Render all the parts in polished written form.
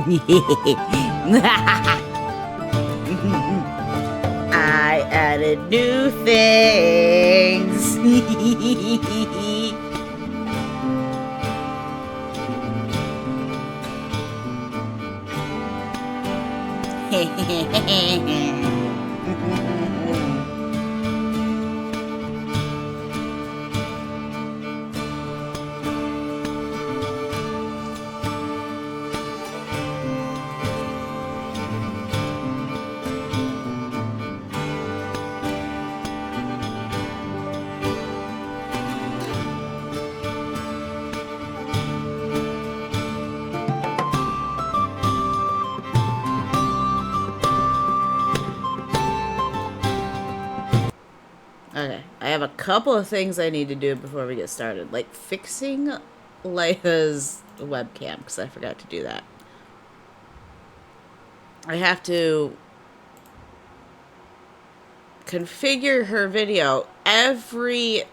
I added new things. Okay, I have a couple of things I need to do before we get started, like fixing Leia's webcam, because I forgot to do that. I have to configure her video every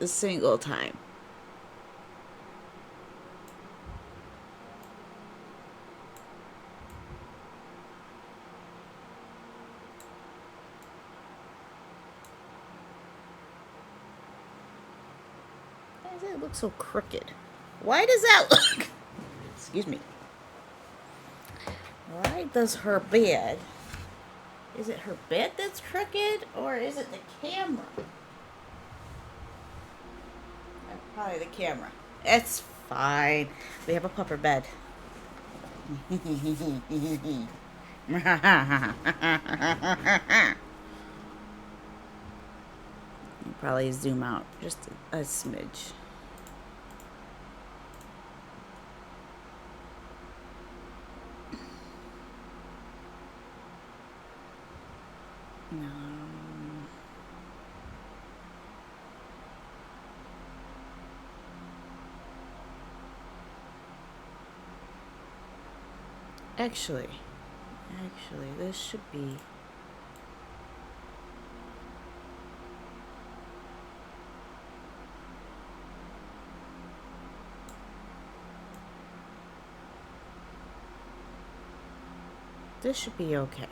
single time. Why does it look so crooked? Why does that look... Excuse me. Why does her bed... Is it her bed that's crooked, or is it the camera? Probably the camera. It's fine. We have a pupper bed. You probably zoom out just a smidge. No. Actually, this should be... This should be okay.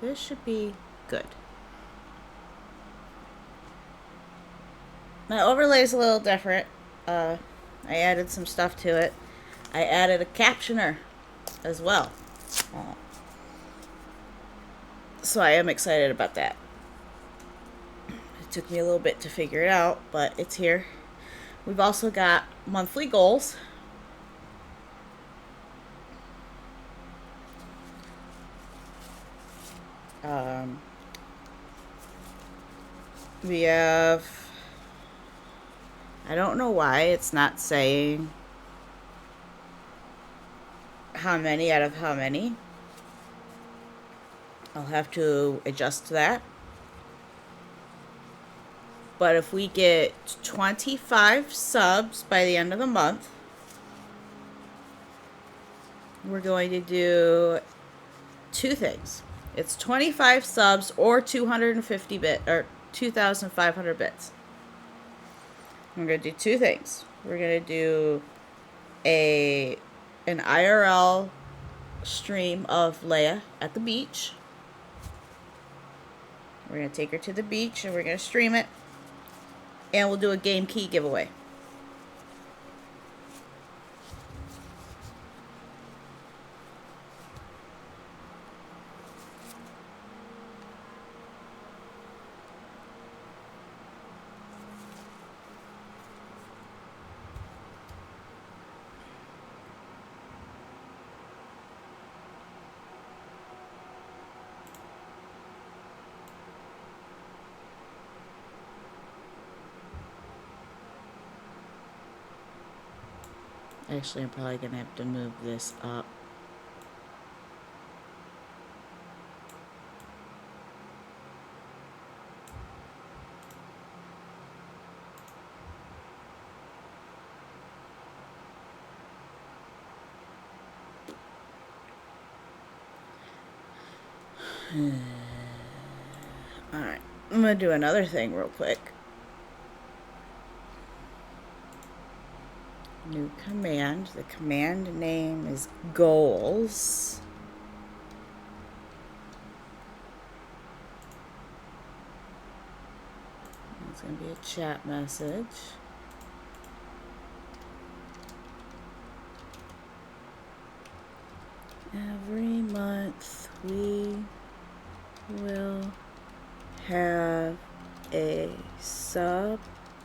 This should be good. My overlay is a little different. I added some stuff to it. I added a captioner as well. So I am excited about that. It took me a little bit to figure it out, but it's here. We've also got monthly goals. We have... I don't know why it's not saying how many out of how many. I'll have to adjust that. But if we get 25 subs by the end of the month, we're going to do two things. It's 25 subs or 250 bit or 2,500 bits. We're going to do two things. We're going to do an IRL stream of Leia at the beach. We're going to take her to the beach and we're going to stream it. And we'll do a game key giveaway. Actually, I'm probably going to have to move this up. Alright, I'm going to do another thing real quick. New command. The command name is goals. It's going to be a chat message. Every month we will have a sub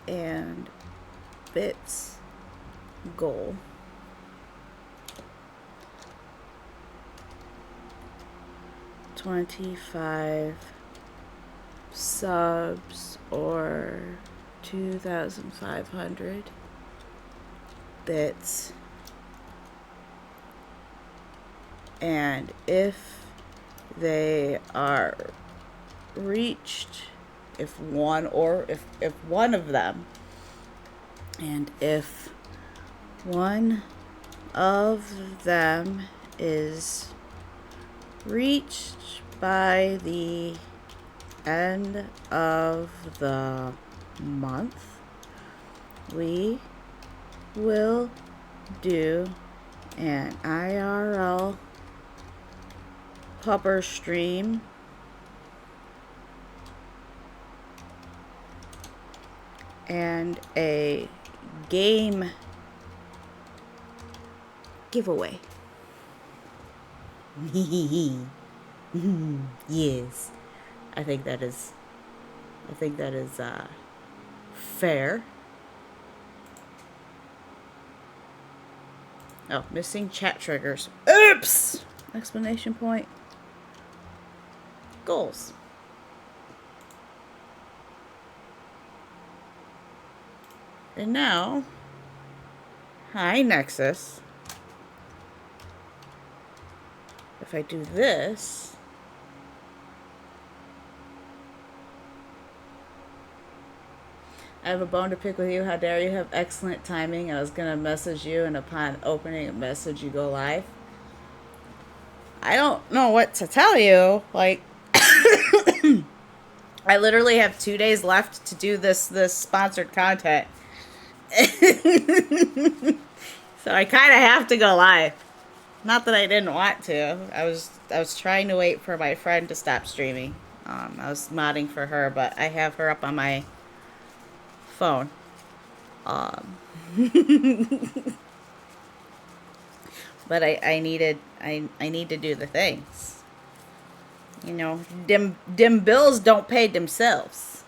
and bits goal. $25 subs or 2,500 bits. And if they are reached, if one of them, and if one of them is reached by the end of the month, we will do an IRL pupper stream and a game giveaway. Yes. I think that is fair. Oh, missing chat triggers. Oops! Explanation point. Goals. And now, hi Nexus. If I do this, I have a bone to pick with you. How dare you have excellent timing. I was going to message you, and upon opening a message, you go live. I don't know what to tell you. Like, I literally have 2 days left to do this sponsored content. So I kind of have to go live. Not that I didn't want to. I was trying to wait for my friend to stop streaming. I was modding for her, but I have her up on my phone. But I need to do the things. You know, dim bills don't pay themselves.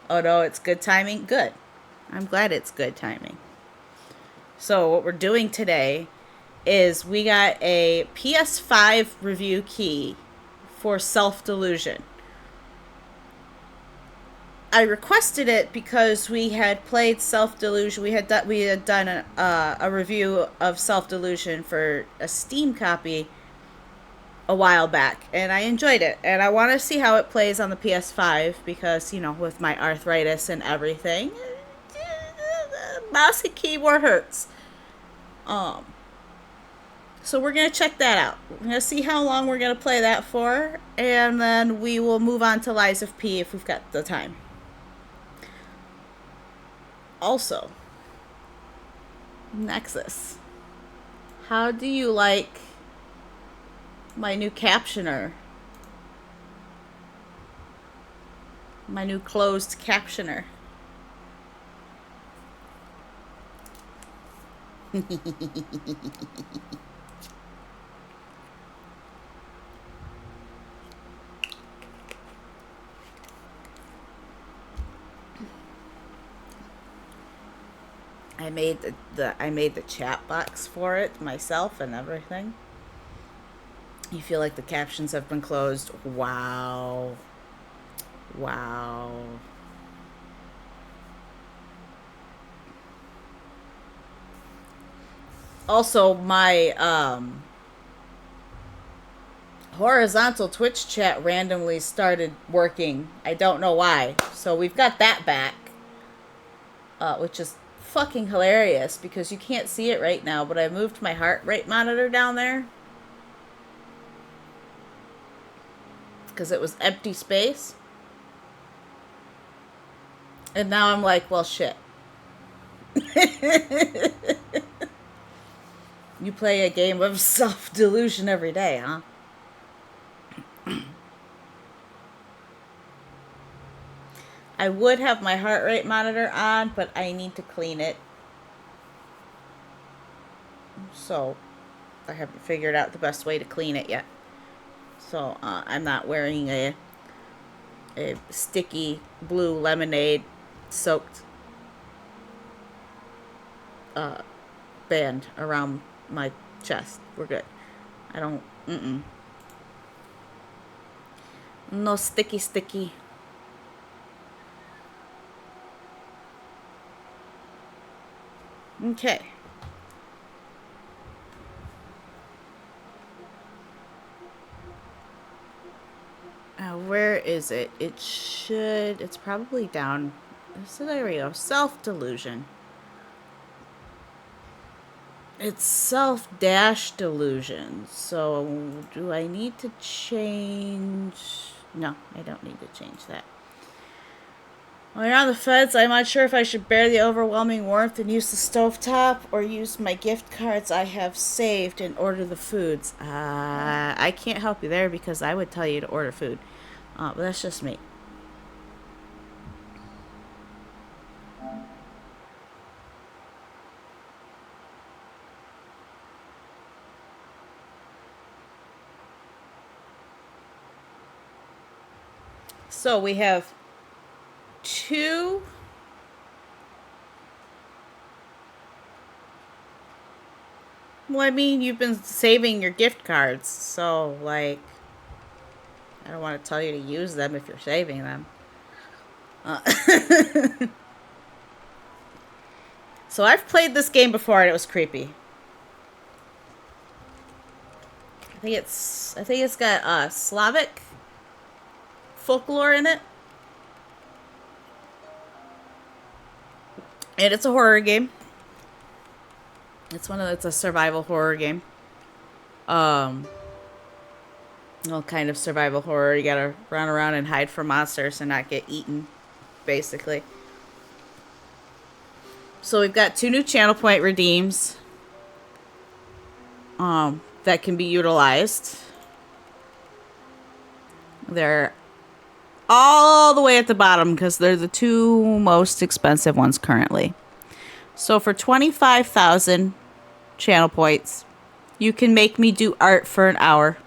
Oh no, it's good timing? Good. I'm glad it's good timing. So what we're doing today is we got a PS5 review key for Self Delusion. I requested it because we had played Self Delusion. We had done a review of Self Delusion for a Steam copy a while back, and I enjoyed it. And I want to see how it plays on the PS5 because, you know, with my arthritis and everything, mouse and keyboard hurts. So we're going to check that out. We're going to see how long we're going to play that for, and then we will move on to Lies of P if we've got the time. Also, Nexus, how do you like my new captioner? My new closed captioner. I made the chat box for it myself and everything. You feel like the captions have been closed. Wow. Also, my horizontal Twitch chat randomly started working. I don't know why. So we've got that back, which is fucking hilarious because you can't see it right now, but I moved my heart rate monitor down there because it was empty space. And now I'm like, well, shit. You play a game of Self Delusion every day, huh? I would have my heart rate monitor on, but I need to clean it. So I haven't figured out the best way to clean it yet. So I'm not wearing a sticky blue lemonade soaked band around my chest. We're good. I don't. No sticky. Okay. Where is it? It's probably down. So there we go. Self Delusion. It's self delusion. So do I need to change? No, I don't need to change that. When you're on the fence, I'm not sure if I should bear the overwhelming warmth and use the stovetop or use my gift cards I have saved and order the foods. I can't help you there because I would tell you to order food. But that's just me. So we have two. Well, I mean, you've been saving your gift cards, so, like, I don't want to tell you to use them if you're saving them. So I've played this game before and it was creepy. I think it's got Slavic folklore in it. And it's a horror game. It's a survival horror game. Well, kind of survival horror. You gotta run around and hide from monsters and not get eaten, basically. So we've got 2 new channel point redeems that can be utilized. They're all the way at the bottom because they're the 2 most expensive ones currently. So for 25,000 channel points, you can make me do art for an hour.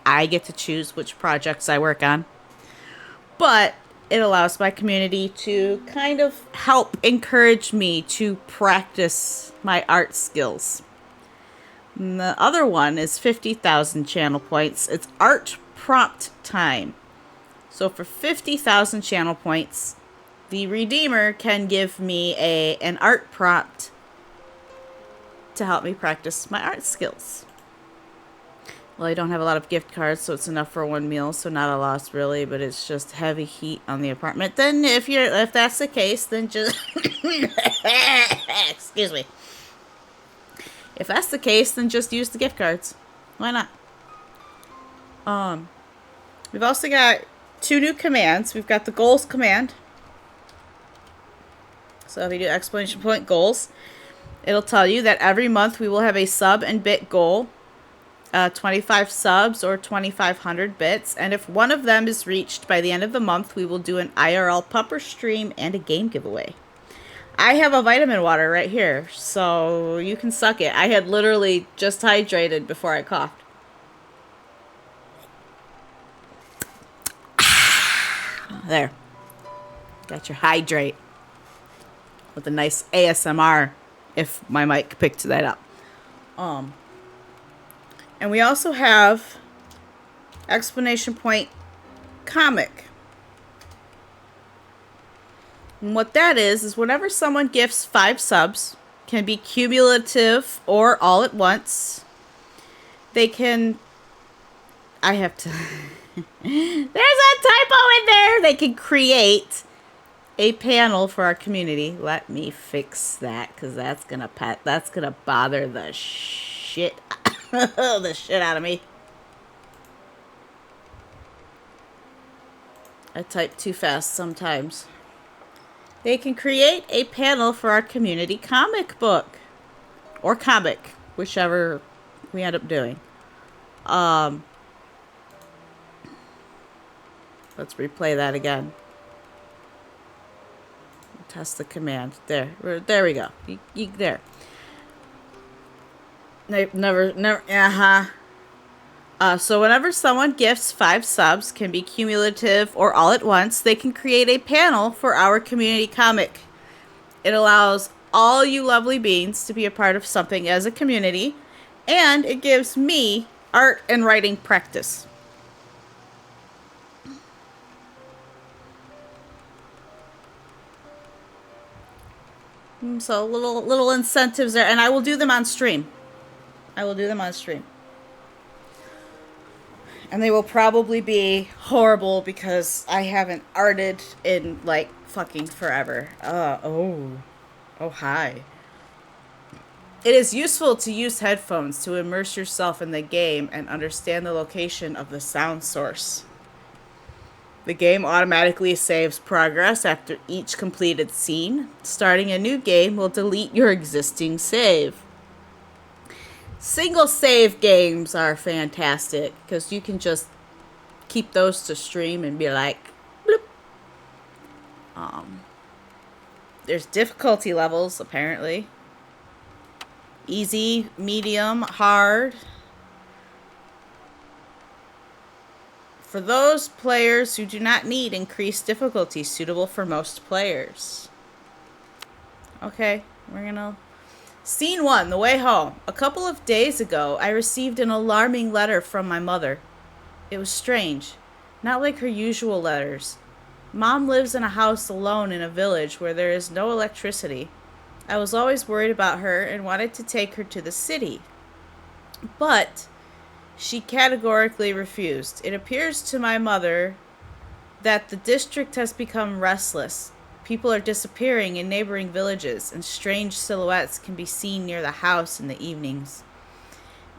I get to choose which projects I work on. But it allows my community to kind of help encourage me to practice my art skills. And the other one is 50,000 channel points. It's art prompt time. So for 50,000 channel points, the redeemer can give me an art prompt to help me practice my art skills. Well, I don't have a lot of gift cards, so it's enough for 1 meal, so not a loss really, but it's just heavy heat on the apartment. Then if that's the case, then just excuse me. If that's the case, then just use the gift cards. Why not? We've also got 2 new commands. We've got the goals command. So if you do exclamation point goals, it'll tell you that every month we will have a sub and bit goal. 25 subs or 2,500 bits. And if one of them is reached by the end of the month, we will do an IRL pupper stream and a game giveaway. I have a vitamin water right here, so you can suck it. I had literally just hydrated before I coughed. There. Got your hydrate. With a nice ASMR, if my mic picked that up. And we also have exclamation point comic. And what that is whenever someone gifts 5 subs, can be cumulative or all at once, they can, I have to, there's a typo in there. They can create a panel for our community. Let me fix that because that's gonna bother the shit out of me. I type too fast sometimes. They can create a panel for our community comic book. Or comic, whichever we end up doing. Let's replay that again. Test the command. There we go. There. Never. So whenever someone gifts 5 subs, can be cumulative or all at once, they can create a panel for our community comic. It allows all you lovely beings to be a part of something as a community, and it gives me art and writing practice. So little incentives there, and I will do them on stream. And they will probably be horrible because I haven't arted in like fucking forever. Oh hi. It is useful to use headphones to immerse yourself in the game and understand the location of the sound source. The game automatically saves progress after each completed scene. Starting a new game will delete your existing save. Single save games are fantastic because you can just keep those to stream and be like, bloop. There's difficulty levels, apparently. Easy, medium, hard. For those players who do not need increased difficulty, suitable for most players. Okay, we're gonna... Scene 1, the way home. A couple of days ago, I received an alarming letter from my mother. It was strange. Not like her usual letters. Mom lives in a house alone in a village where there is no electricity. I was always worried about her and wanted to take her to the city. But she categorically refused. It appears to my mother that the district has become restless. People are disappearing in neighboring villages, and strange silhouettes can be seen near the house in the evenings.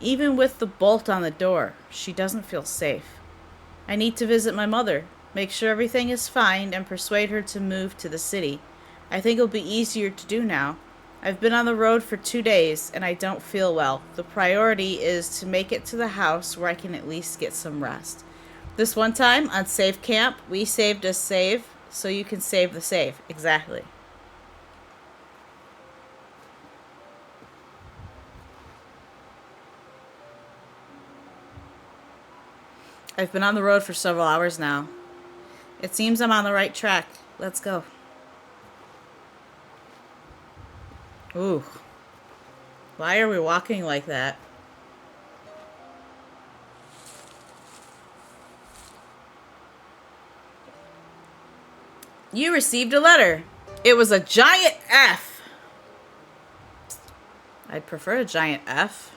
Even with the bolt on the door, she doesn't feel safe. I need to visit my mother, make sure everything is fine, and persuade her to move to the city. I think it'll be easier to do now. I've been on the road for 2 days, and I don't feel well. The priority is to make it to the house where I can at least get some rest. This one time, on Save Camp, we saved a save, so you can save the save. Exactly. I've been on the road for several hours now. It seems I'm on the right track. Let's go. Ooh. Why are we walking like that? You received a letter. It was a giant F. I'd prefer a giant F.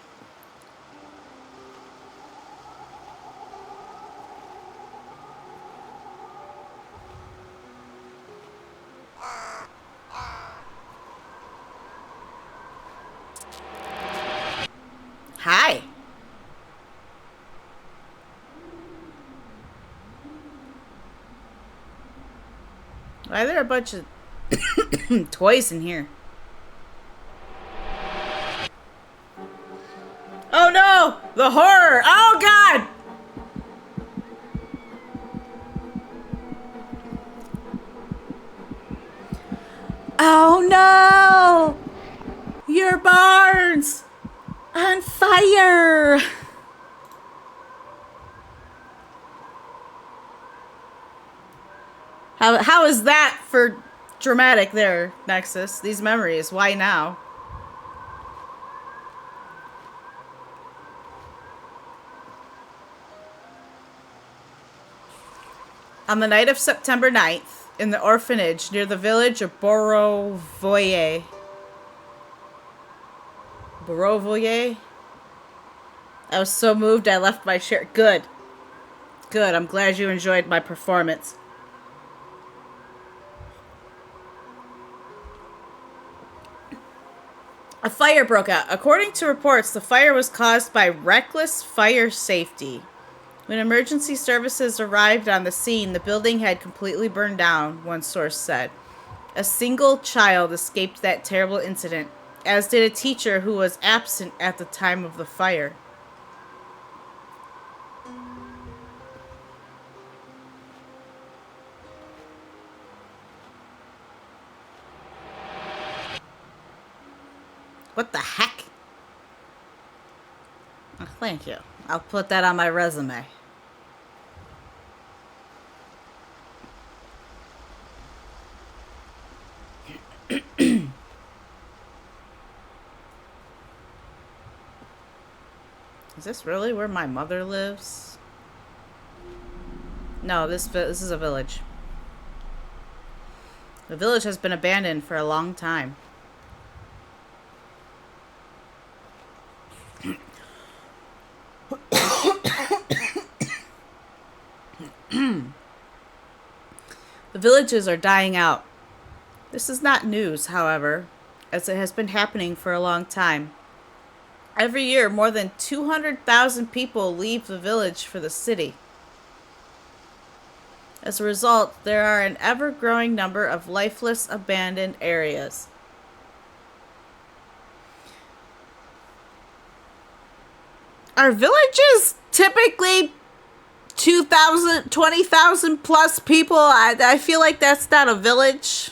Hi. Why are there a bunch of toys in here? Oh no! The horror! Oh god! Oh no! Your barn's on fire! How is that for dramatic there, Nexus? These memories, why now? On the night of September 9th, in the orphanage near the village of Borovoye. I was so moved I left my chair. Good. Good, I'm glad you enjoyed my performance. A fire broke out. According to reports, the fire was caused by reckless fire safety. When emergency services arrived on the scene, the building had completely burned down, one source said. A single child escaped that terrible incident, as did a teacher who was absent at the time of the fire. What the heck? Oh, thank you. I'll put that on my resume. Is this really where my mother lives? No, this is a village. The village has been abandoned for a long time. The villages are dying out. This is not news, however, as it has been happening for a long time. Every year, more than 200,000 people leave the village for the city. As a result, there are an ever-growing number of lifeless, abandoned areas. Are villages typically 2,000, 20,000 plus people? I feel like that's not a village.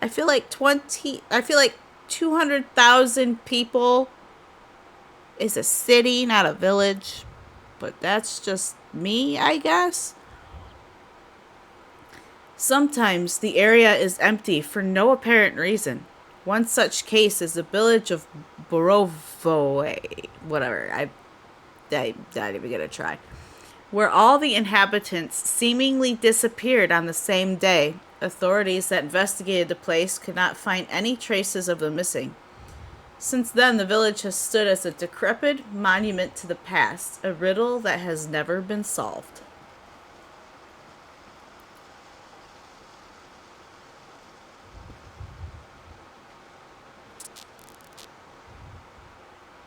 I feel like 200,000 people is a city, not a village. But that's just me, I guess. Sometimes the area is empty for no apparent reason. One such case is the village of Borovoe, whatever, I'm not even gonna try, where all the inhabitants seemingly disappeared on the same day. Authorities that investigated the place could not find any traces of the missing. Since then, the village has stood as a decrepit monument to the past, a riddle that has never been solved.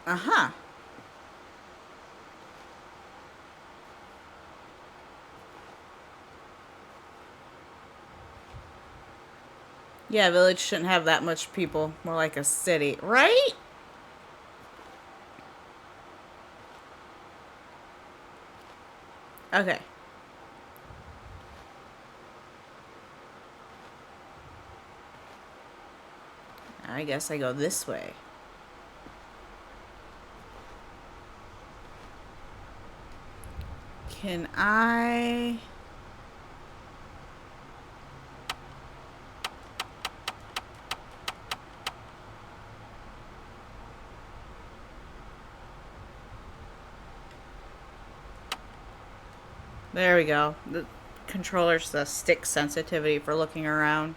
Uh-huh. Yeah, village shouldn't have that much people. More like a city, right? Okay. I guess I go this way. Can I... There we go. The controller's the stick sensitivity for looking around.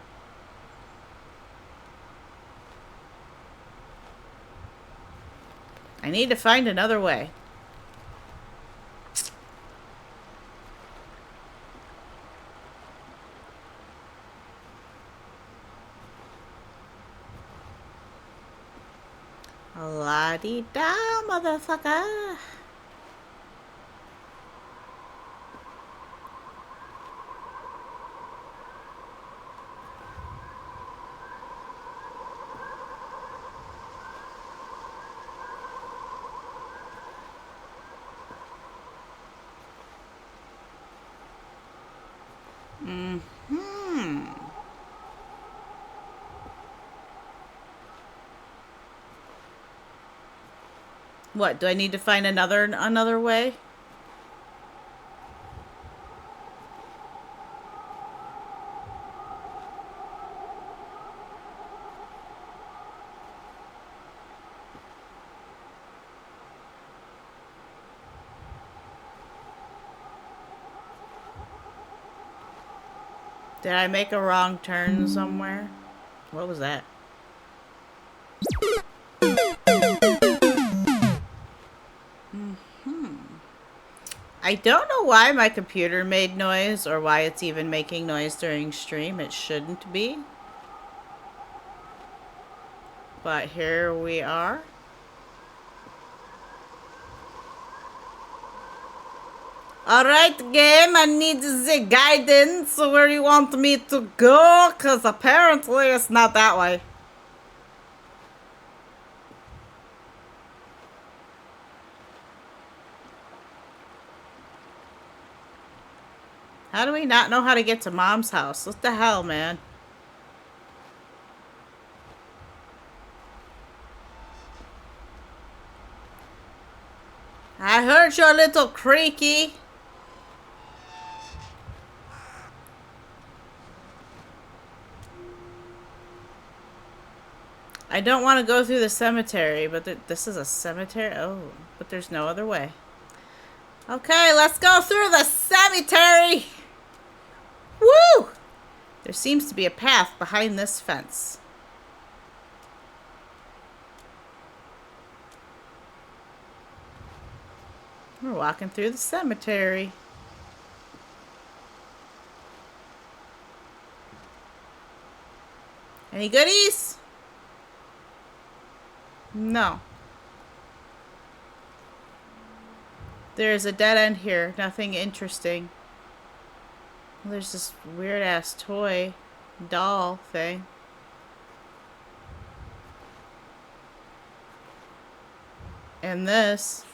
I need to find another way. La-di-da, motherfucker. What, do I need to find another way? Did I make a wrong turn somewhere? What was that? I don't know why my computer made noise or why it's even making noise during stream. It shouldn't be. But here we are. Alright, game, I need the guidance where you want me to go, because apparently it's not that way. How do we not know how to get to Mom's house? What the hell, man? I heard your little creaky. I don't want to go through the cemetery, but this is a cemetery? Oh, but there's no other way. Okay, let's go through the cemetery! Woo! There seems to be a path behind this fence. We're walking through the cemetery. Any goodies? No. There's a dead end here. Nothing interesting. There's this weird ass toy doll thing. And this.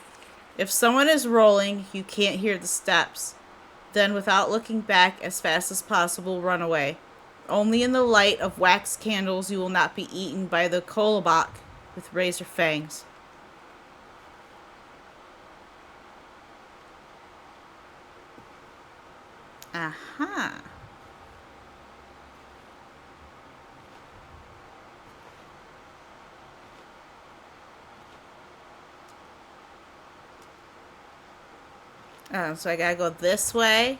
If someone is rolling, you can't hear the steps. Then without looking back, as fast as possible, run away. Only in the light of wax candles you will not be eaten by the kolobok with razor fangs. Aha. Oh, so I gotta go this way.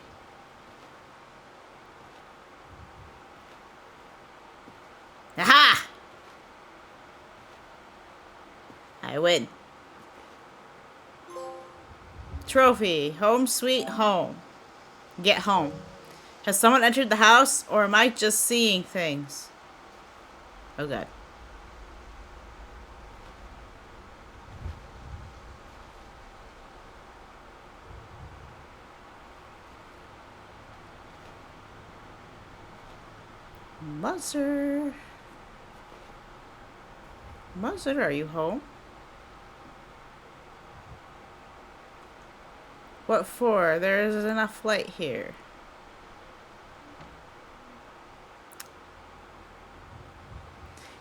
Aha! I win. Trophy. Home sweet home. Get home. Has someone entered the house, or am I just seeing things? Oh god. Mother. Mother, are you home? What for? There is enough light here.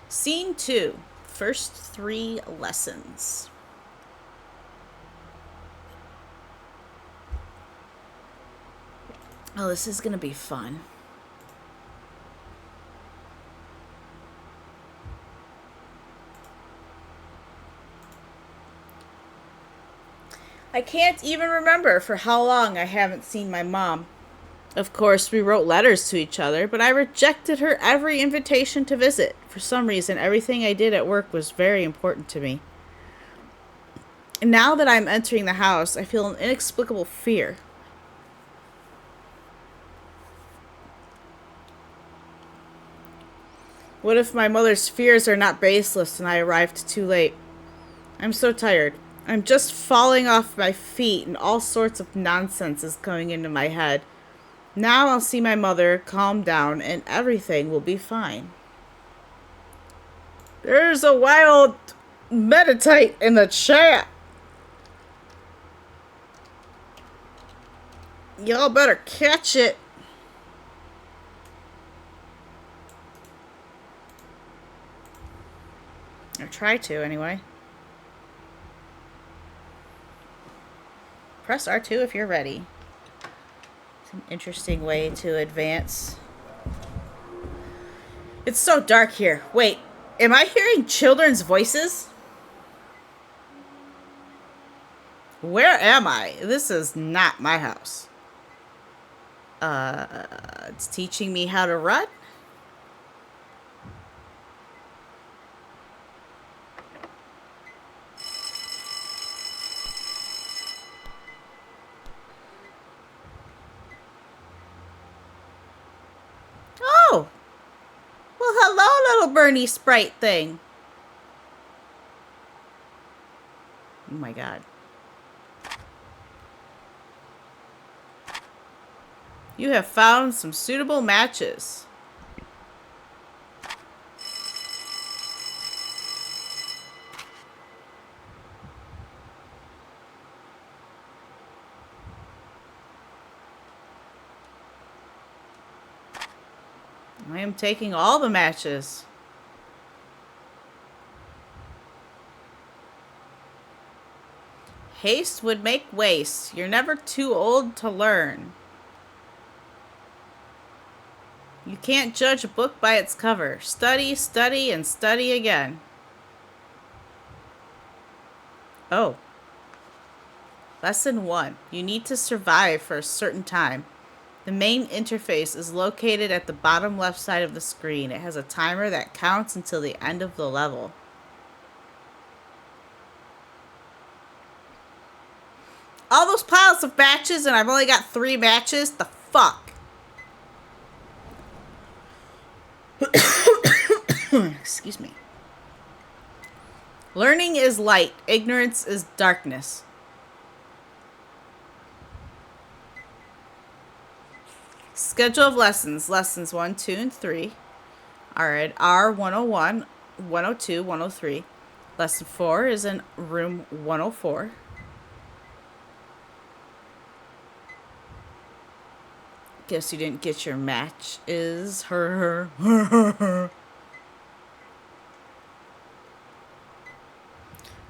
Scene 2. First 3 lessons. Oh, this is gonna be fun. I can't even remember for how long I haven't seen my mom. Of course, we wrote letters to each other, but I rejected her every invitation to visit. For some reason, everything I did at work was very important to me. And now that I'm entering the house, I feel an inexplicable fear. What if my mother's fears are not baseless and I arrived too late? I'm so tired. I'm just falling off my feet and all sorts of nonsense is coming into my head. Now I'll see my mother, calm down, and everything will be fine. There's a wild meditate in the chat. Y'all better catch it. Or try to, anyway. Press R2 if you're ready. It's an interesting way to advance. It's so dark here. Wait, am I hearing children's voices? Where am I? This is not my house. It's teaching me how to run? Oh! Well, hello, little Bernie Sprite thing. Oh my god. You have found some suitable matches. I am taking all the matches. Haste would make waste. You're never too old to learn. You can't judge a book by its cover. Study, study, and study again. Oh. Lesson 1. You need to survive for a certain time. The main interface is located at the bottom left side of the screen. It has a timer that counts until the end of the level. All those piles of matches and I've only got 3 matches? The fuck? Excuse me. Learning is light. Ignorance is darkness. Schedule of lessons. Lessons 1, 2, and 3 are at R101, 102, 103. Lesson 4 is in room 104. Guess you didn't get your match. Is her.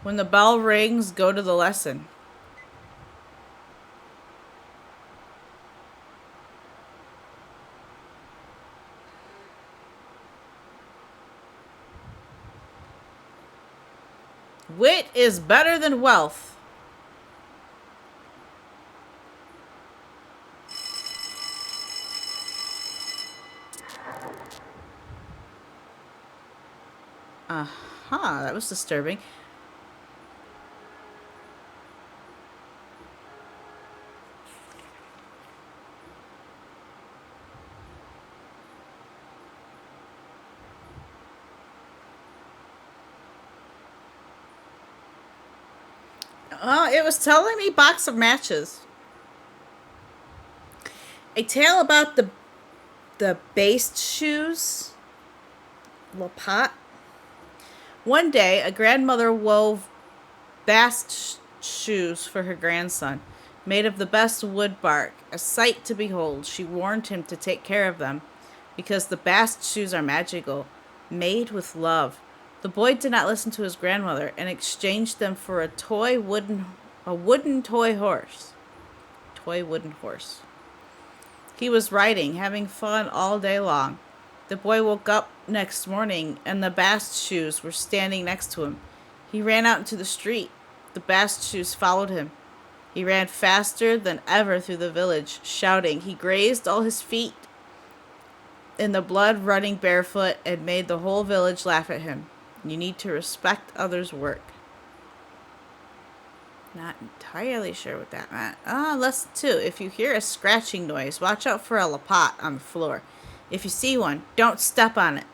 When the bell rings, go to the lesson. Wit is better than wealth. That was disturbing. It was telling me box of matches. A tale about the based shoes. Lapat. One day, a grandmother wove bast shoes for her grandson, made of the best wood bark, a sight to behold. She warned him to take care of them, because the bast shoes are magical, made with love. The boy did not listen to his grandmother and exchanged them for a wooden toy horse. Toy wooden horse. He was riding, having fun all day long. The boy woke up next morning, and the bast shoes were standing next to him. He ran out into the street. The bast shoes followed him. He ran faster than ever through the village, shouting. He grazed all his feet in the blood, running barefoot, and made the whole village laugh at him. You need to respect others' work. Not entirely sure what that meant. Lesson 2. If you hear a scratching noise, watch out for a lapat on the floor. If you see one, don't step on it.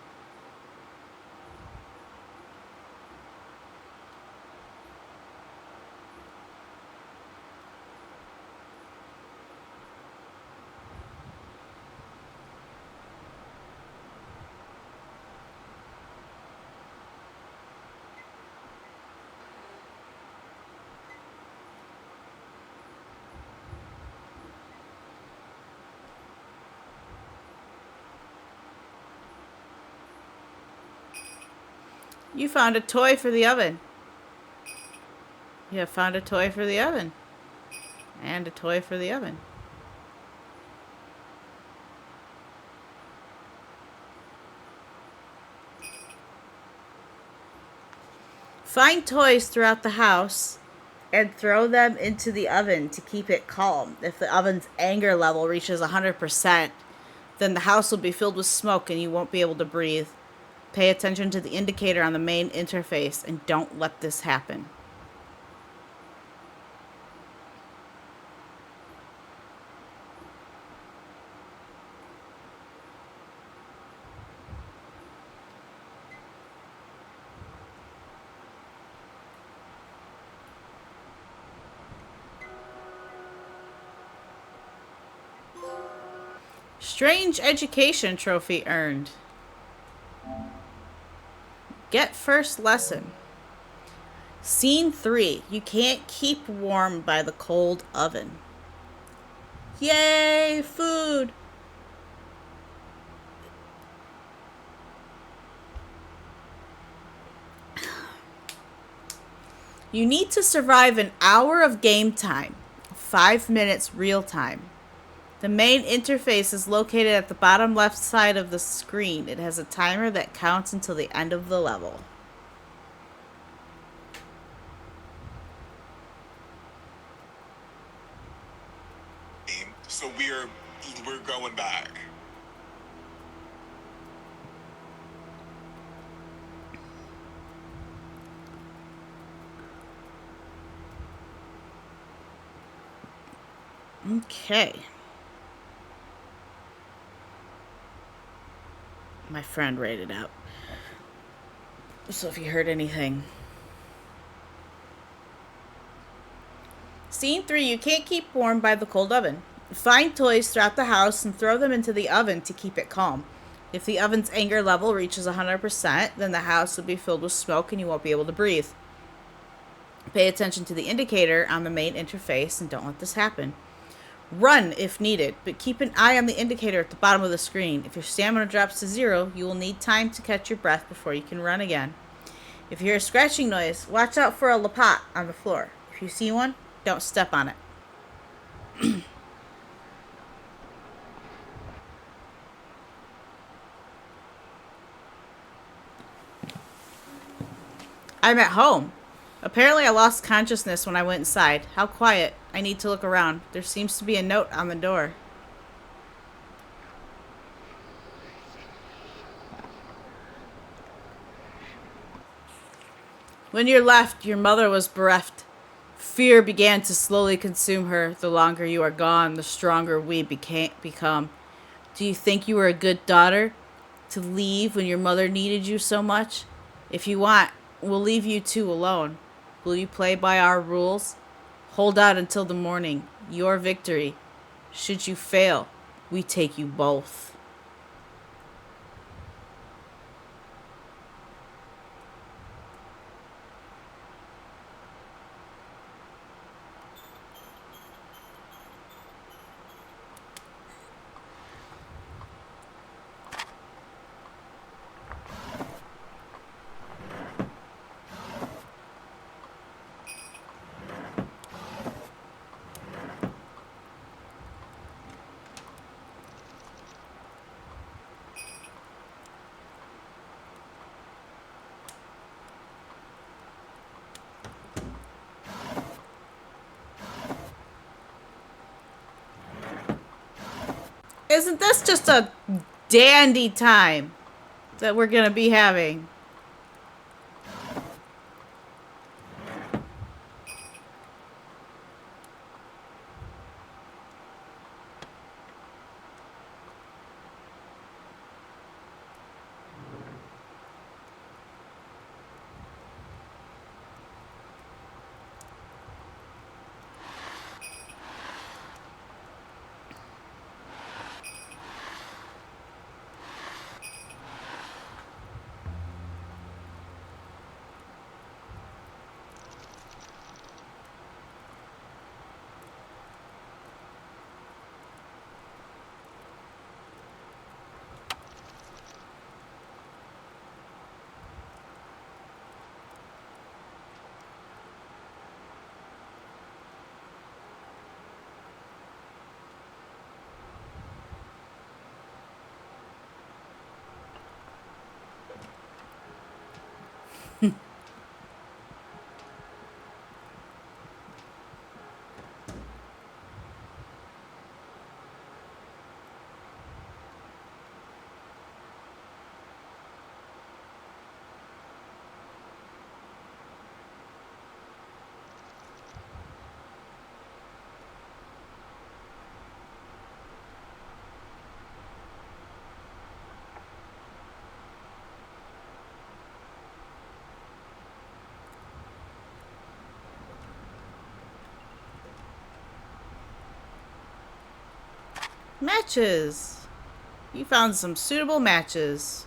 You found a toy for the oven. You have found a toy for the oven. And a toy for the oven. Find toys throughout the house and throw them into the oven to keep it calm. If the oven's anger level reaches 100%, then the house will be filled with smoke and you won't be able to breathe. Pay attention to the indicator on the main interface and don't let this happen. Strange education trophy earned. Get first lesson. Scene 3. You can't keep warm by the cold oven. Yay, food! You need to survive an hour of game time. 5 minutes real time. The main interface is located at the bottom left side of the screen. It has a timer that counts until the end of the level. So we're going back. Okay. My friend read it out. So if you heard anything. Scene 3. You can't keep warm by the cold oven. Find toys throughout the house and throw them into the oven to keep it calm. If the oven's anger level reaches 100%, then the house will be filled with smoke and you won't be able to breathe. Pay attention to the indicator on the main interface and don't let this happen. Run if needed, but keep an eye on the indicator at the bottom of the screen. If your stamina drops to 0, you will need time to catch your breath before you can run again. If you hear a scratching noise, watch out for a lapat on the floor. If you see one, don't step on it. I'm at home. Apparently I lost consciousness when I went inside. How quiet. I need to look around. There seems to be a note on the door. When you left, your mother was bereft. Fear began to slowly consume her. The longer you are gone, the stronger we become. Do you think you were a good daughter to leave when your mother needed you so much? If you want, we'll leave you two alone. Will you play by our rules? Hold out until the morning. Your victory. Should you fail, we take you both. Isn't this just a dandy time that we're going to be having? Matches. You found some suitable matches.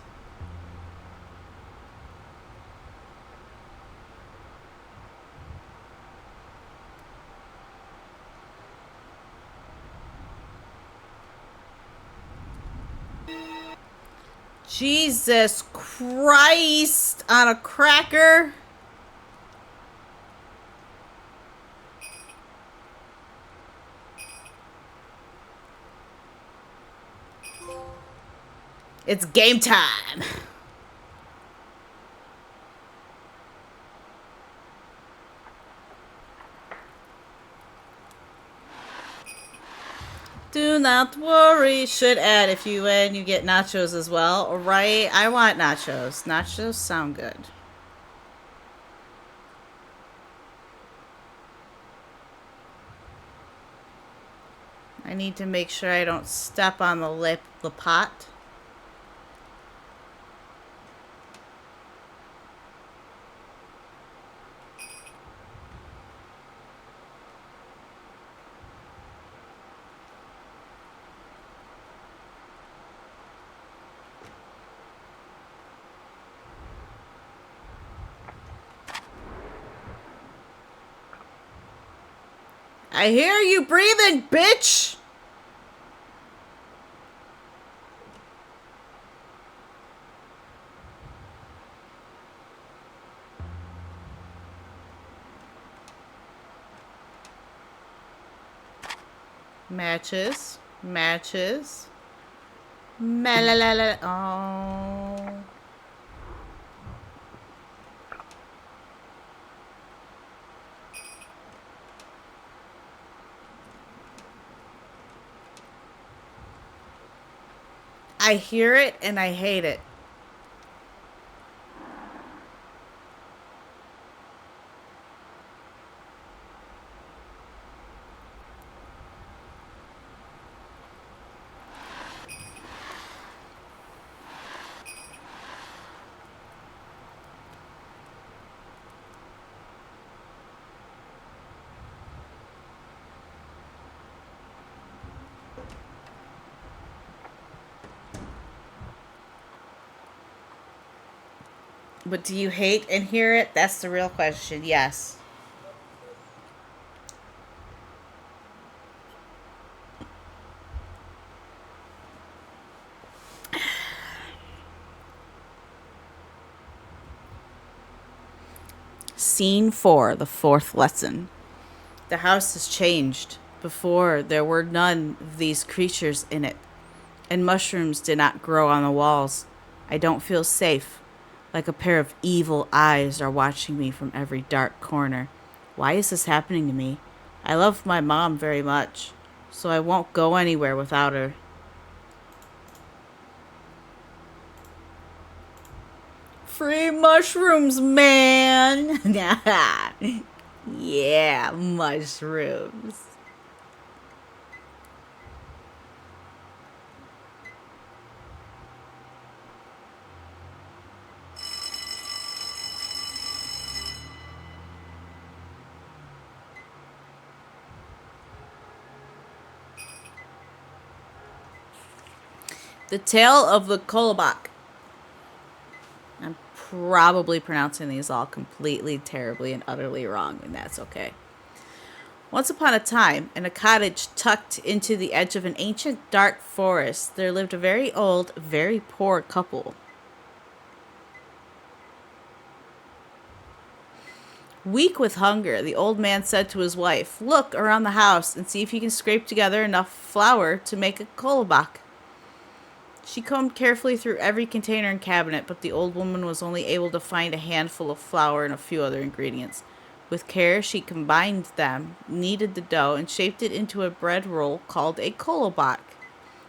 Jesus Christ on a cracker. It's game time. Do not worry. Should add if you win, you get nachos as well. Right? I want nachos. Nachos sound good. I need to make sure I don't step on the pot. I hear you breathing, bitch! Matches. Matches. Malalala. Oh. I hear it and I hate it. But do you hate and hear it? That's the real question. Yes. Scene 4, the fourth lesson. The house has changed. Before, there were none of these creatures in it, and mushrooms did not grow on the walls. I don't feel safe, like a pair of evil eyes are watching me from every dark corner. Why is this happening to me? I love my mom very much, so I won't go anywhere without her. Free mushrooms, man! Yeah, mushrooms. The Tale of the Kolobak. I'm probably pronouncing these all completely, terribly, and utterly wrong, and that's okay. Once upon a time, in a cottage tucked into the edge of an ancient dark forest, there lived a very old, very poor couple. Weak with hunger, the old man said to his wife, "Look around the house and see if you can scrape together enough flour to make a kolobak." She combed carefully through every container and cabinet, but the old woman was only able to find a handful of flour and a few other ingredients. With care, she combined them, kneaded the dough, and shaped it into a bread roll called a kolobak,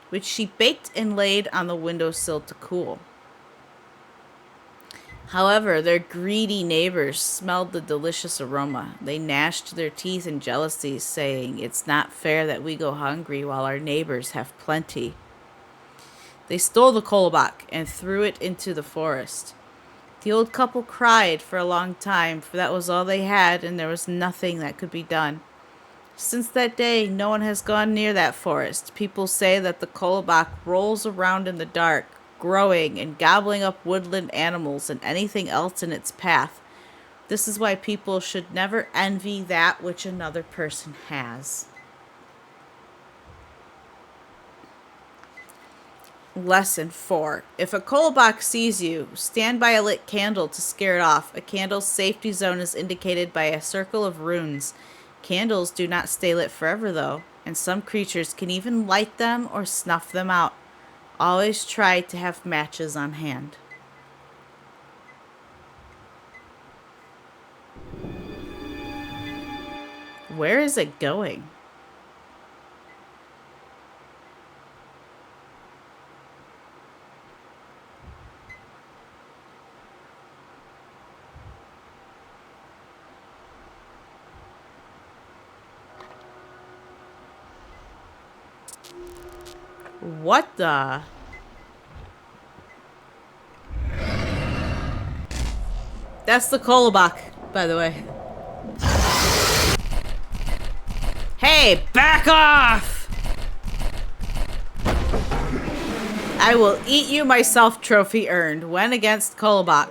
which she baked and laid on the windowsill to cool. However, their greedy neighbors smelled the delicious aroma. They gnashed their teeth in jealousy, saying, "It's not fair that we go hungry while our neighbors have plenty." They stole the kolobak and threw it into the forest. The old couple cried for a long time, for that was all they had, and there was nothing that could be done. Since that day, no one has gone near that forest. People say that the kolobak rolls around in the dark, growing and gobbling up woodland animals and anything else in its path. This is why people should never envy that which another person has. Lesson 4. If a kolobak sees you, stand by a lit candle to scare it off. A candle's safety zone is indicated by a circle of runes. Candles do not stay lit forever, though, and some creatures can even light them or snuff them out. Always try to have matches on hand. Where is it going? What the? That's the kolobak, by the way. Hey, back off! I will eat you myself trophy earned. When against kolobak.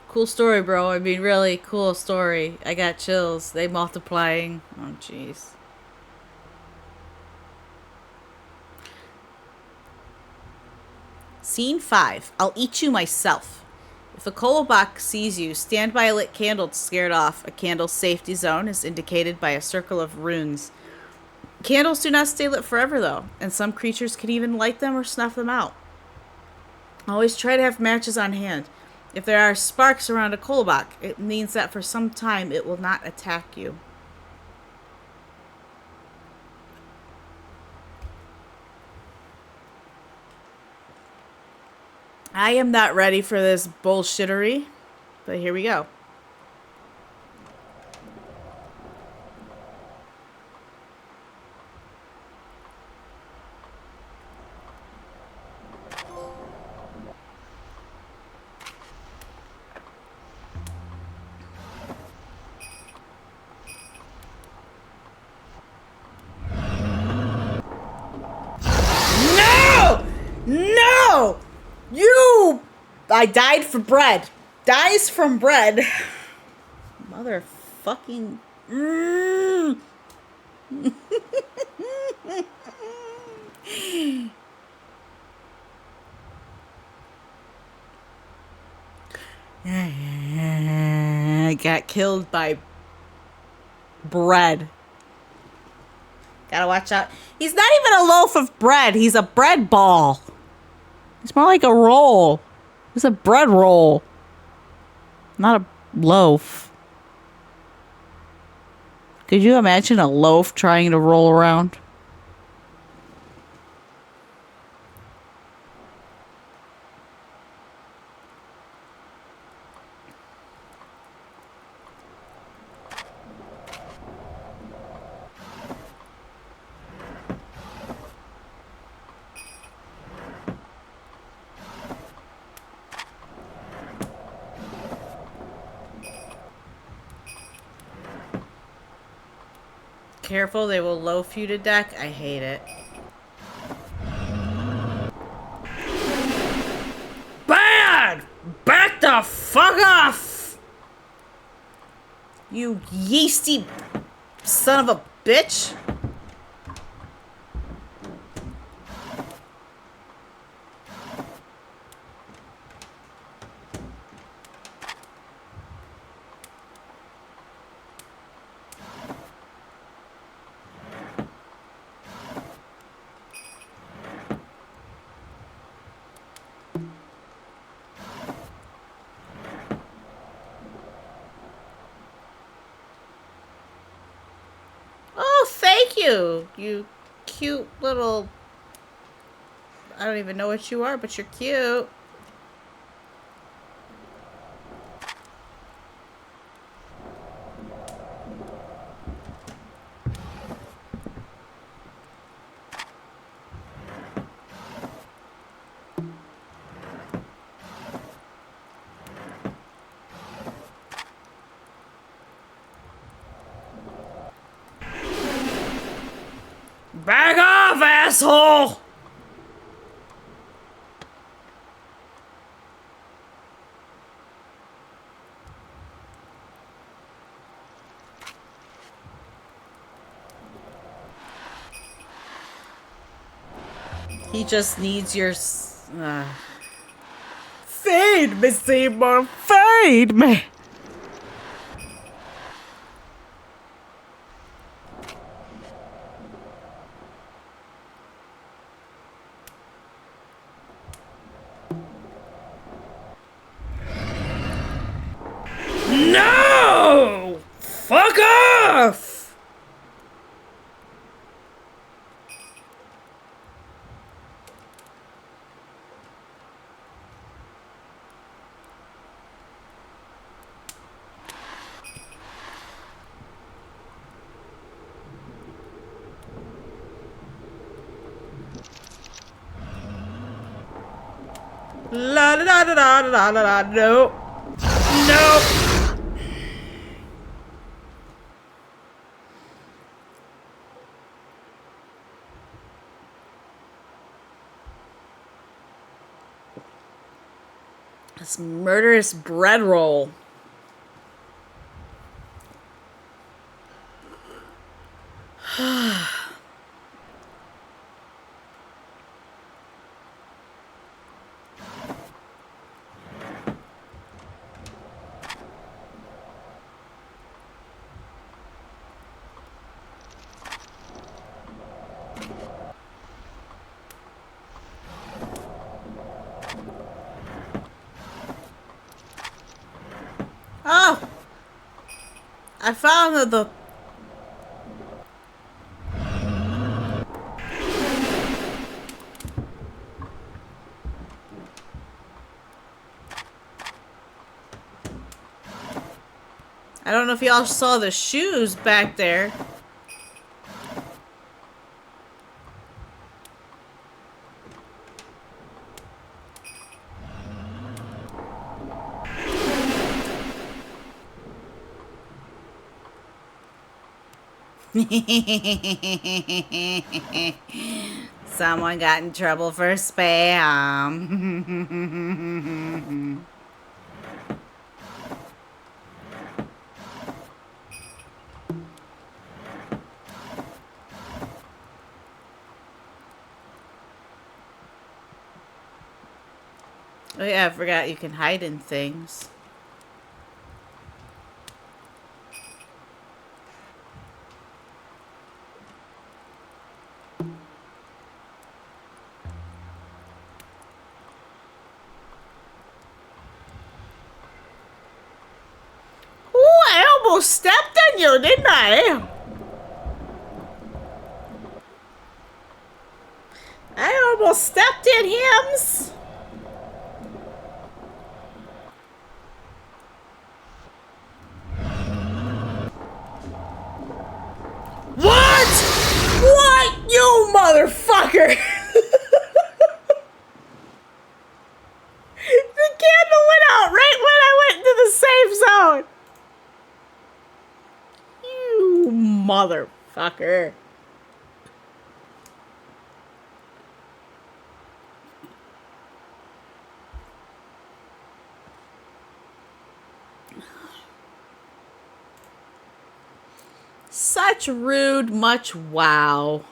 Cool story, bro. I mean, really cool story. I got chills. They multiplying. Oh, jeez. Scene 5. I'll eat you myself. If a kolobak sees you, stand by a lit candle to scare it off. A candle's safety zone is indicated by a circle of runes. Candles do not stay lit forever, though, and some creatures can even light them or snuff them out. Always try to have matches on hand. If there are sparks around a kolobak, it means that for some time it will not attack you. I am not ready for this bullshittery, but here we go. No! No! You! I died for bread. Dies from bread. Motherfucking. I got killed by bread. Gotta watch out. He's not even a loaf of bread. He's a bread ball. It's more like a roll. It's a bread roll. Not a loaf. Could you imagine a loaf trying to roll around? Careful, they will loaf you to death. I hate it. Bad! Back the fuck off! You yeasty son of a bitch. Oh, thank you. You cute little... I don't even know what you are, but you're cute. Back off, asshole! He just needs your. Feed me, Seymour. Feed me. No! Fuck off! La da da da da da da da. No. No. This murderous bread roll. Oh! I found the. I don't know if y'all saw the shoes back there. Someone got in trouble for spam. Oh yeah, I forgot you can hide in things. Ooh, I almost stepped on you, didn't I? I almost stepped in hims. What? What, you motherfucker? The candle went out right when I went into the safe zone. You motherfucker. Such rude, much wow.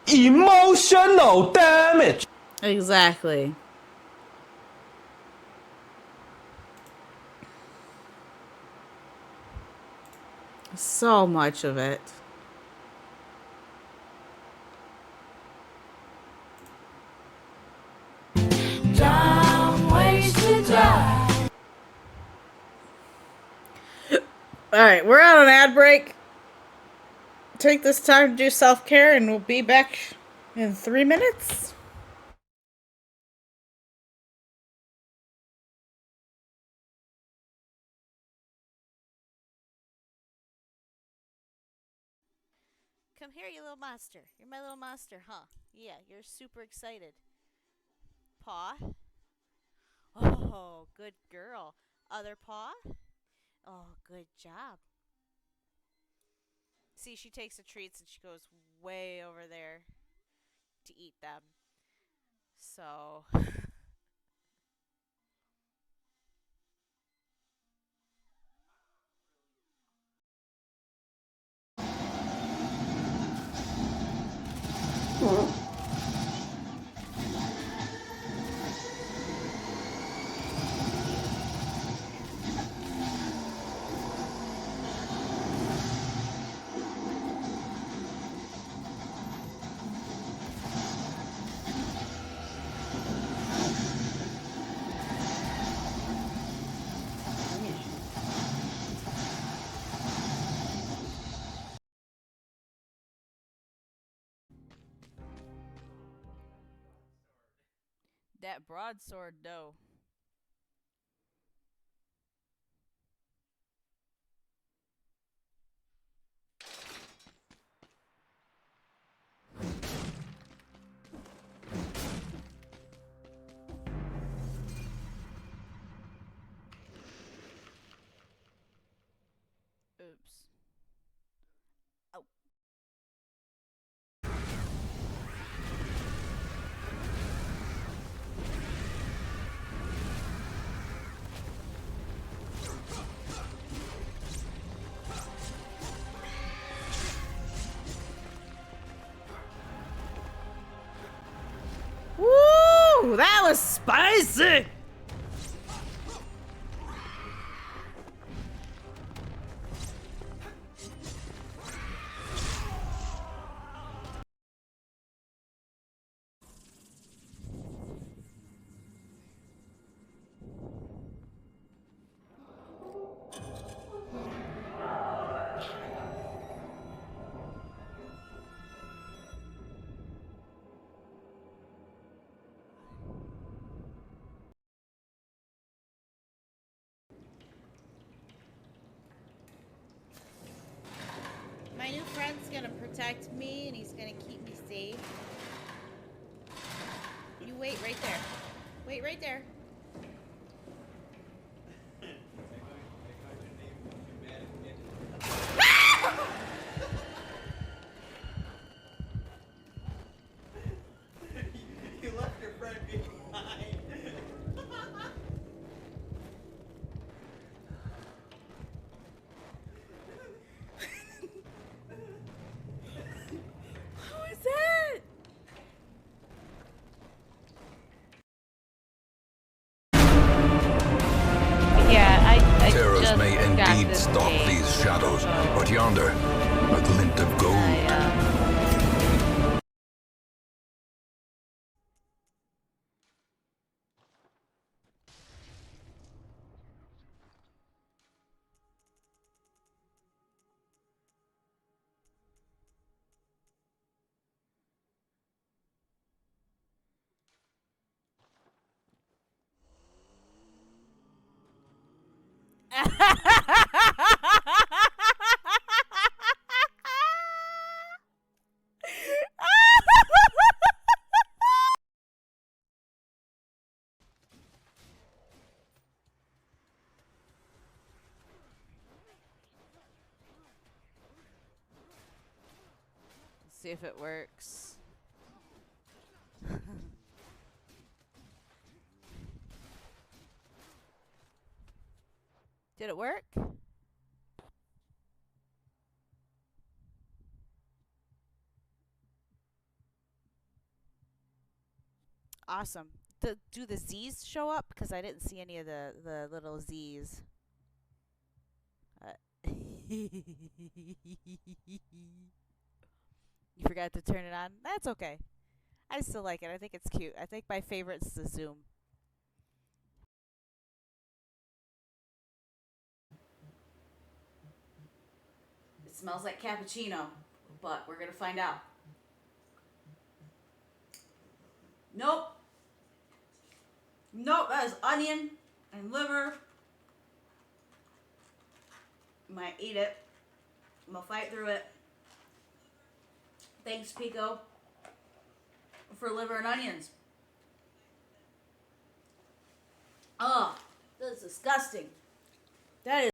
Emotional damage. Exactly. So much of it. Alright, we're on an ad break. Take this time to do self-care and we'll be back in 3 minutes. Come here, you little monster. You're my little monster, huh? Yeah, you're super excited. Paw. Oh, good girl. Other paw. Oh, good job. See, she takes the treats and she goes way over there to eat them. So, that broadsword, though. Oops. Oh. Woo! That was spicy! My new friend's gonna protect me and he's gonna keep me safe. You wait right there. Wait right there. You left your friend behind. What was that? Yeah, I Terrors just may got indeed this stalk game, these shadows, so but yonder, a glint of gold. See if it works. Did it work? Awesome. Do the Z's show up? Because I didn't see any of the little Z's. You forgot to turn it on? That's okay. I still like it. I think it's cute. I think my favorite's the zoom. It smells like cappuccino, but we're going to find out. Nope. Nope, that is onion and liver. Might eat it. I'm gonna fight through it. Thanks, Pico, for liver and onions. Oh, that's disgusting. That is.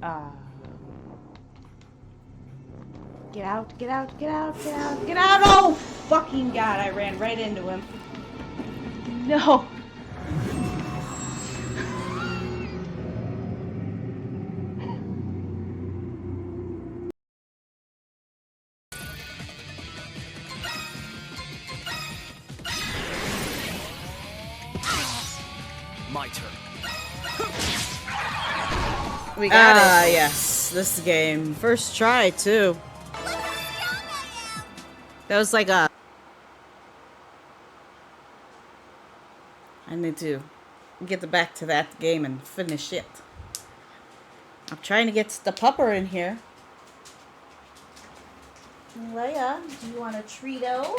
Uh, get out, get out, get out, get out, get out! Oh, fucking God, I ran right into him. No. My turn. We got it. Yes, this game. First try, too. That was like a... I need to get back to that game and finish it. I'm trying to get the pupper in here. Leia, do you want a Treato?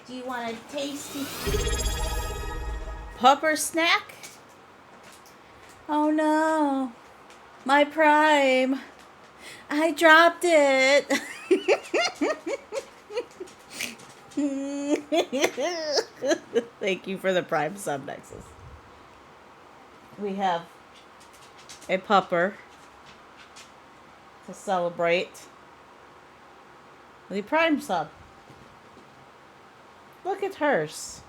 Do you want a tasty pupper snack? Oh no, my Prime. I dropped it. Thank you for the Prime sub, Nexus. We have a pupper to celebrate the Prime sub. Look at hers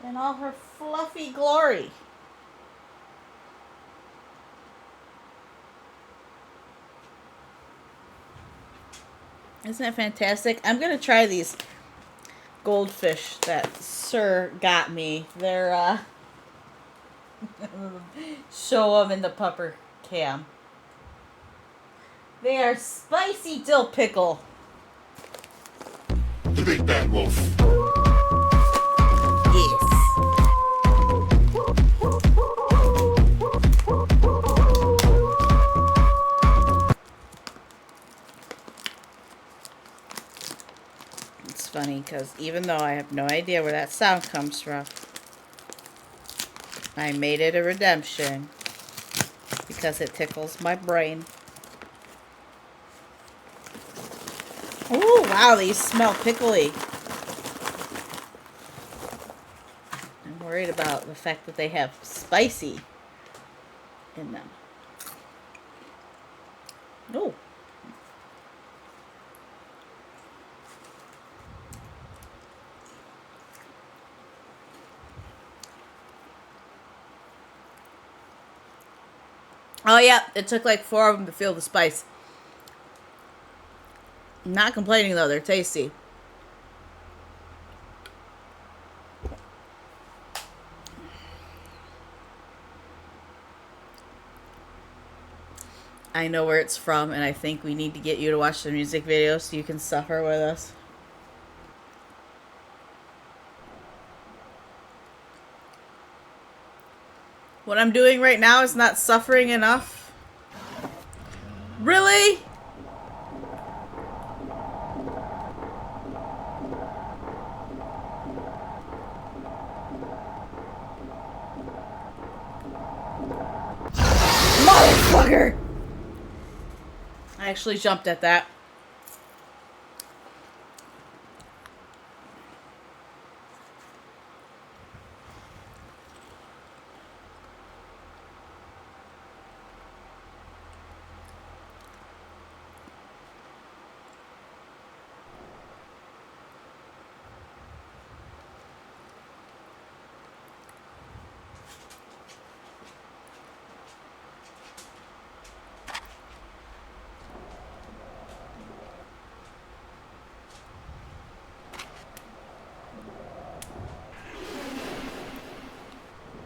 in all her fluffy glory. Isn't it fantastic? I'm going to try these goldfish that Sir got me. They're, show them in the pupper cam. They are spicy dill pickle. The big bad wolf. Yes. It's funny because even though I have no idea where that sound comes from, I made it a redemption because it tickles my brain. Oh, wow, these smell pickly. I'm worried about the fact that they have spicy in them. Oh. Oh, yeah, it took like 4 of them to feel the spice. I'm not complaining, though. They're tasty. I know where it's from, and I think we need to get you to watch the music video so you can suffer with us. What I'm doing right now is not suffering enough. Really? Motherfucker! I actually jumped at that.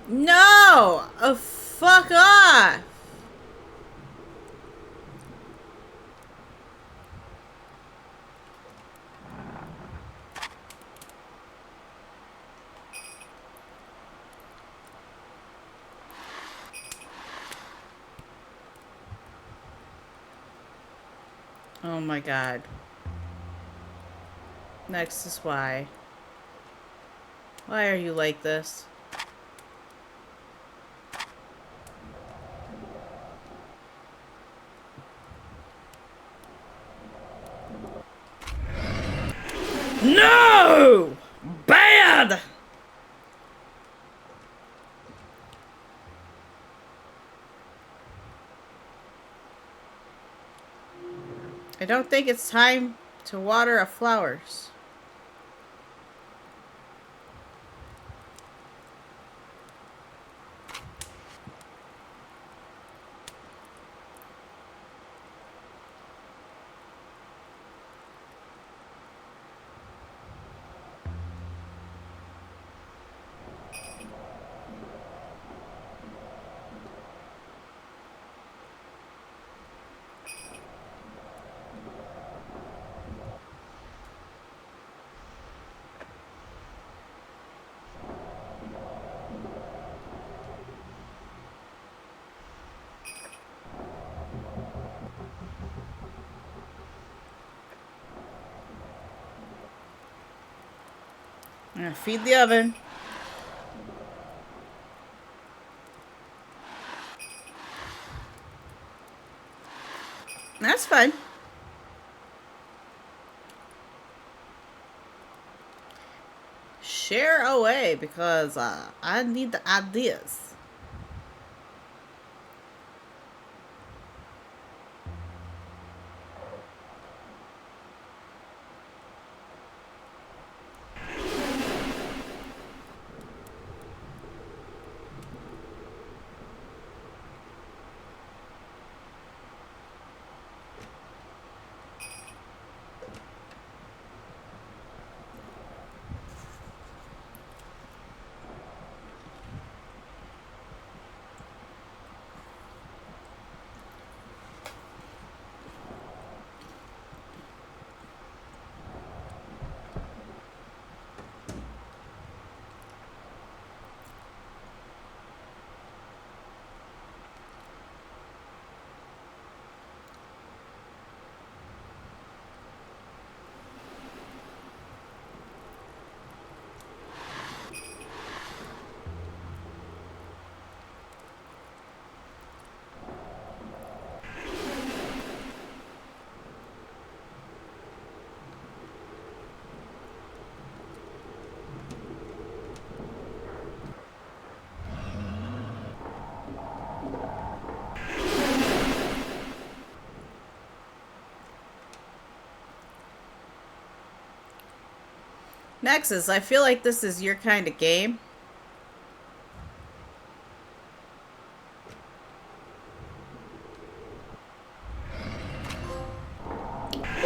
No! Oh, fuck off! Oh my god. Next is why. Why are you like this? No! Bad! I don't think it's time to water our flowers. I'm gonna feed the oven. That's fine. Share away because I need the ideas. Nexus, I feel like this is your kind of game.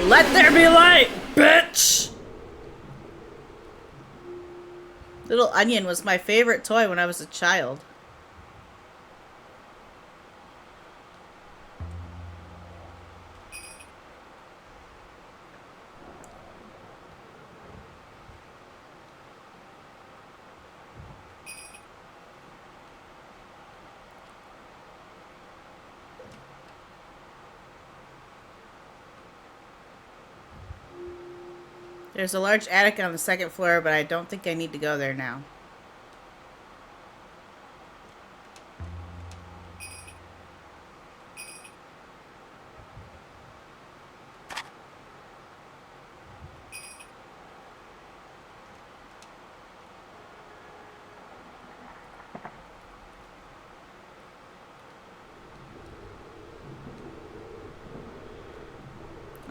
Let there be light, bitch! Little Onion was my favorite toy when I was a child. There's a large attic on the second floor, but I don't think I need to go there now.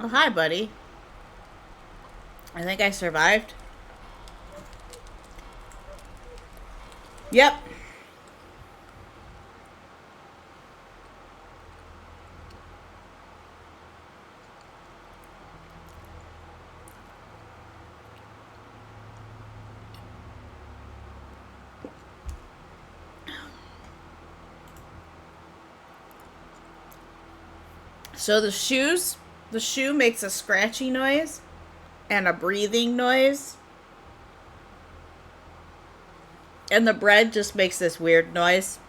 Oh, hi, buddy. I think I survived. Yep. So the shoe makes a scratchy noise and a breathing noise. And the bread just makes this weird noise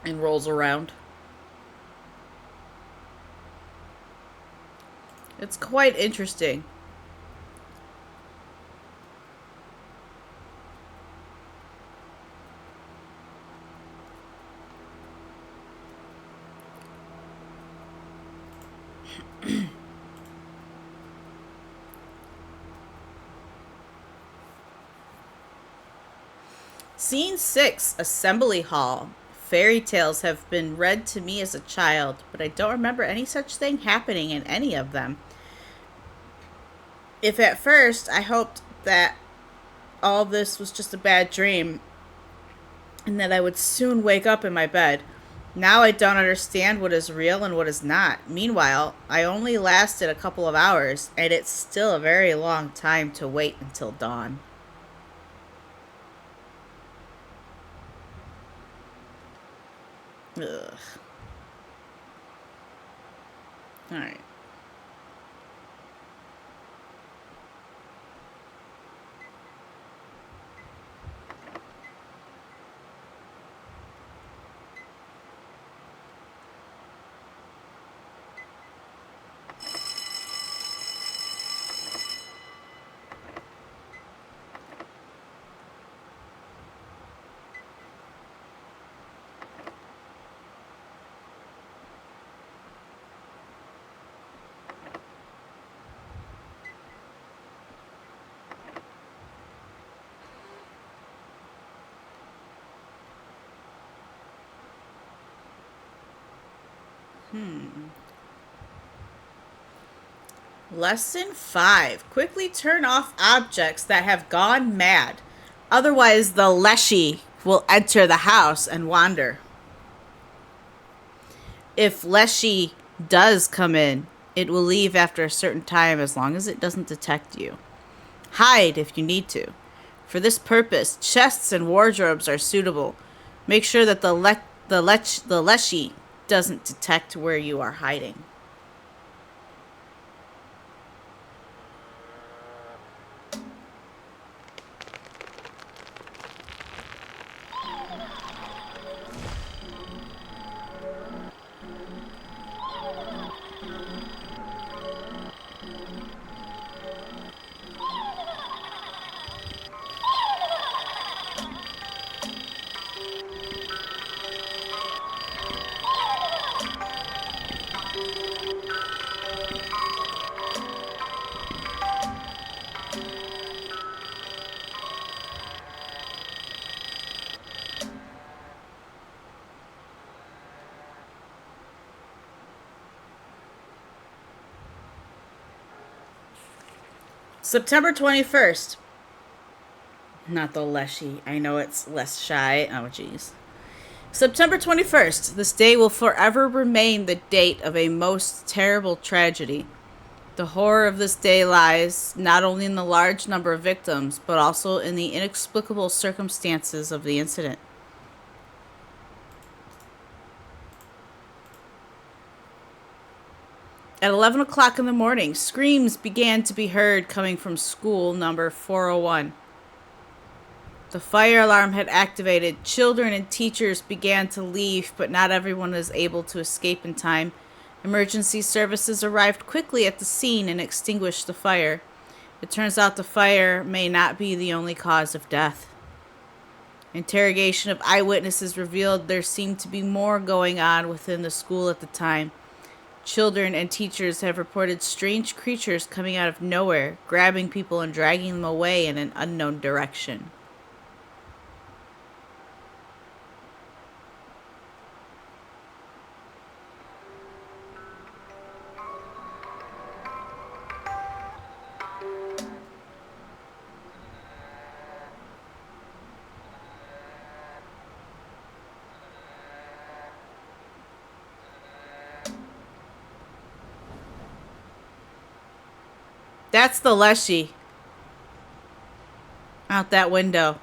and rolls around. It's quite interesting. Scene 6, Assembly Hall. fairy tales have been read to me as a child, but I don't remember any such thing happening in any of them. If at first I hoped that all this was just a bad dream and that I would soon wake up in my bed, now I don't understand what is real and what is not. Meanwhile, I only lasted a couple of hours, and it's still a very long time to wait until dawn. Ugh. Alright. Lesson 5. Quickly turn off objects that have gone mad. Otherwise, the Leshy will enter the house and wander. If Leshy does come in, it will leave after a certain time as long as it doesn't detect you. Hide if you need to. For this purpose, chests and wardrobes are suitable. Make sure that the Leshy doesn't detect where you are hiding. September 21st. Not the Leshy. I know it's less shy. Oh, jeez. September 21st. This day will forever remain the date of a most terrible tragedy. The horror of this day lies not only in the large number of victims, but also in the inexplicable circumstances of the incident. At 11 o'clock in the morning, screams began to be heard coming from school number 401. The fire alarm had activated. Children and teachers began to leave, but not everyone was able to escape in time. Emergency services arrived quickly at the scene and extinguished the fire. It turns out the fire may not be the only cause of death. Interrogation of eyewitnesses revealed there seemed to be more going on within the school at the time. Children and teachers have reported strange creatures coming out of nowhere, grabbing people and dragging them away in an unknown direction. That's the Leshy. Out that window.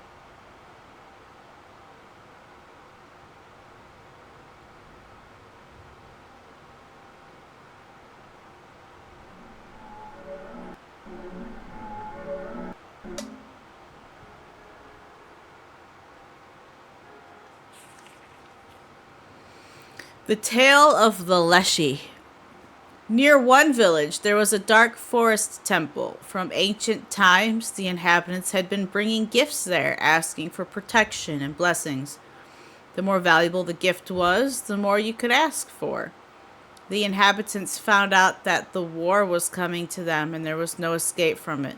The Tale of the Leshy. Near one village, there was a dark forest temple. From ancient times, the inhabitants had been bringing gifts there, asking for protection and blessings. The more valuable the gift was, the more you could ask for. The inhabitants found out that the war was coming to them and there was no escape from it.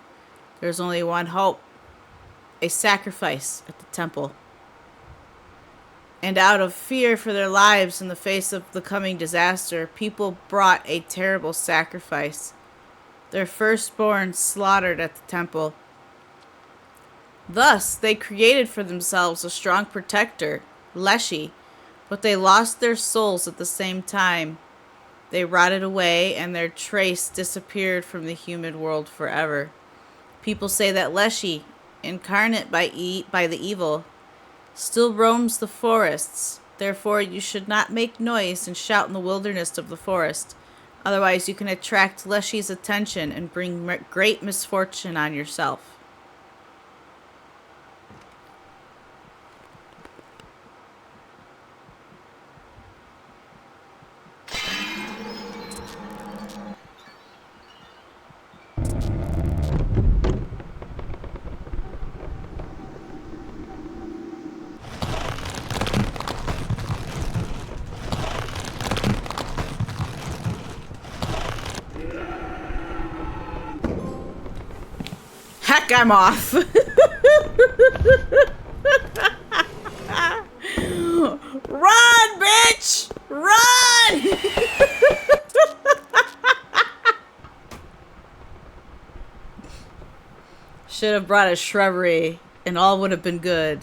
There was only one hope: a sacrifice at the temple. And out of fear for their lives in the face of the coming disaster, people brought a terrible sacrifice. Their firstborn slaughtered at the temple. Thus, they created for themselves a strong protector, Leshy, but they lost their souls at the same time. They rotted away, and their trace disappeared from the human world forever. People say that Leshy, incarnate by the evil, still roams the forests. Therefore, you should not make noise and shout in the wilderness of the forest. Otherwise, you can attract Leshy's attention and bring great misfortune on yourself. Heck, I'm off. Run, bitch! Run! Should have brought a shrubbery, and all would have been good.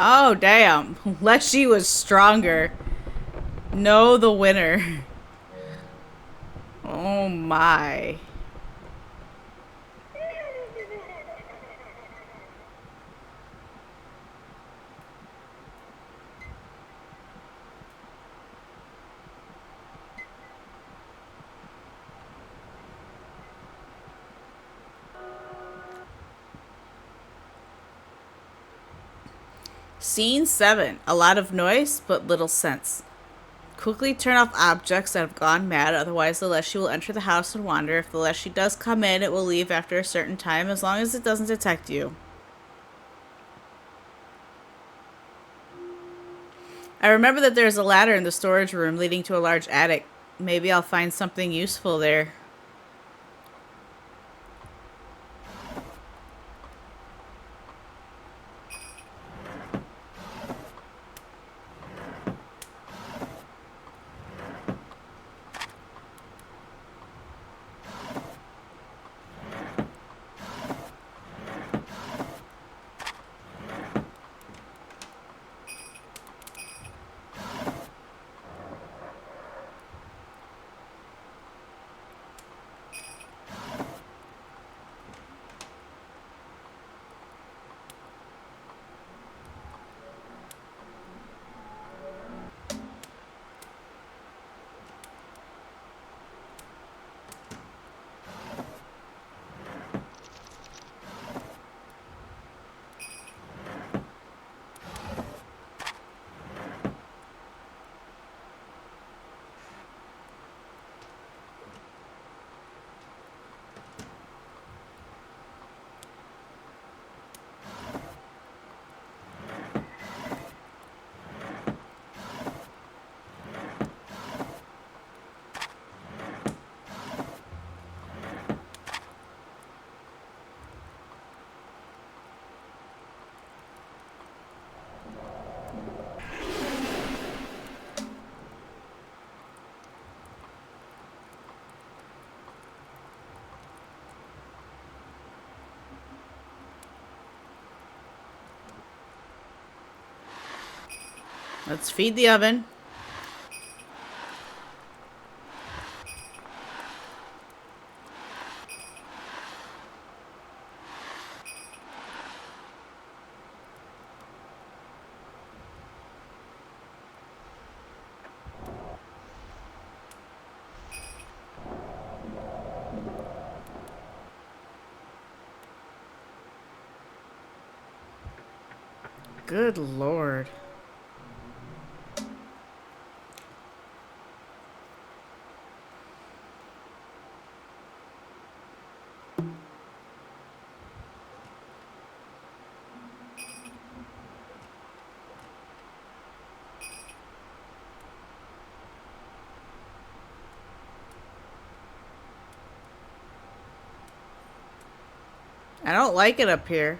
Oh, damn. Leshy was stronger. No, the winner. Oh, my. Scene 7. A lot of noise, but little sense. Quickly turn off objects that have gone mad, otherwise the Leshy will enter the house and wander. If the Leshy does come in, it will leave after a certain time, as long as it doesn't detect you. I remember that there's a ladder in the storage room leading to a large attic. Maybe I'll find something useful there. Let's feed the oven. Good Lord. I don't like it up here.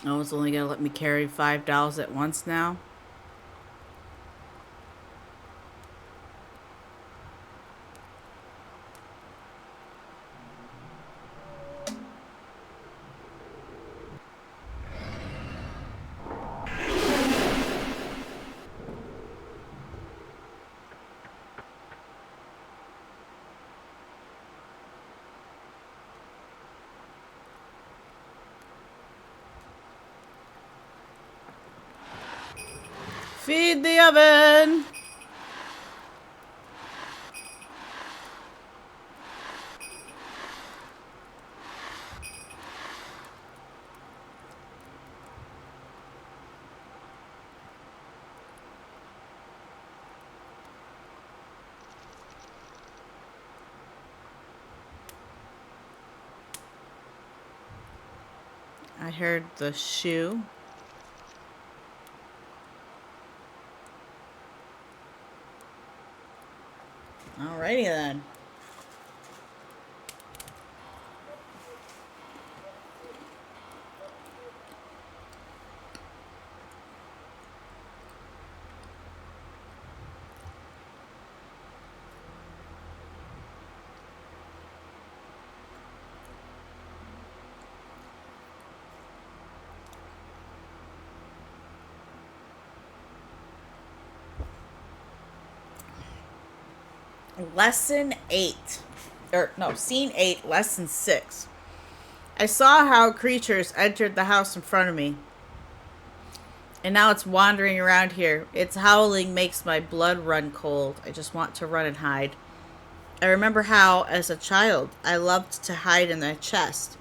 Oh, it's only gonna let me carry $5 at once now. Feed the oven! I heard the shoe. Alrighty then. Lesson 8. Scene 8, lesson 6. I saw how creatures entered the house in front of me. And now it's wandering around here. Its howling makes my blood run cold. I just want to run and hide. I remember how, as a child, I loved to hide in the chest.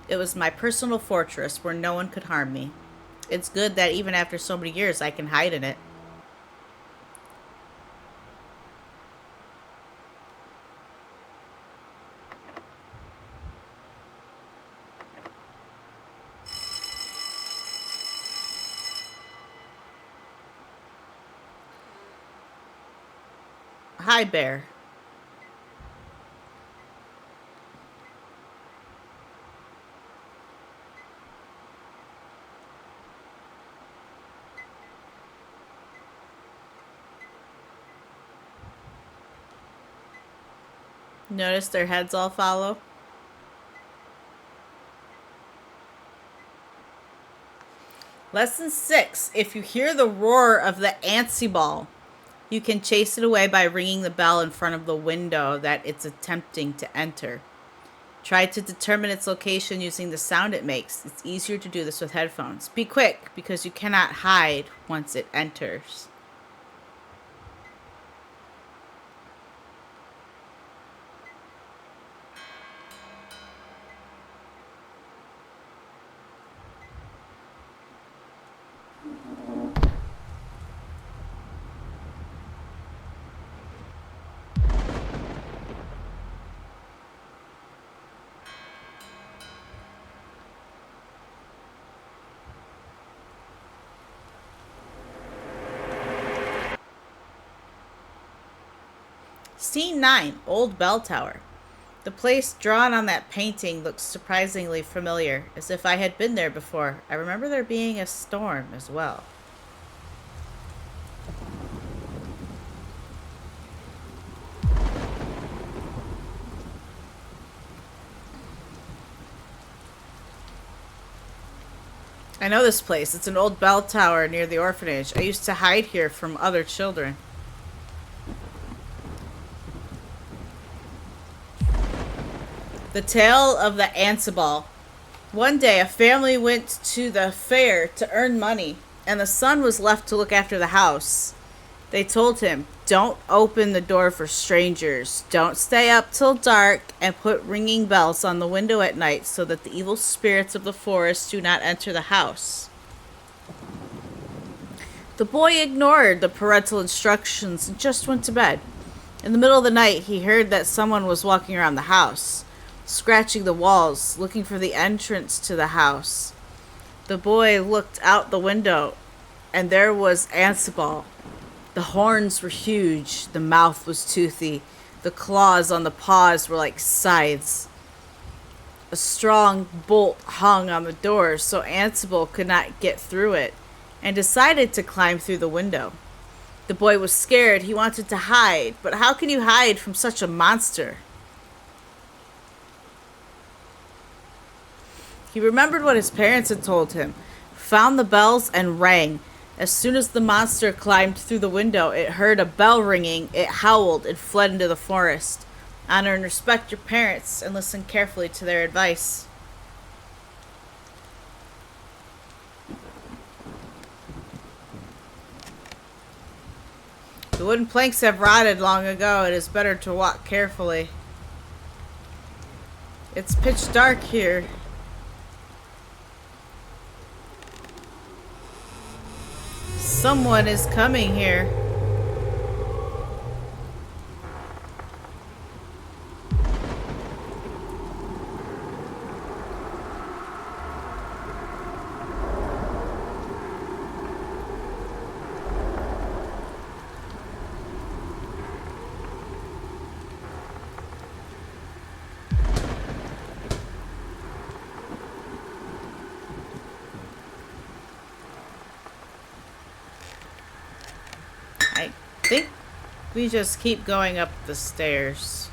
It was my personal fortress where no one could harm me. It's good that even after so many years, I can hide in it. Hi, bear. Notice their heads all follow? Lesson 6. If you hear the roar of the antsy ball, you can chase it away by ringing the bell in front of the window that it's attempting to enter. Try to determine its location using the sound it makes. It's easier to do this with headphones. Be quick, because you cannot hide once it enters. Scene 9, Old Bell Tower. The place drawn on that painting looks surprisingly familiar, as if I had been there before. I remember there being a storm as well. I know this place. It's an old bell tower near the orphanage. I used to hide here from other children. The Tale of the Ansibal. One day, a family went to the fair to earn money, and the son was left to look after the house. They told him, "Don't open the door for strangers. Don't stay up till dark, and put ringing bells on the window at night so that the evil spirits of the forest do not enter the house." The boy ignored the parental instructions and just went to bed. In the middle of the night, he heard that someone was walking around the house, scratching the walls, looking for the entrance to the house. The boy looked out the window, and there was Ansibal. The horns were huge, the mouth was toothy, the claws on the paws were like scythes. A strong bolt hung on the door, so Ansibal could not get through it, and decided to climb through the window. The boy was scared. He wanted to hide, but how can you hide from such a monster? He remembered what his parents had told him, found the bells, and rang. As soon as the monster climbed through the window, it heard a bell ringing, it howled, and fled into the forest. Honor and respect your parents, and listen carefully to their advice. The wooden planks have rotted long ago. It is better to walk carefully. It's pitch dark here. Someone is coming here. I think we just keep going up the stairs.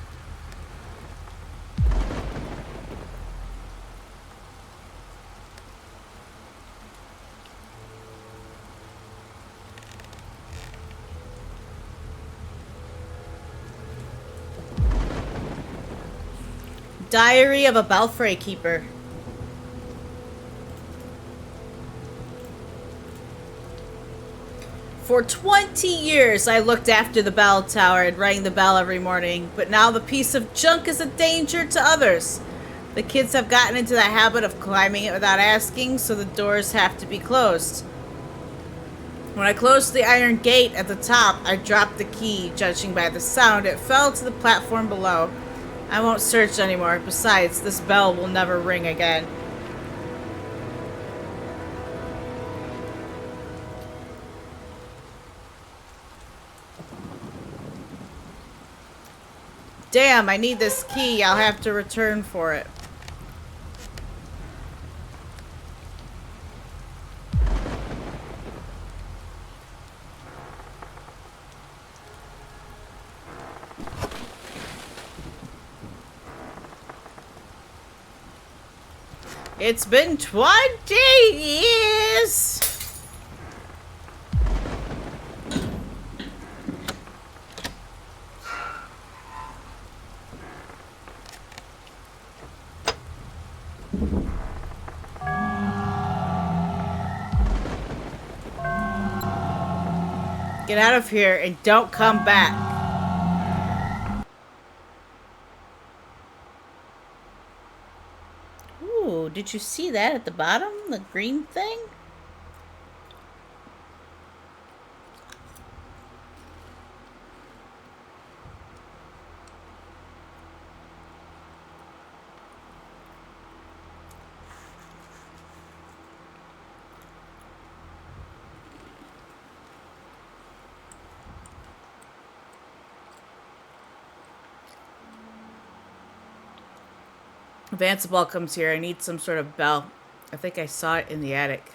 Diary of a Belfry Keeper. For 20 years, I looked after the bell tower and rang the bell every morning, but now the piece of junk is a danger to others. The kids have gotten into the habit of climbing it without asking, so the doors have to be closed. When I closed the iron gate at the top, I dropped the key. Judging by the sound, it fell to the platform below. I won't search anymore. Besides, this bell will never ring again. Damn, I need this key. I'll have to return for it. It's been 20 years. Get out of here and don't come back. Ooh, did you see that at the bottom? The green thing? If Ansibal comes here, I need some sort of bell. I think I saw it in the attic.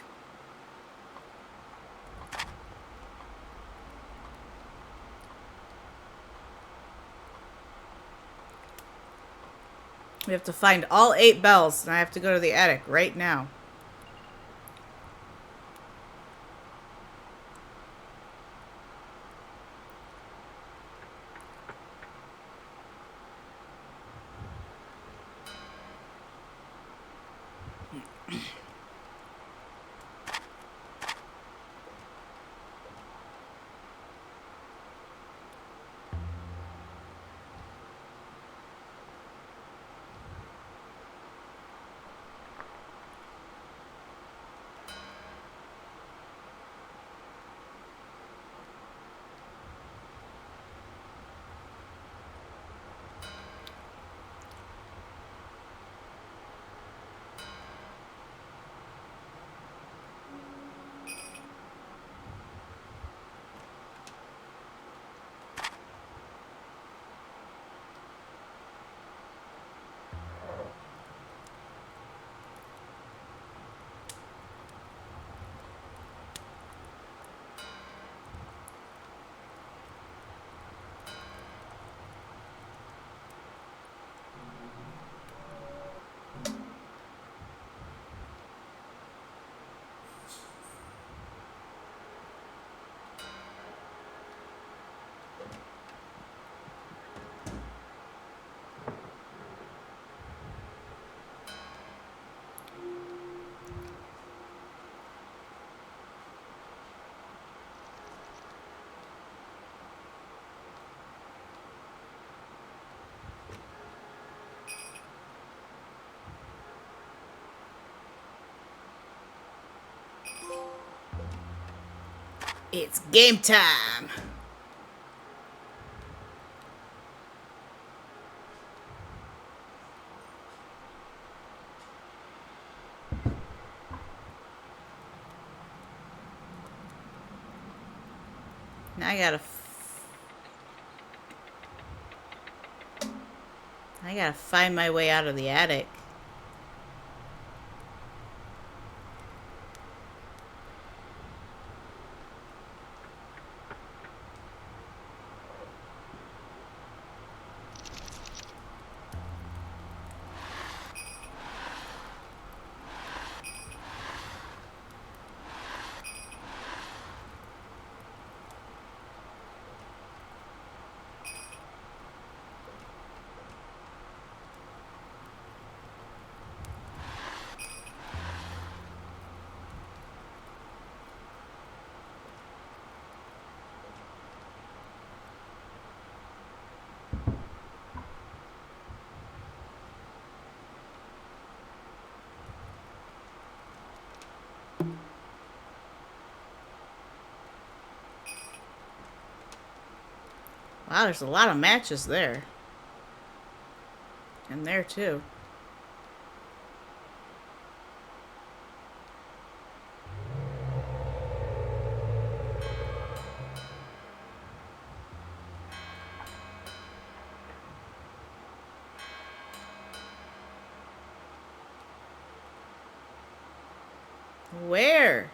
We have to find all 8 bells, and I have to go to the attic right now. It's game time. Now I gotta find my way out of the attic. Wow, there's a lot of matches there. And there too. Where?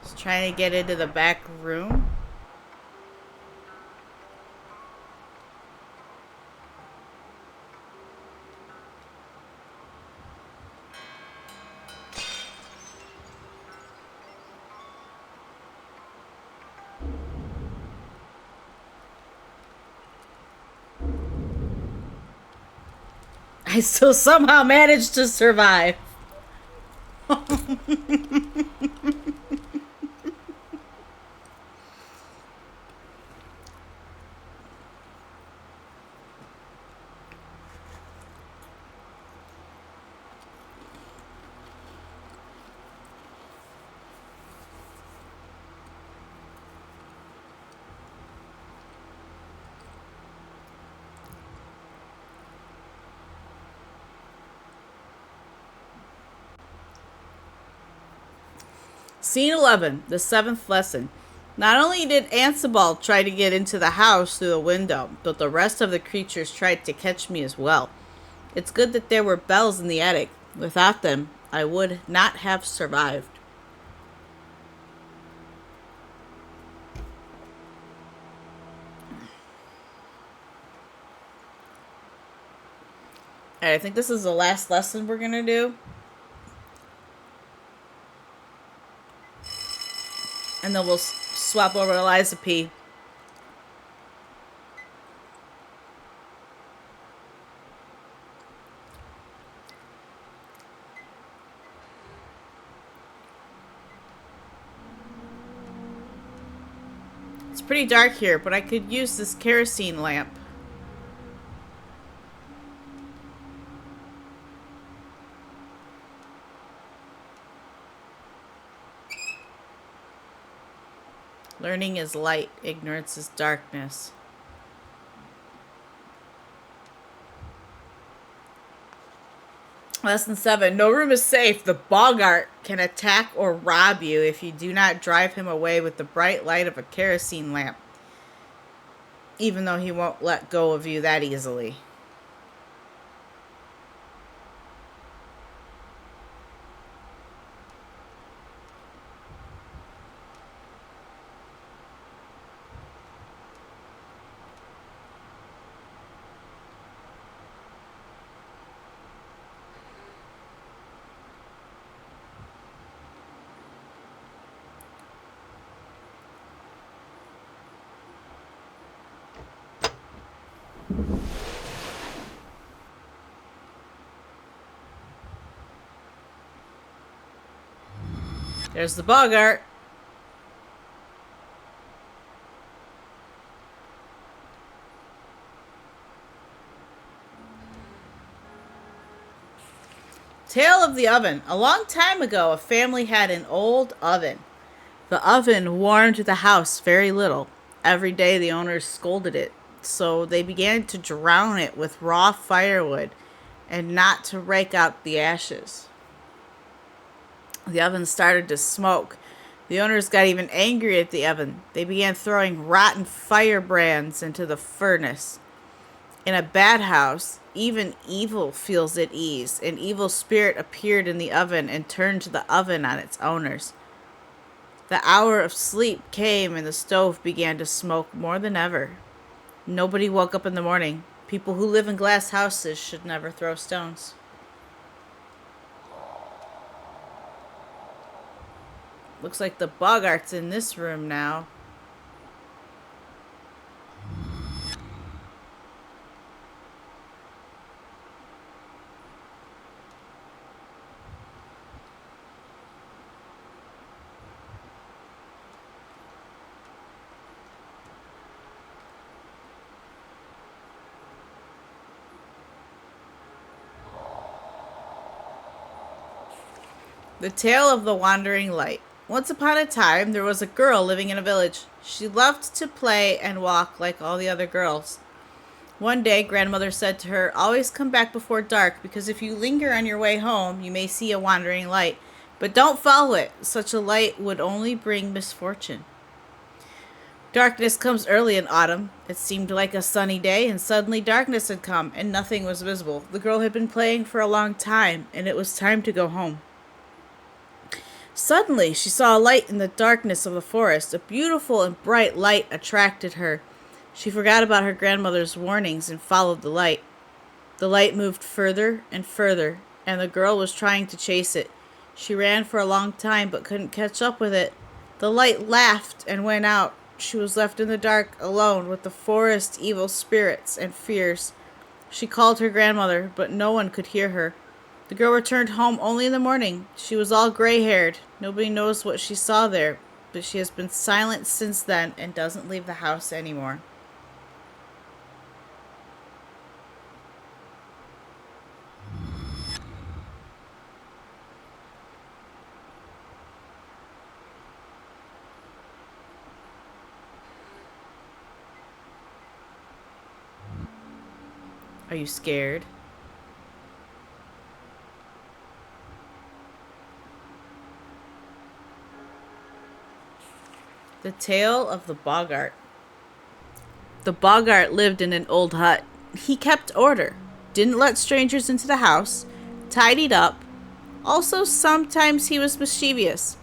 Just trying to get into the back room. I still somehow managed to survive. Scene 11, the seventh lesson. Not only did Ansibal try to get into the house through the window, but the rest of the creatures tried to catch me as well. It's good that there were bells in the attic. Without them, I would not have survived. Alright, I think this is the last lesson we're going to do. And then we'll swap over to Eliza P. It's pretty dark here, but I could use this kerosene lamp. Learning is light, ignorance is darkness. Lesson 7. No room is safe. The boggart can attack or rob you if you do not drive him away with the bright light of a kerosene lamp, even though he won't let go of you that easily. There's the boggart. Tale of the oven. A long time ago, a family had an old oven. The oven warmed the house very little. Every day the owners scolded it, so they began to drown it with raw firewood and not to rake out the ashes. The oven started to smoke. The owners got even angry at the oven. They began throwing rotten firebrands into the furnace. In a bad house, even evil feels at ease. An evil spirit appeared in the oven and turned the oven on its owners. The hour of sleep came and the stove began to smoke more than ever. Nobody woke up in the morning. People who live in glass houses should never throw stones. Looks like the boggart's in this room now. The Tale of the Wandering Light. Once upon a time, there was a girl living in a village. She loved to play and walk like all the other girls. One day, grandmother said to her, "Always come back before dark, because if you linger on your way home, you may see a wandering light. But don't follow it. Such a light would only bring misfortune." Darkness comes early in autumn. It seemed like a sunny day, and suddenly darkness had come, and nothing was visible. The girl had been playing for a long time, and it was time to go home. Suddenly, she saw a light in the darkness of the forest. A beautiful and bright light attracted her. She forgot about her grandmother's warnings and followed the light. The light moved further and further, and the girl was trying to chase it. She ran for a long time but couldn't catch up with it. The light laughed and went out. She was left in the dark, alone with the forest evil spirits and fears. She called her grandmother, but no one could hear her. The girl returned home only in the morning. She was all gray-haired. Nobody knows what she saw there, but she has been silent since then and doesn't leave the house anymore. Are you scared? The Tale of the Boggart. The Boggart lived in an old hut. He kept order, didn't let strangers into the house, tidied up. Also, sometimes he was mischievous.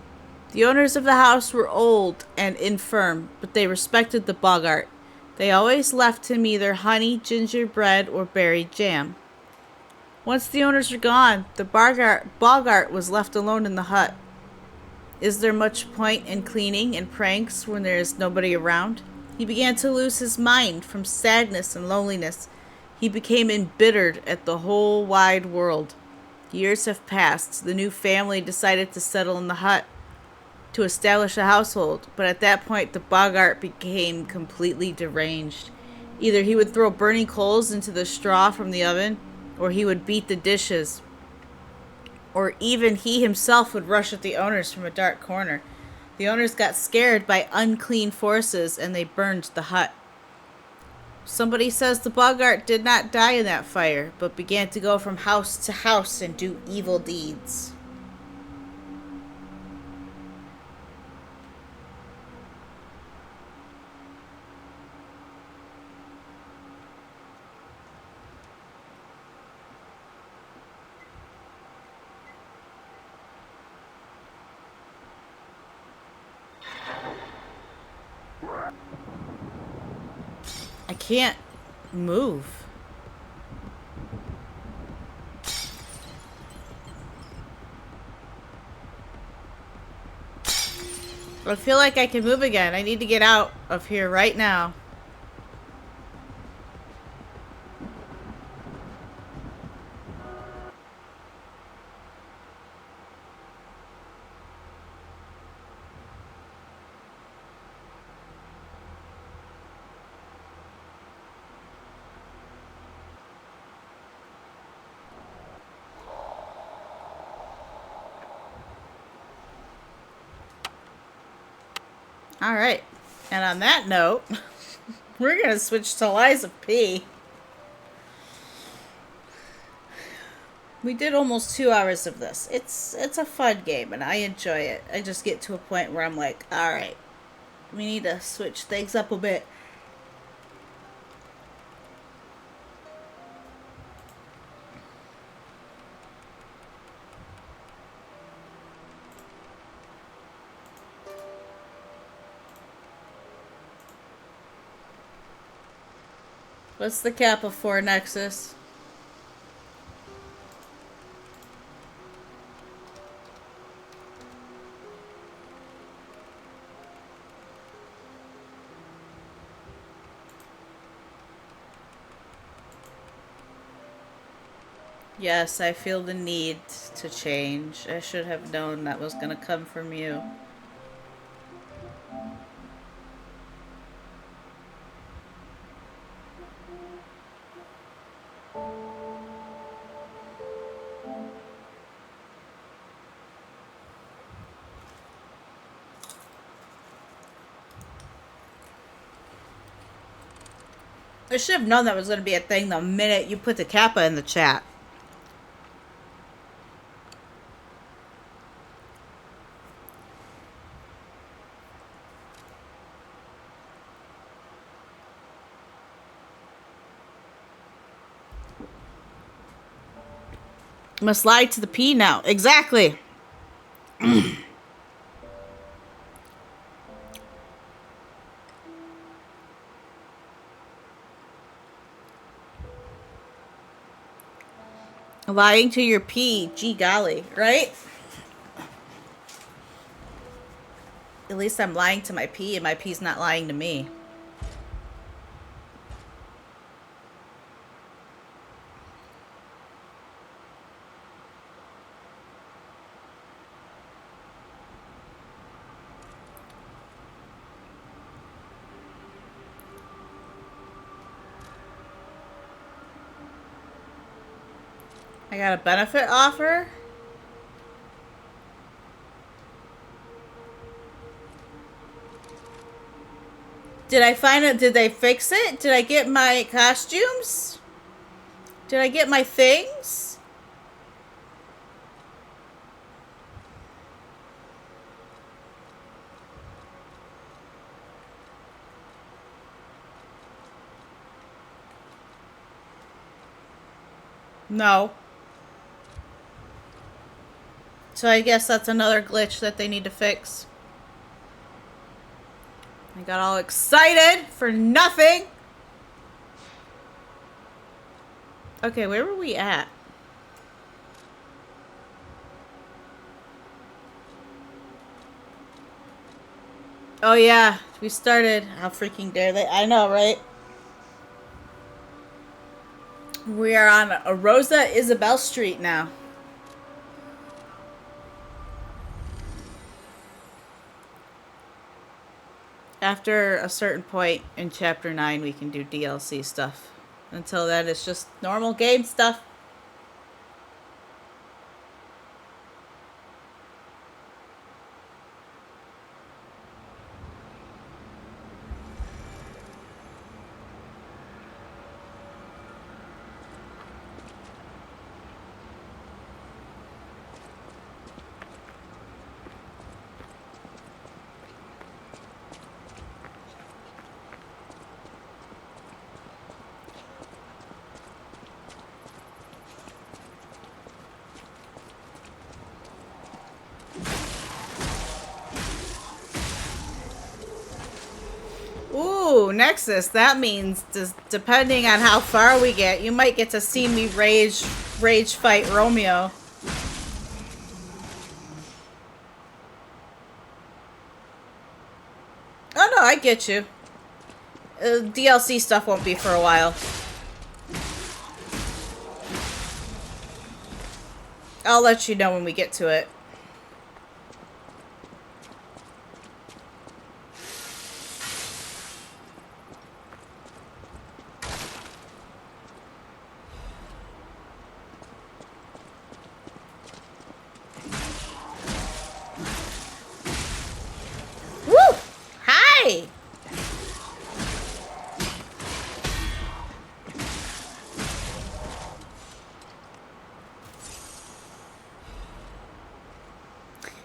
The owners of the house were old and infirm, but they respected the Boggart. They always left him either honey, gingerbread, or berry jam. Once the owners were gone, the Boggart was left alone in the hut. Is there much point in cleaning and pranks when there is nobody around? He began to lose his mind from sadness and loneliness. He became embittered at the whole wide world. Years have passed. The new family decided to settle in the hut to establish a household, but at that point the Boggart became completely deranged. Either he would throw burning coals into the straw from the oven, or he would beat the dishes, or even he himself would rush at the owners from a dark corner. The owners got scared by unclean forces and they burned the hut. Somebody says the Boggart did not die in that fire, but began to go from house to house and do evil deeds. I can't move. I feel like I can move again. I need to get out of here right now. All right. And on that note, we're going to switch to Liza P. We did almost 2 hours of this. It's a fun game, and I enjoy it. I just get to a point where I'm like, all right, we need to switch things up a bit. What's the kappa for, Nexus? Yes, I feel the need to change. I should have known that was going to come from you. I should have known that was going to be a thing the minute you put the kappa in the chat. Must lie to the P now. Exactly. Lying to your P. Gee golly, right? At least I'm lying to my P and my P's not lying to me. I got a benefit offer. Did I find it? Did they fix it? Did I get my costumes? Did I get my things? No. So I guess that's another glitch that they need to fix. I got all excited for nothing. Okay, where were we at? Oh yeah, we started. How freaking dare they? I know, right? We are on a Rosa Isabel Street now. After a certain point in Chapter 9, we can do DLC stuff. Until then, it's just normal game stuff. Ooh, Nexus. That means, depending on how far we get, you might get to see me rage fight Romeo. Oh no, I get you. DLC stuff won't be for a while. I'll let you know when we get to it. Woo! Hi!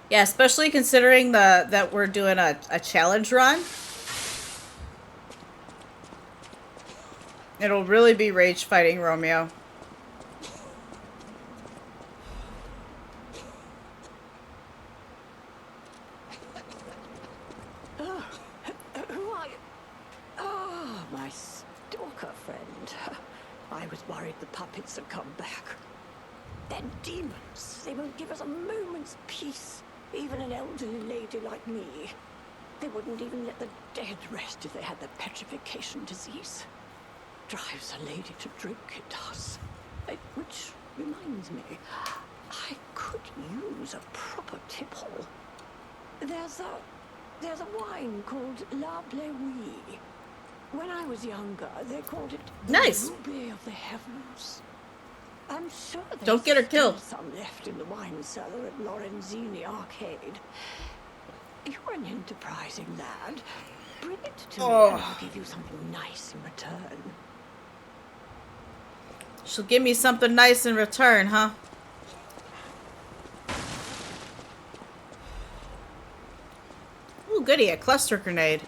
Yeah, especially considering that we're doing a challenge run. It'll really be rage fighting Romeo. Who are you? Oh, my stalker friend. I was worried the puppets had come back. They're demons. They won't give us a moment's peace. Even an elderly lady like me. They wouldn't even let the dead rest if they had the petrification disease. Drives a lady to drink, it does. Which reminds me, I could use a proper tipple. There's a wine called La Bleuie. When I was younger, they called it Nice. the Ruby of the Heavens. I'm sure there's Don't get her still killed. some left in the wine cellar at Lorenzini Arcade. You're an enterprising lad. Bring it to me and I'll give you something nice in return. She'll give me something nice in return, huh? Ooh, goody, a cluster grenade.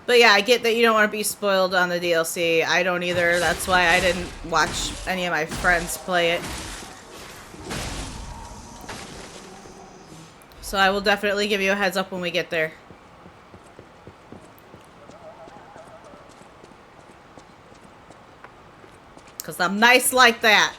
But yeah, I get that you don't want to be spoiled on the DLC. I don't either. That's why I didn't watch any of my friends play it. So I will definitely give you a heads up when we get there. Because I'm nice like that.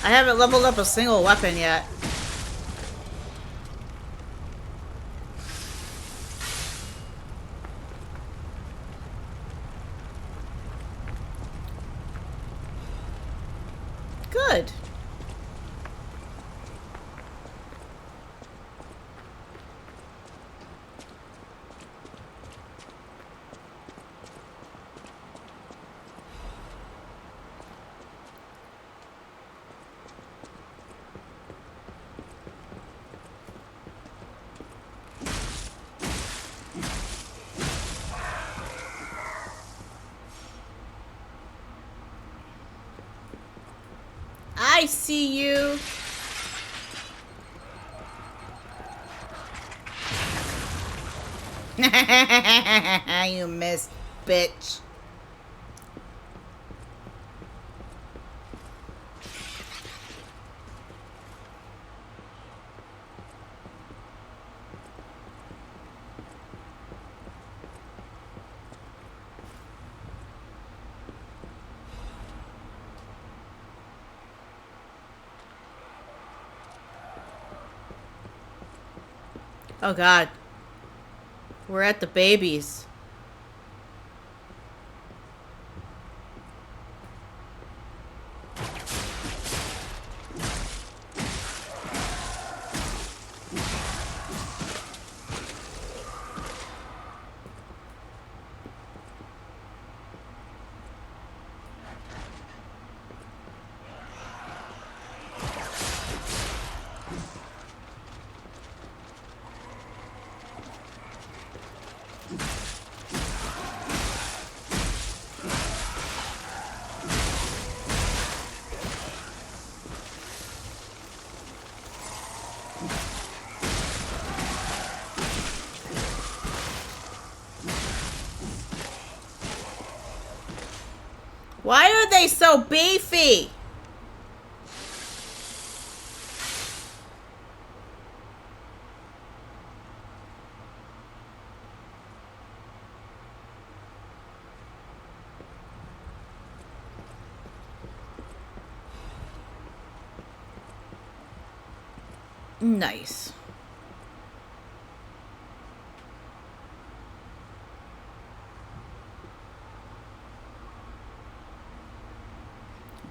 I haven't leveled up a single weapon yet. good. I see you. You missed, bitch. Oh god. We're at the babies. Why are they so beefy? Nice.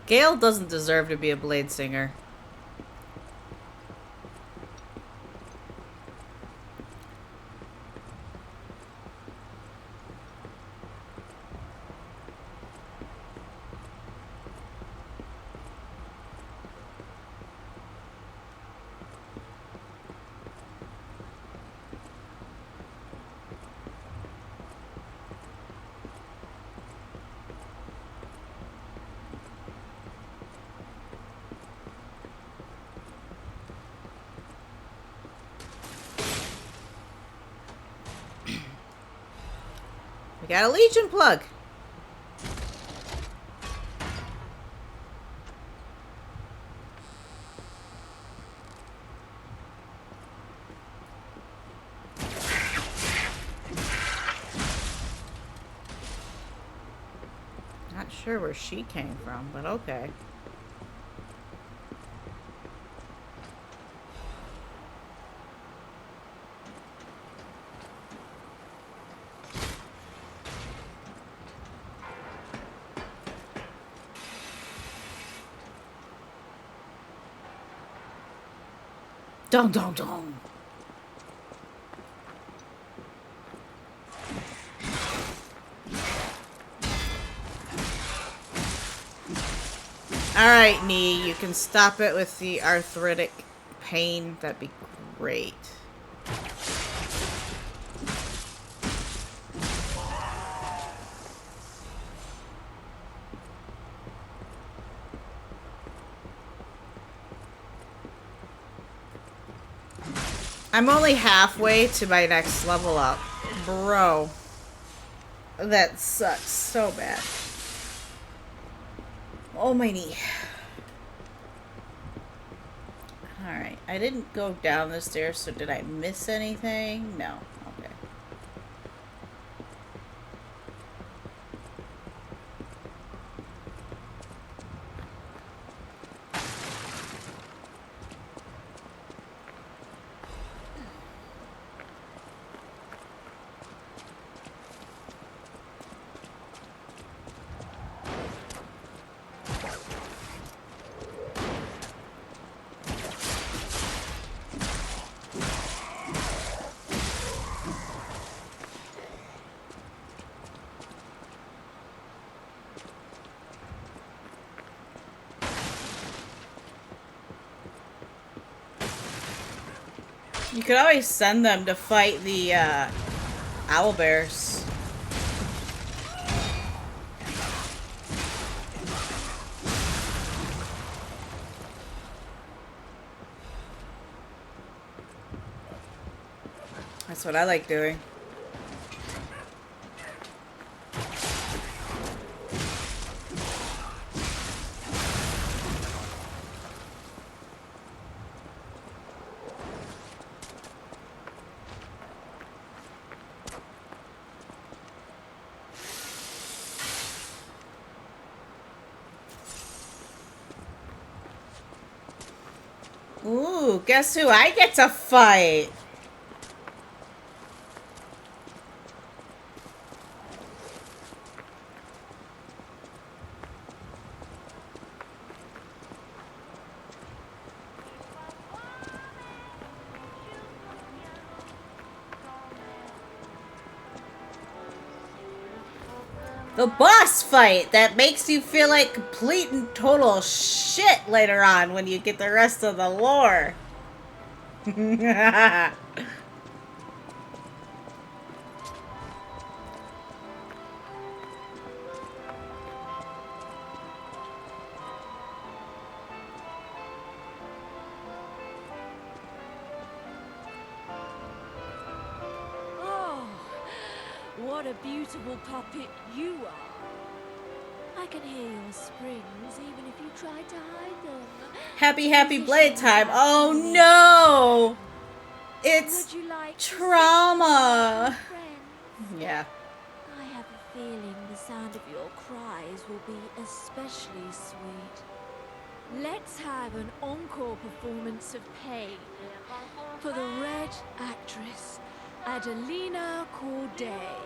Gale doesn't deserve to be a blade singer. We got a Legion plug. Not sure where she came from, but okay. Dum dum dum. Alright, knee, you can stop it with the arthritic pain. That'd be great. I'm only halfway to my next level up. Bro. That sucks so bad. Oh, my knee. Alright, I didn't go down the stairs, so did I miss anything? No. Okay. You could always send them to fight the owl bears. That's what I like doing. Ooh, guess who I get to fight? The boss fight that makes you feel like complete and total shit later on when you get the rest of the lore. Oh, what a beautiful puppet you are. I can hear your springs even if you try to hide them. Happy blade time. Oh no! It's Would you like to sit trauma. with my friends? Yeah. I have a feeling the sound of your cries will be especially sweet. Let's have an encore performance of Pain for the Red actress, Adelina Corday.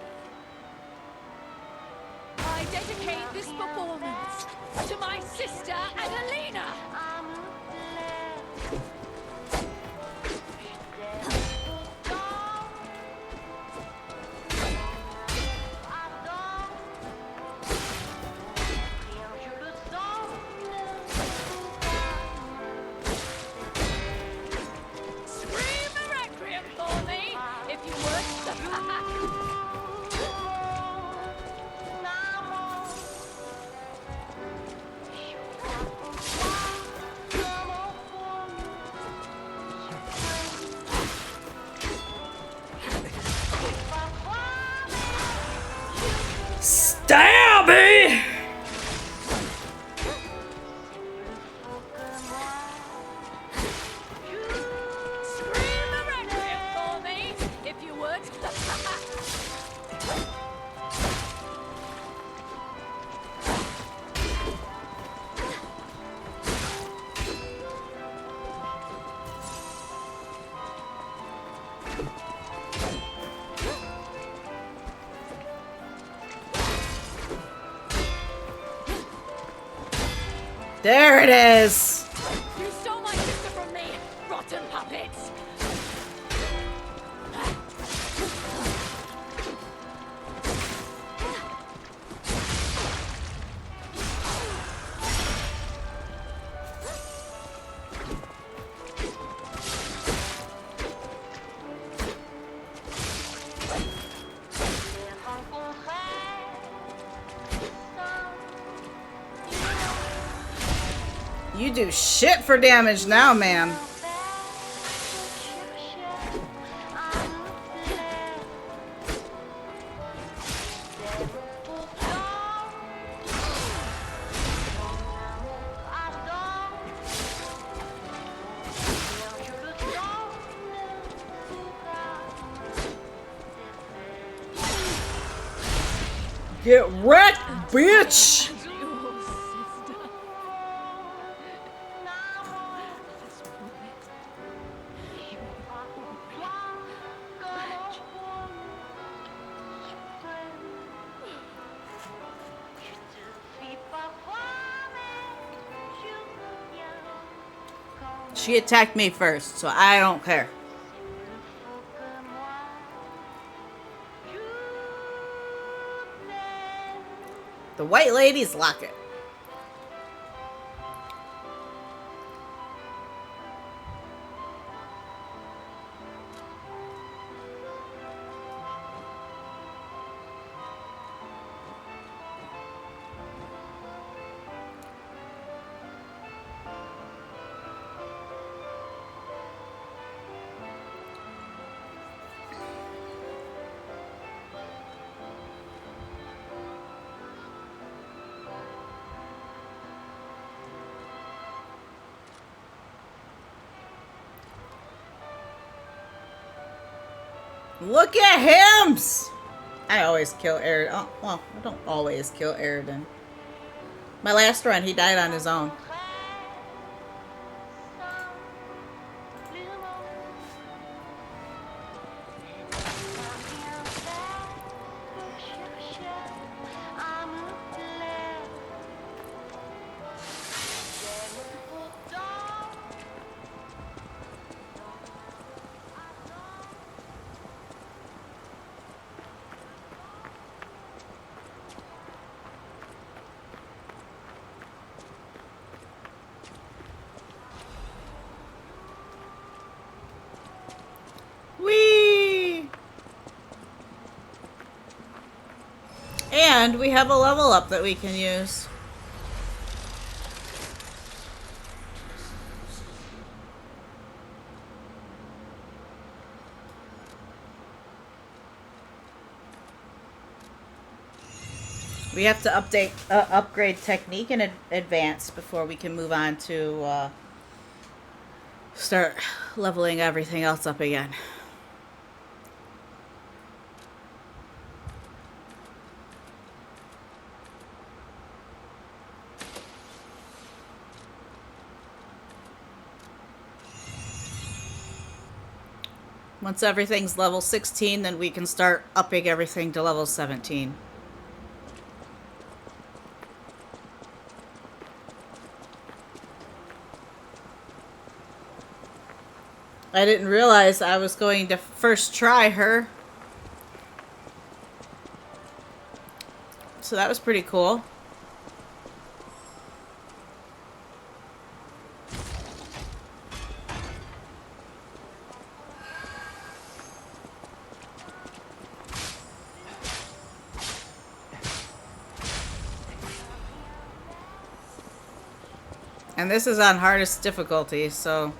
I dedicate this performance to my sister, Adelina! Scream a requiem for me, if you would. Stabby! Scream a requiem for me, if you would. There it is. You stole my sister from me, rotten puppets! You do shit for damage now, man. Get wrecked, bitch! Your sister. She attacked me first, so I don't care. The white ladies lock it. Look at him! I always kill Arid. Oh, well, I don't always kill Aridin. My last run, he died on his own. Whee! And we have a level up that we can use. We have to upgrade technique and advance before we can move on to start leveling everything else up again. Once everything's level 16, then we can start upping everything to level 17. I didn't realize I was going to first try her. So that was pretty cool. And this is on hardest difficulty, so...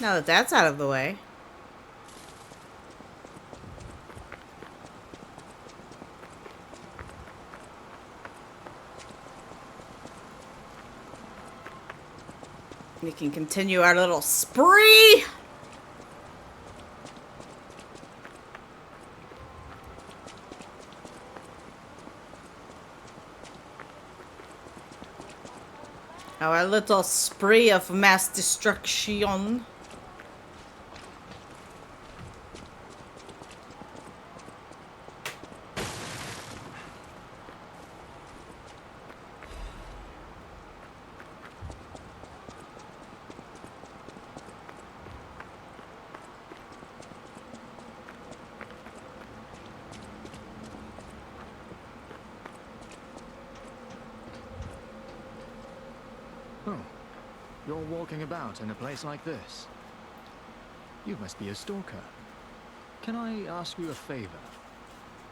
Now that that's out of the way. We can continue our little spree. Our little spree of mass destruction. Oh, you're walking about in a place like this? You must be a stalker. Can I ask you a favor?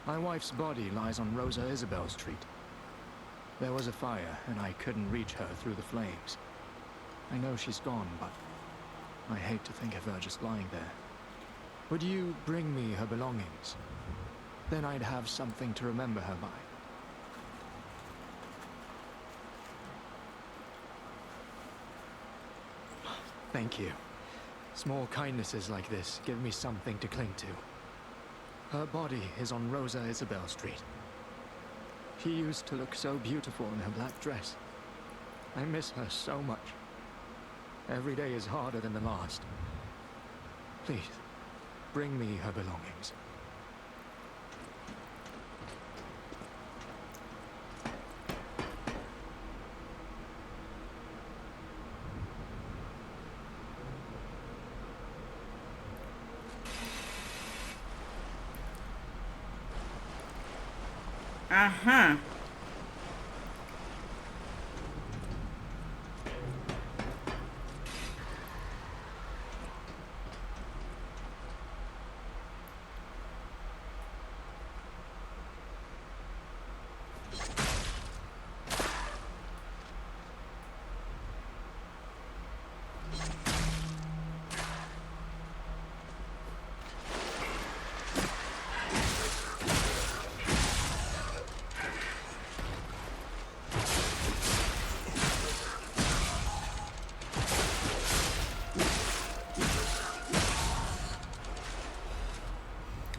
My wife's body lies on Rosa Isabel Street. There was a fire, and I couldn't reach her through the flames. I know she's gone, but I hate to think of her just lying there. Would you bring me her belongings? Then I'd have something to remember her by. Thank you. Small kindnesses like this give me something to cling to. Her body is on Rosa Isabel Street. She used to look so beautiful in her black dress. I miss her so much. Every day is harder than the last. Please, bring me her belongings. Uh-huh.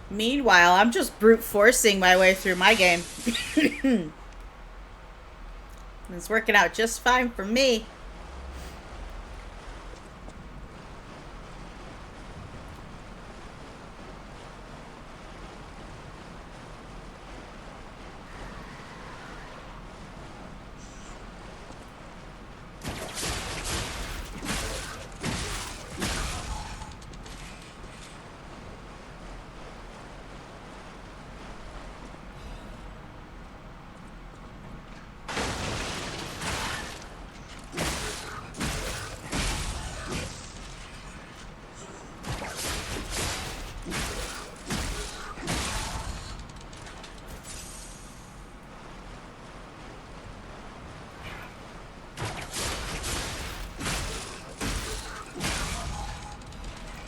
Meanwhile, I'm just brute forcing my way through my game. It's working out just fine for me.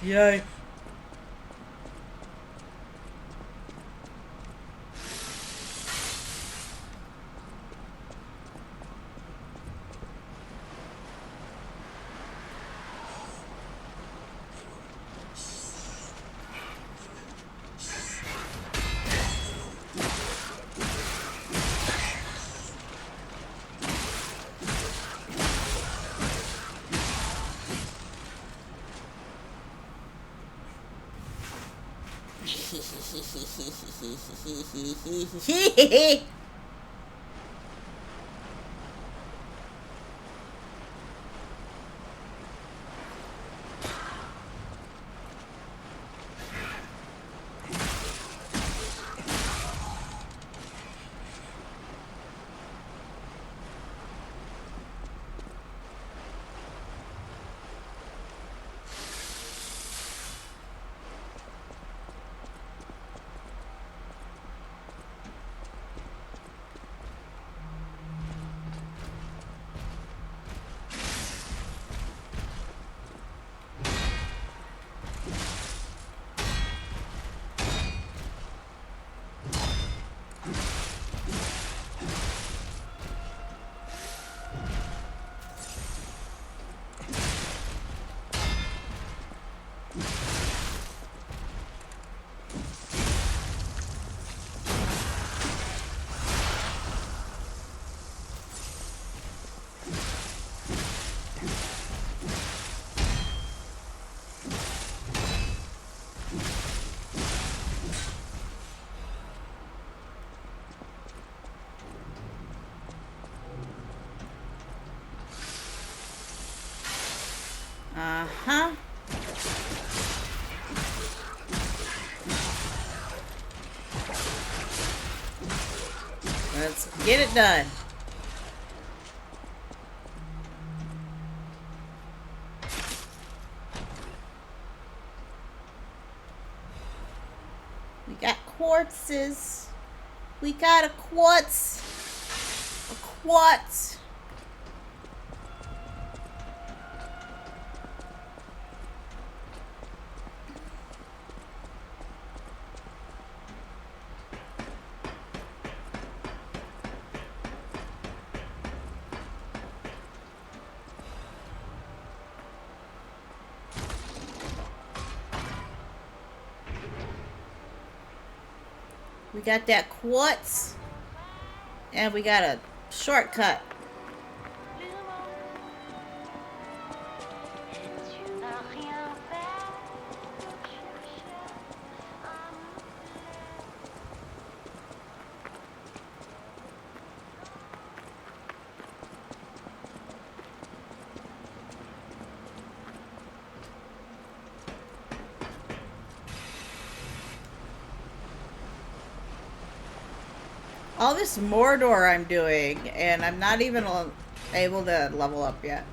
Yay. Uh-huh. Let's get it done. quartzes. We got a quartz. A quartz. We got that quartz. And we got a shortcut. All this Mordor I'm doing, and I'm not even able to level up yet.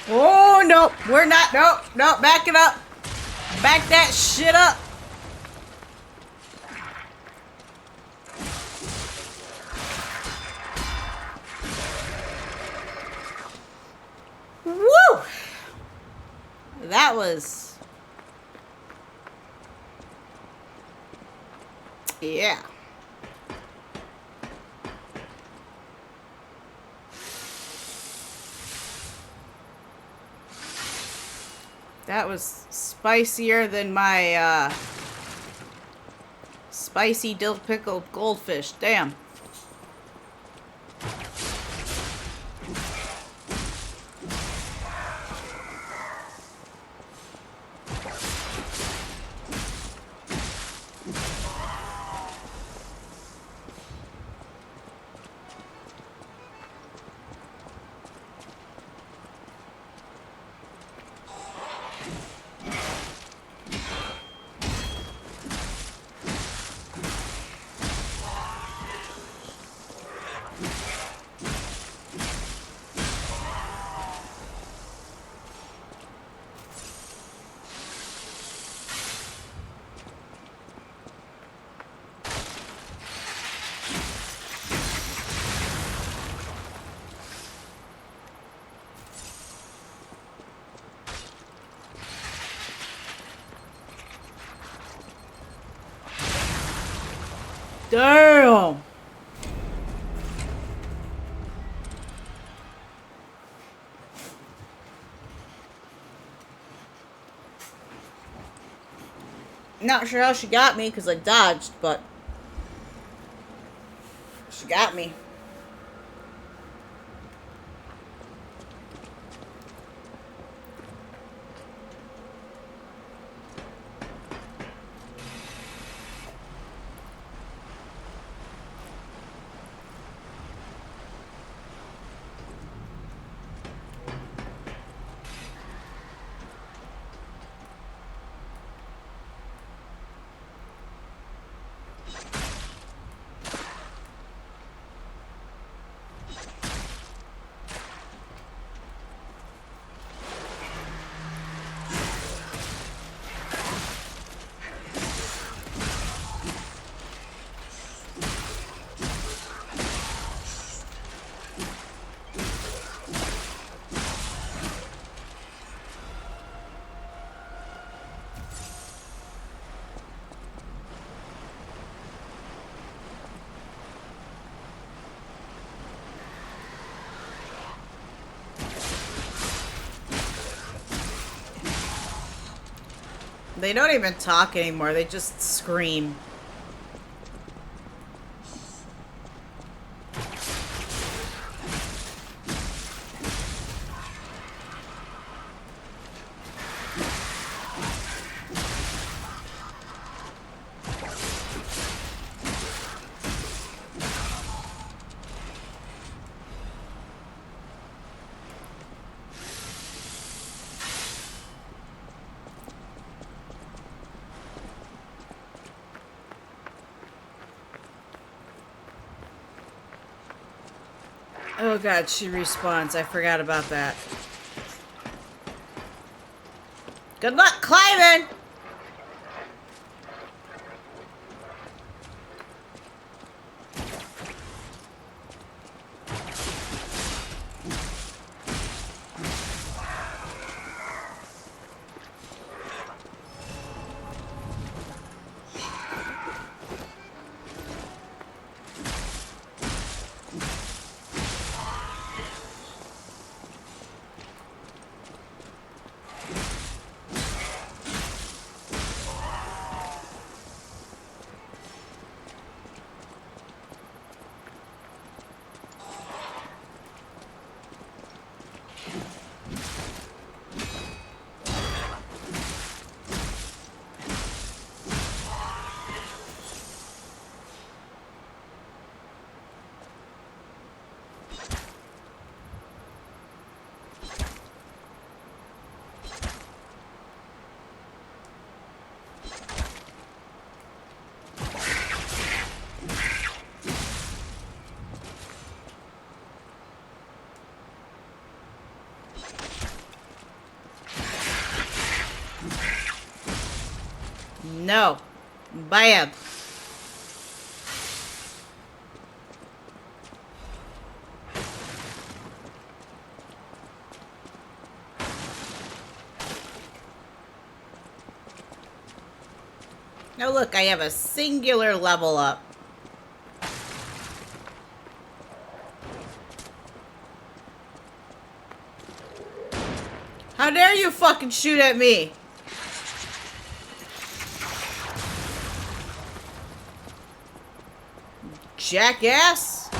Oh, nope. We're not. Nope. Nope. Back it up. Back that shit up. Woo! That was... Yeah. That was spicier than my, spicy dill pickled goldfish. Damn. Damn. Not sure how she got me because I dodged, but she got me. They don't even talk anymore. They just scream. Oh god, she respawns. I forgot about that. Good luck climbing! No. Bam. Now look, I have a singular level up. How dare you fucking shoot at me? Jackass.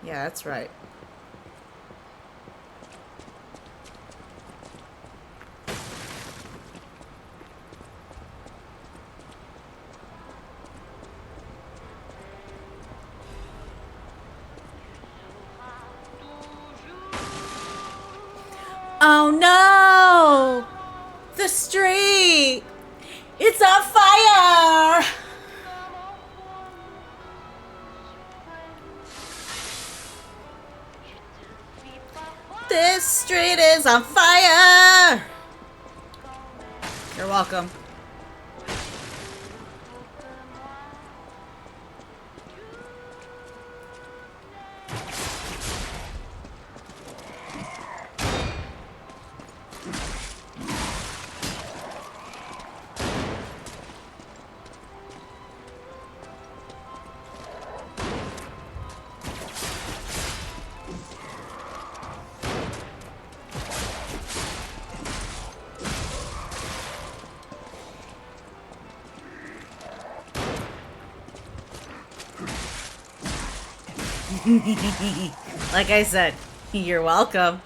Yeah, that's right. Oh no! The street! It's on fire! This street is on fire! You're welcome. Like I said, you're welcome.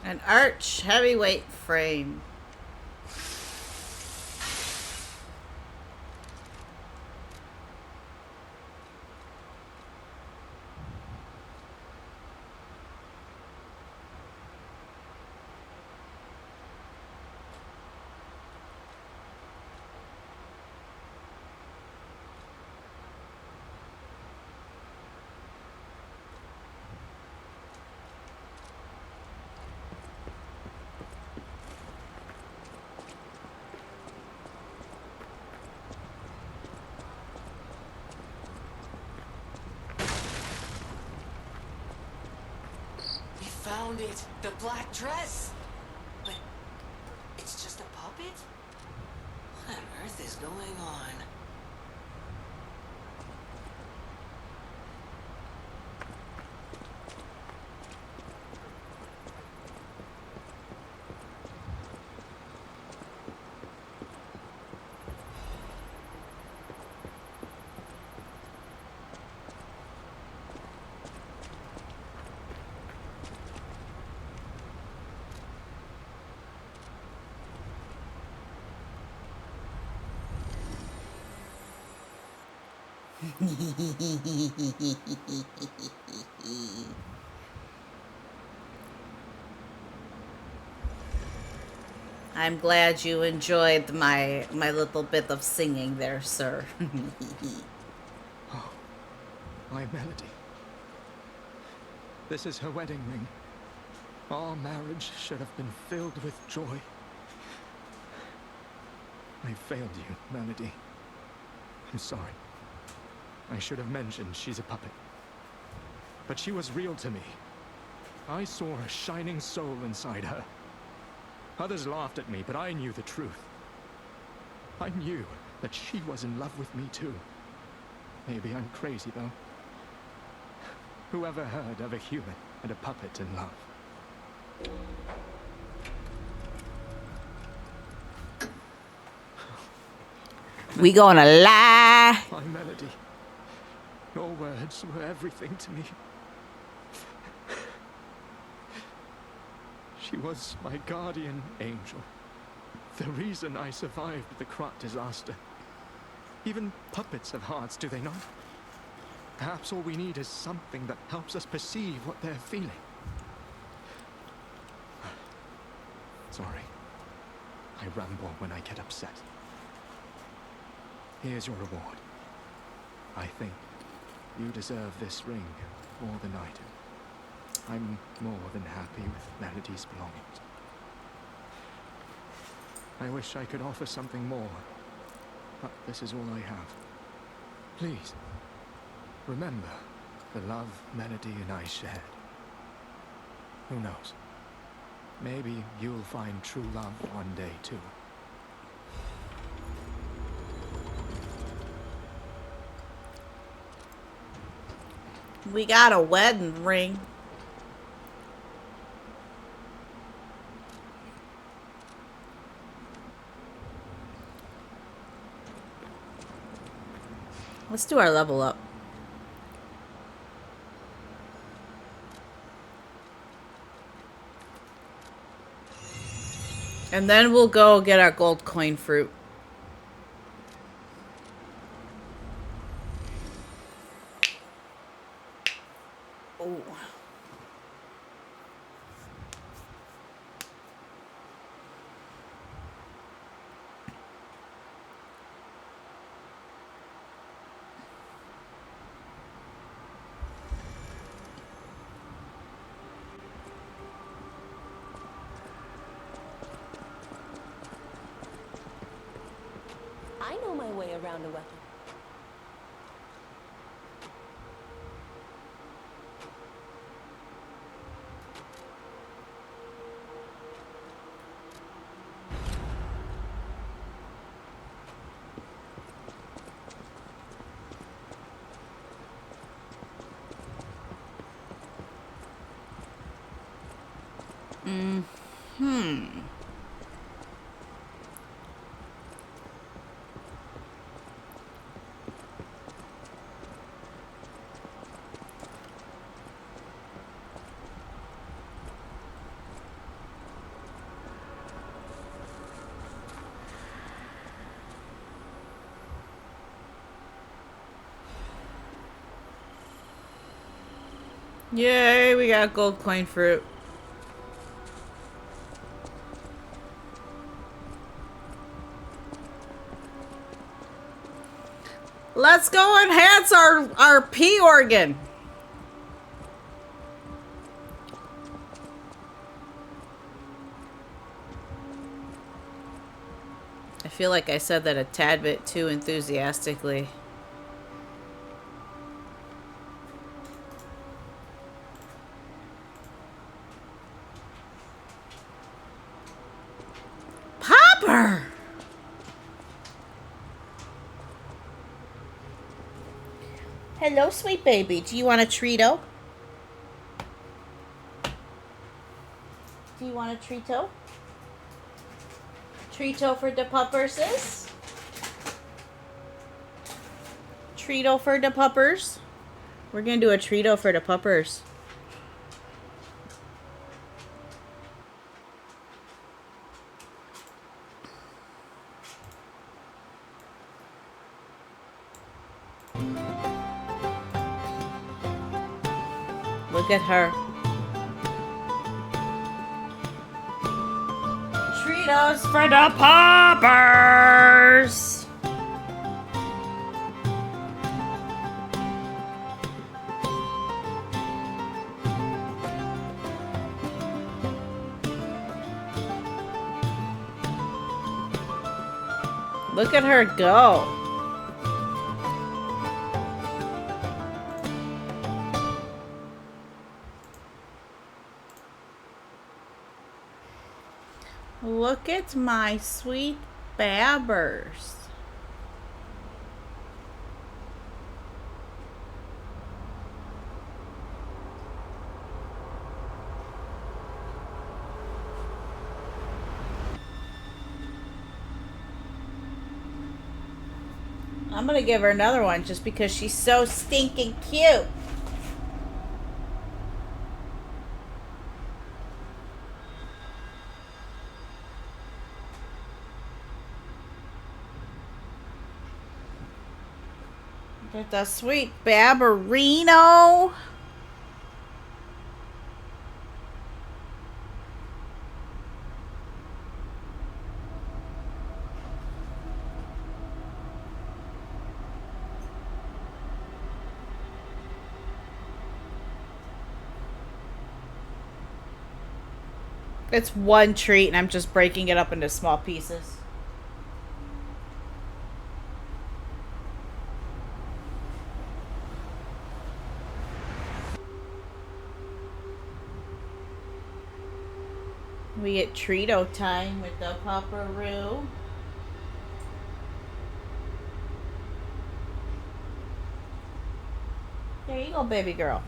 An arch heavyweight frame. We found it! The black dress! But it's just a puppet? What on earth is going on? I'm glad you enjoyed my little bit of singing there, sir. Oh, my Melody. This is her wedding ring. Our marriage should have been filled with joy. I failed you, Melody. I'm sorry. I should have mentioned she's a puppet. But she was real to me. I saw a shining soul inside her. Others laughed at me, but I knew the truth. I knew that she was in love with me too. Maybe I'm crazy, though. Whoever heard of a human and a puppet in love? We gonna lie. My Melody. Your words were everything to me. She was my guardian angel. The reason I survived the Krat disaster. Even puppets have hearts, do they not? Perhaps all we need is something that helps us perceive what they're feeling. Sorry. I ramble when I get upset. Here's your reward. I think you deserve this ring more than I do. I'm more than happy with Melody's belongings. I wish I could offer something more, but this is all I have. Please, remember the love Melody and I shared. Who knows? Maybe you'll find true love one day, too. We got a wedding ring. Let's do our level up. And then we'll go get our gold coin fruit. Oh. I know my way around a weapon. Yay, we got gold coin fruit. Let's go enhance our P organ. I feel like I said that a tad bit too enthusiastically. Popper! Hello, sweet baby. Do you want a Treato? Do you want a Treato? Treato for the pupperses? Treato for the puppers? We're gonna do a Treato for the puppers. Look at her. Treatos for the poppers! Look at her go. Look at my sweet babbers. I'm gonna give her another one just because she's so stinking cute. Look at the sweet Babberino. It's one treat and I'm just breaking it up into small pieces. We get Treato time with the Popperoo. There you go, baby girl.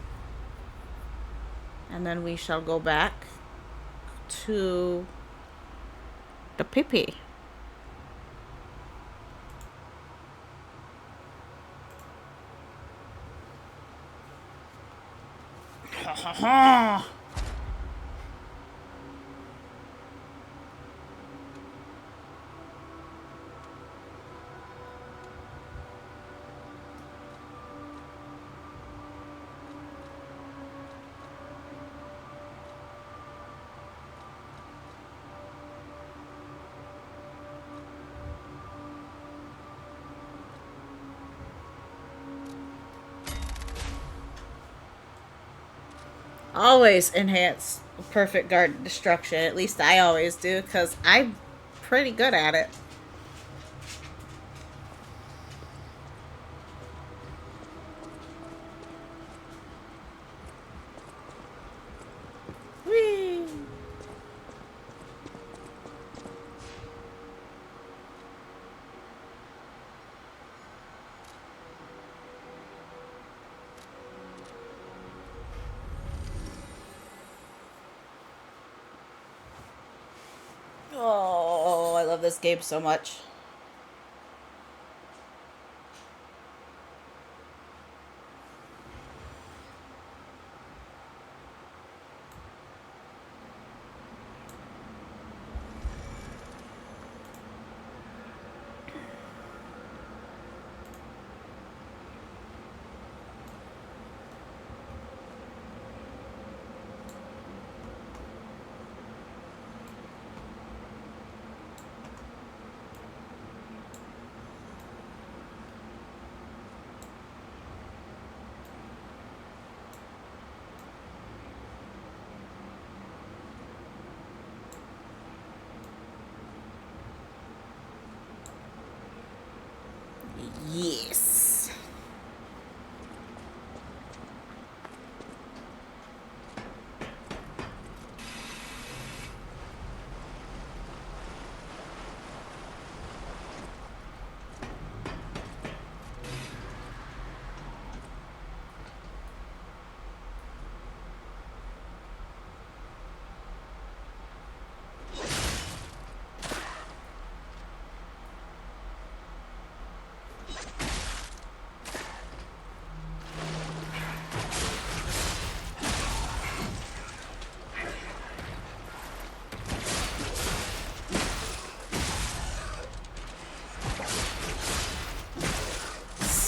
And then we shall go back to the pee-pee. Always enhance perfect garden destruction. At least I always do, because I'm pretty good at it. Whee! Oh, I love this game so much.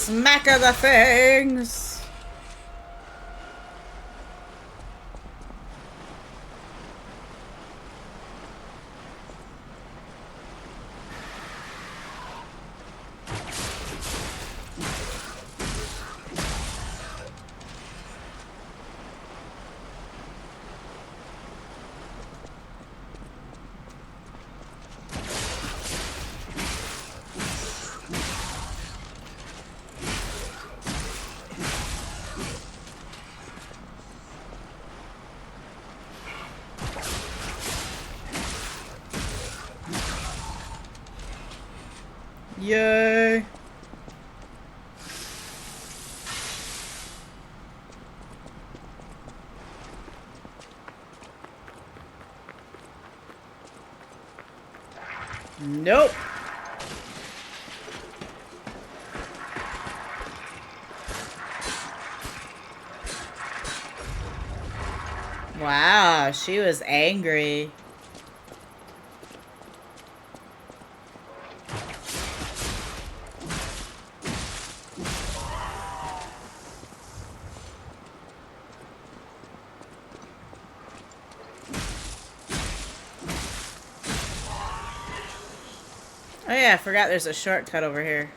Smack of the fangs. Yay. Nope. Wow, she was angry. Oh yeah, I forgot there's a shortcut over here.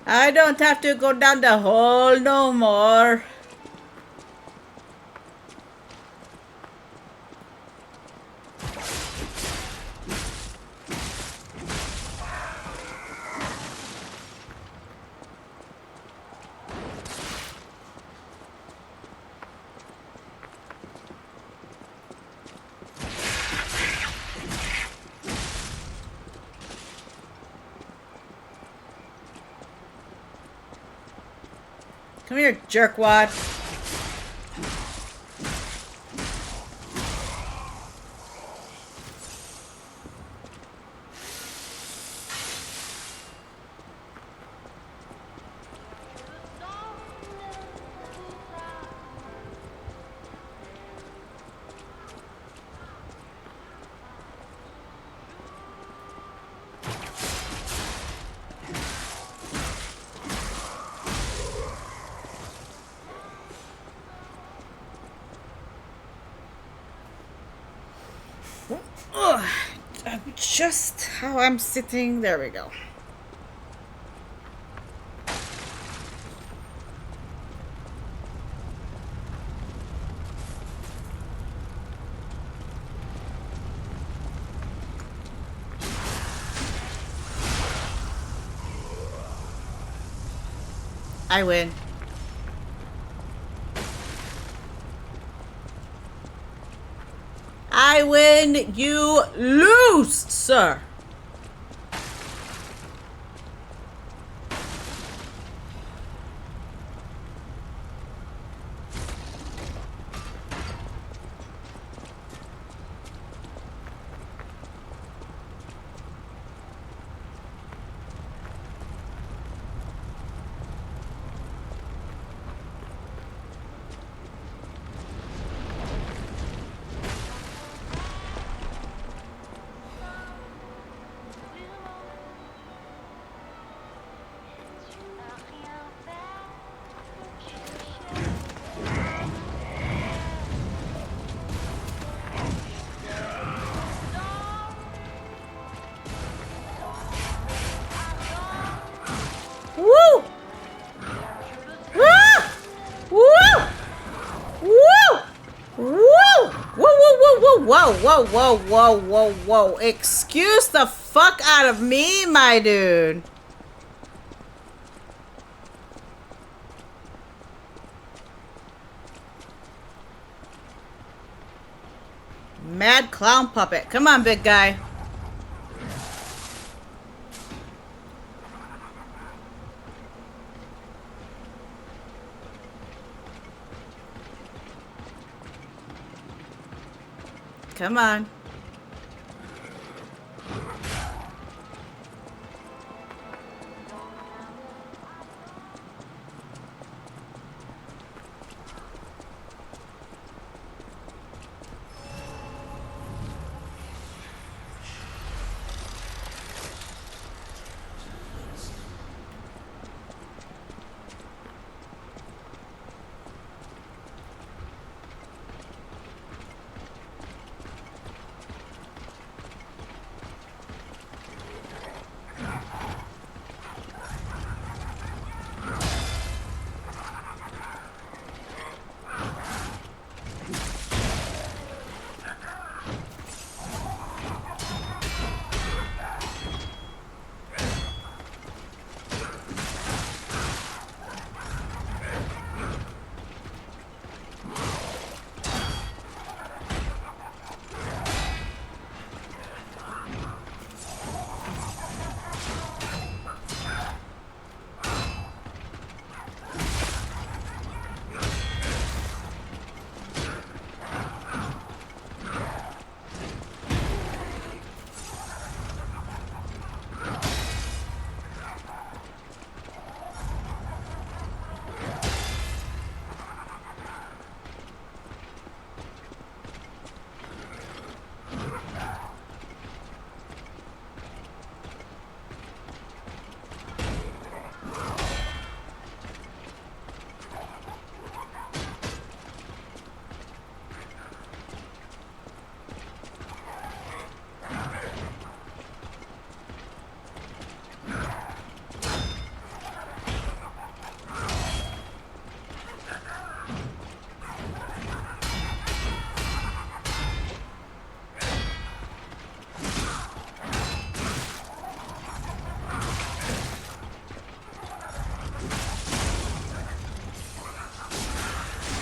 I don't have to go down the hole no more. Come here, jerkwad. Ugh, just how I'm sitting. There we go. I win. I win, you lose, sir. Woo! Ah! Woo! Woo! Woo! Whoa, whoa, whoa, whoa, whoa, whoa, whoa, whoa, whoa. Excuse the fuck out of me, my dude. Mad clown puppet. Come on, big guy. Come on.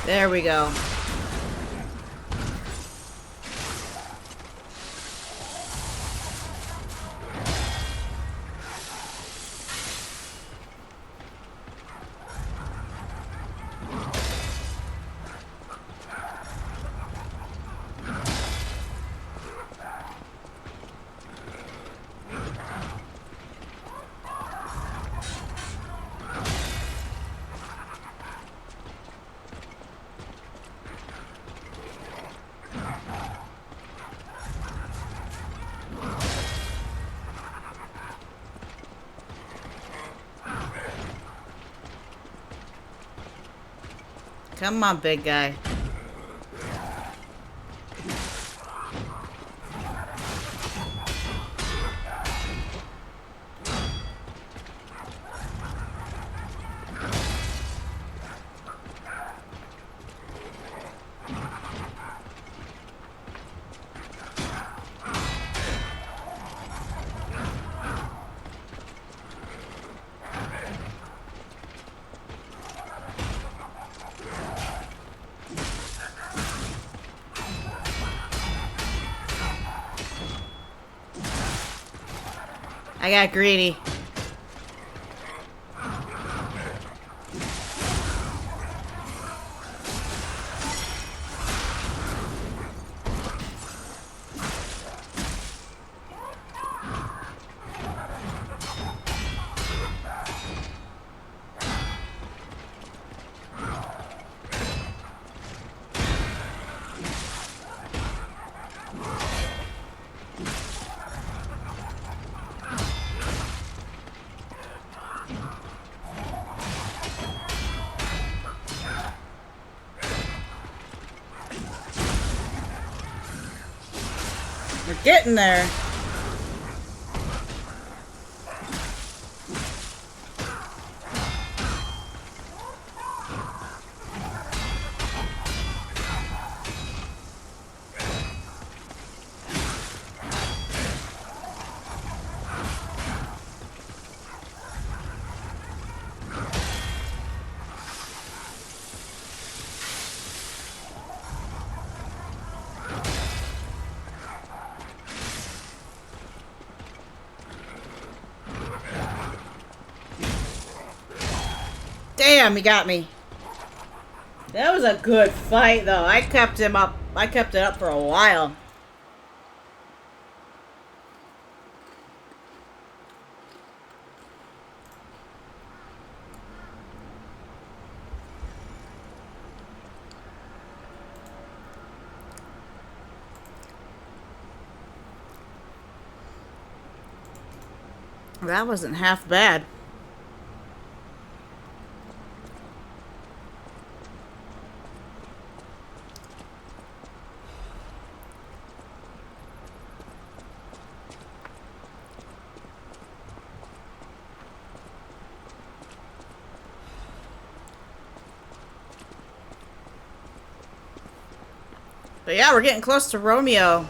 There we go. Come on, big guy. I got greedy. We're getting there. Damn, he got me. That was a good fight, though. I kept him up. I kept it up for a while. That wasn't half bad. But yeah, we're getting close to Romeo.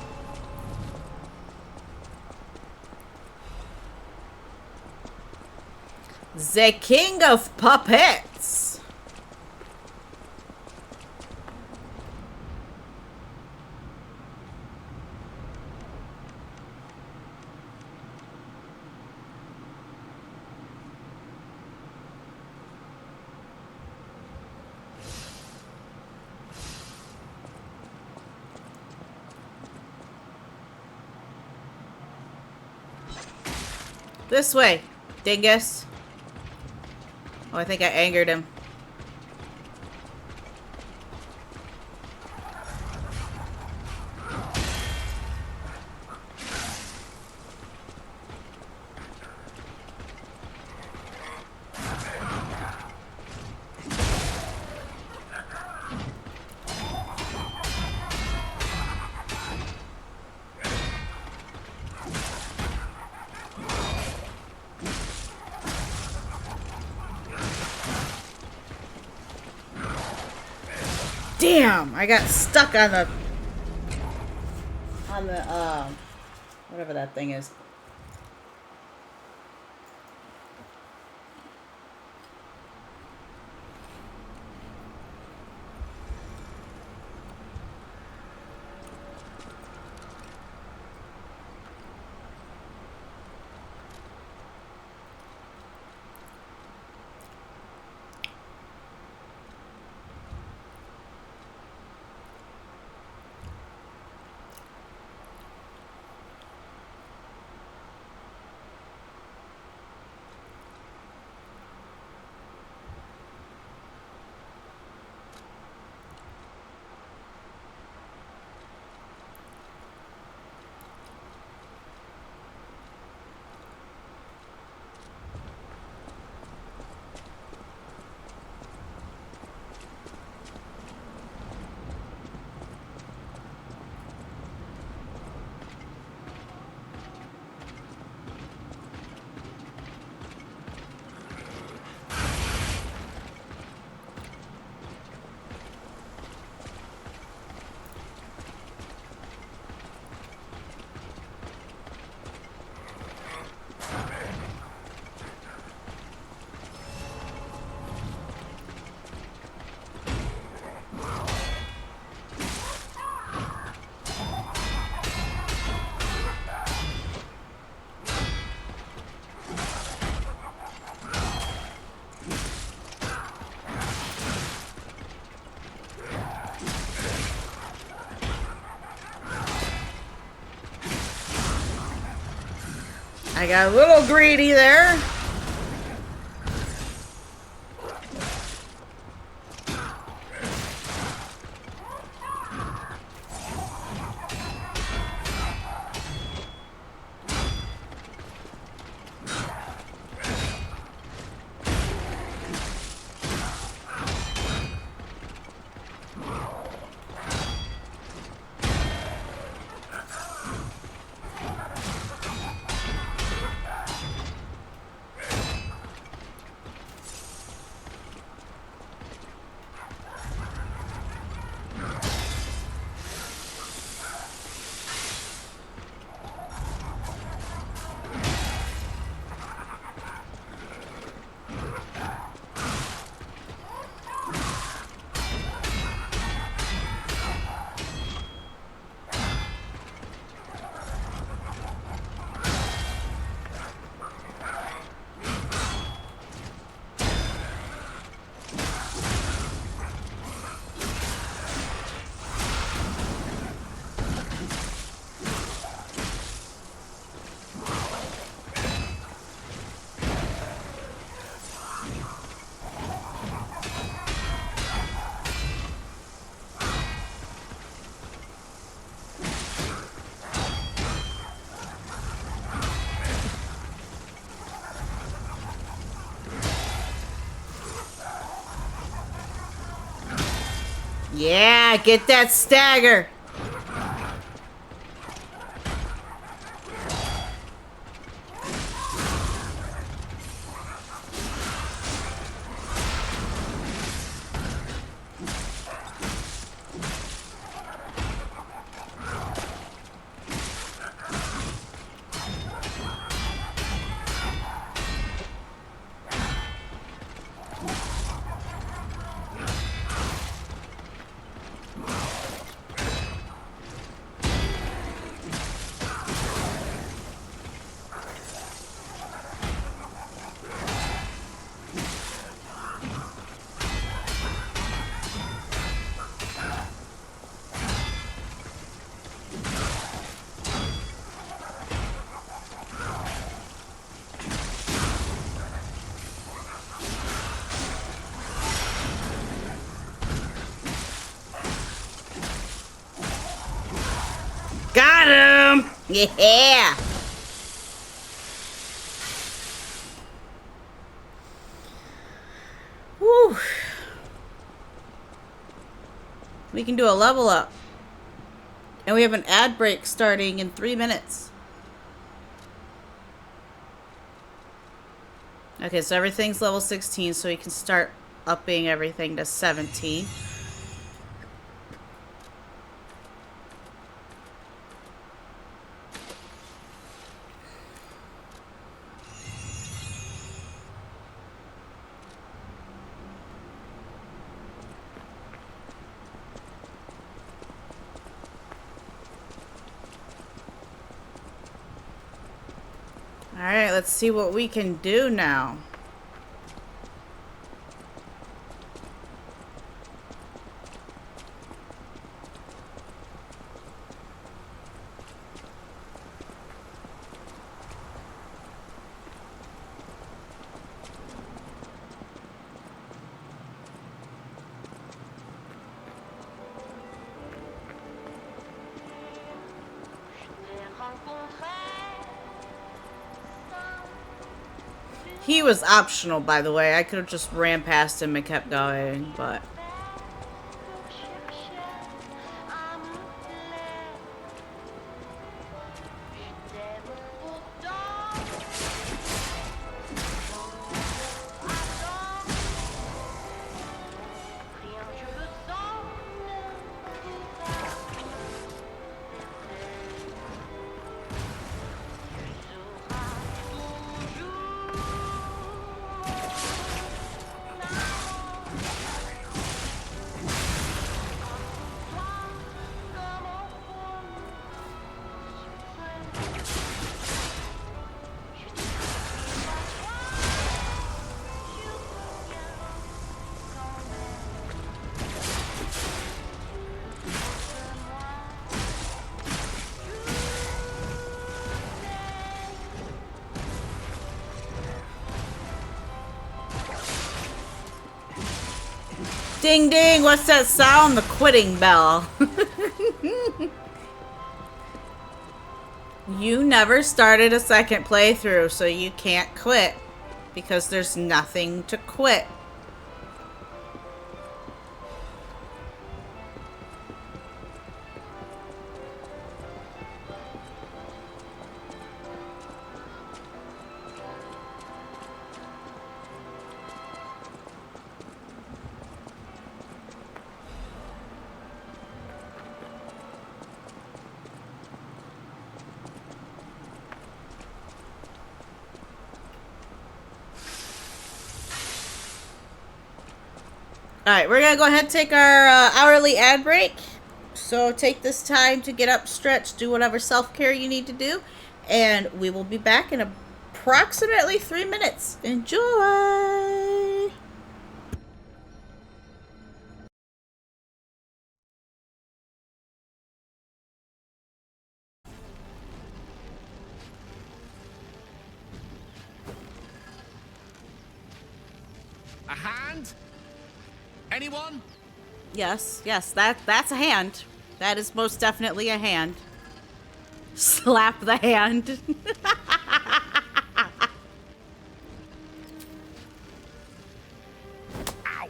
The king of puppets. This way, dingus. Oh, I think I angered him. Damn, I got stuck on the whatever that thing is. I got a little greedy there. Yeah, get that stagger. Got him! Yeah! Whew. We can do a level up. And we have an ad break starting in 3 minutes. Okay, so everything's level 16, so we can start upping everything to 17. Alright, let's see what we can do now. He was optional, by the way. I could have just ran past him and kept going, but... Ding ding, what's that sound? The quitting bell. You never started a second playthrough, so you can't quit. Because there's nothing to quit. Alright, we're gonna go ahead and take our hourly ad break. So take this time to get up, stretch, do whatever self-care you need to do. And we will be back in approximately 3 minutes. Enjoy! A hand? Anyone? Yes, that's a hand. That is most definitely a hand. Slap the hand. Ow!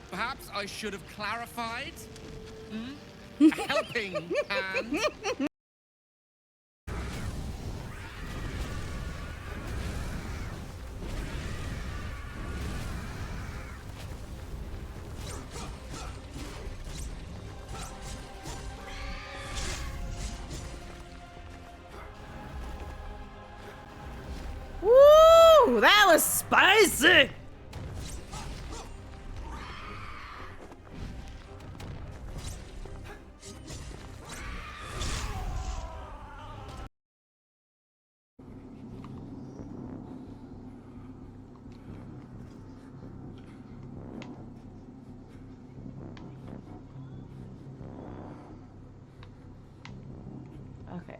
Perhaps I should have clarified? A helping hand? Woo! That was spicy! Okay,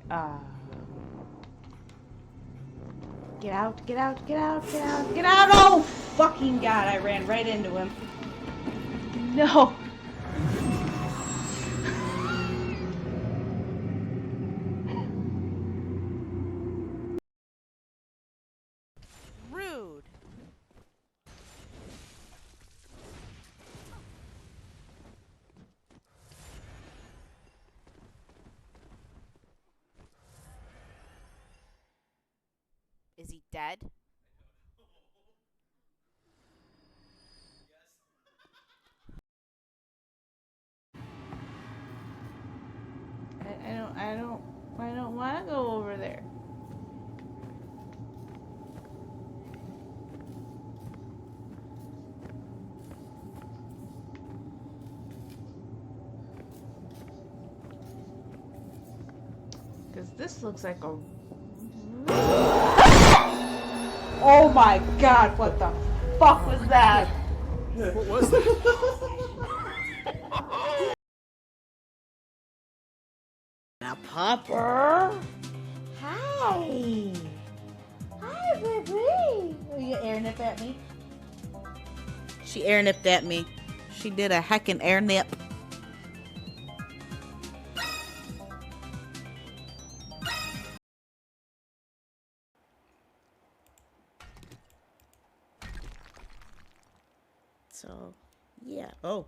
get out, get out, get out, get out, get out! Oh, fucking God, I ran right into him. No. Rude. Is he dead? I don't want to go over there. Because this looks like a... Oh my God, what the fuck was that? What was that? Now, Popper. Hi. Hi, baby. Are you air nip at me? She air nipped at me. She did a heckin' air nip. So, yeah. Oh.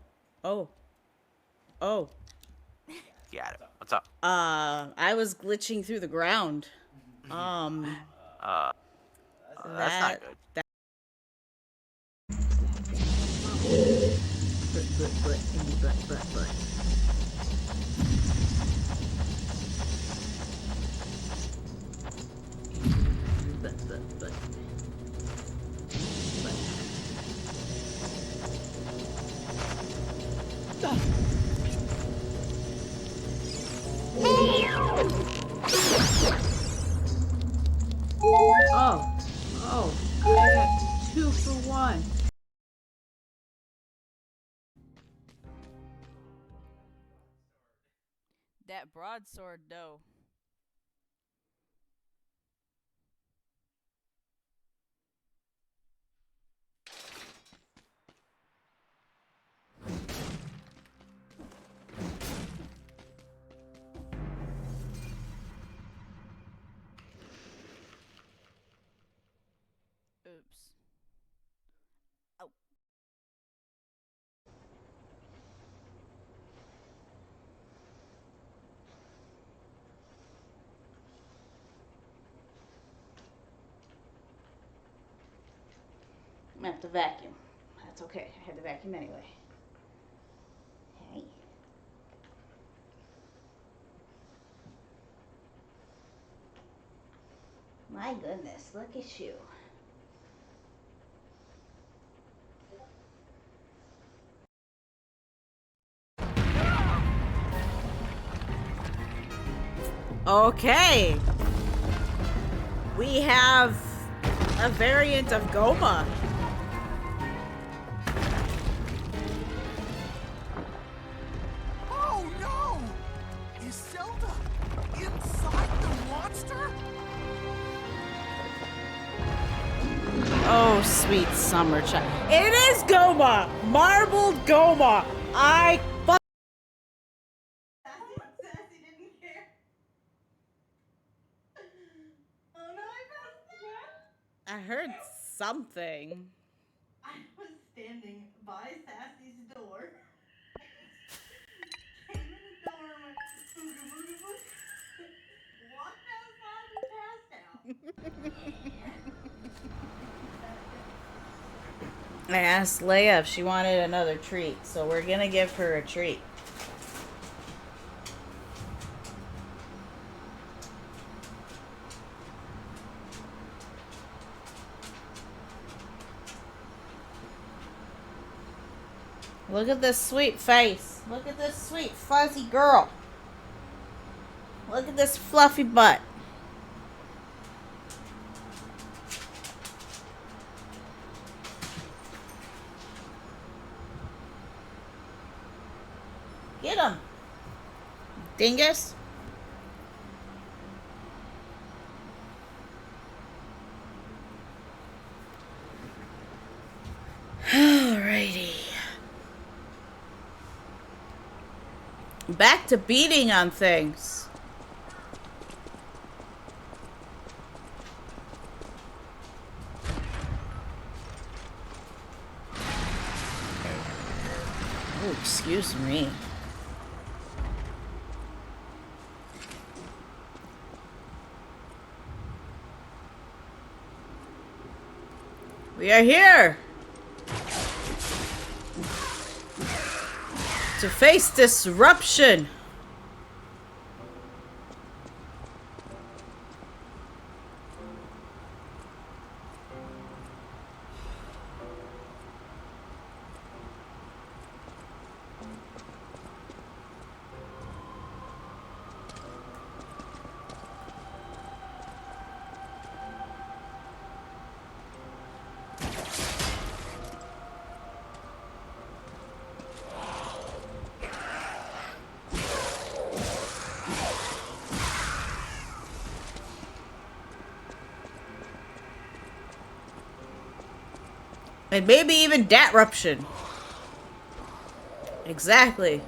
Got it. What's up? I was glitching through the ground. That's not good. Oh, I got 2 for 1. That broadsword, though. I'm gonna have to vacuum. That's okay. I had to vacuum anyway. Hey. My goodness, look at you. Okay. We have a variant of Goma. Oh no! Is Zelda inside the monster? Oh, sweet summer child. It is Goma! Marbled Goma! I fuck. Sassy didn't care. Oh no, I passed that. I heard something. I was standing by Sassy's door. Came in the door and went booga booga booga. Walked outside and passed out. I asked Leia if she wanted another treat, so we're gonna give her a treat. Look at this sweet face. Look at this sweet fuzzy girl. Look at this fluffy butt. Get him, dingus. Alrighty. Back to beating on things. Oh, excuse me. We are here to face disruption. And maybe even dat eruption. Exactly.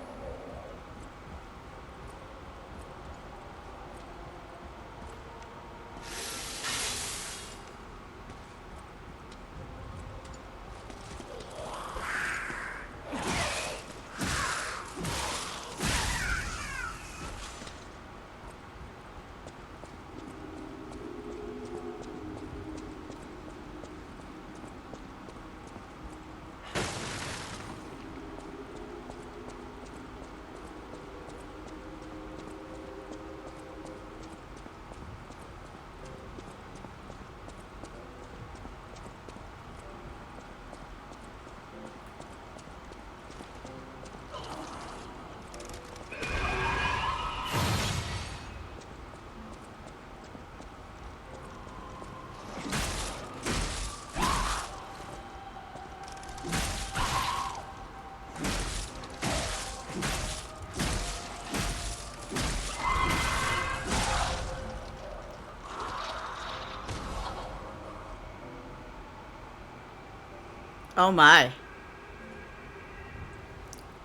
Oh my.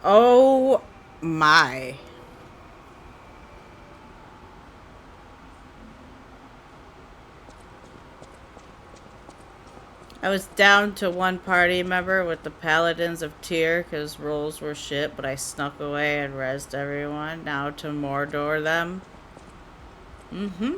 Oh my. I was down to one party member with the Paladins of Tyr because rolls were shit, but I snuck away and rezzed everyone. Now to Mordor them. Mm-hmm.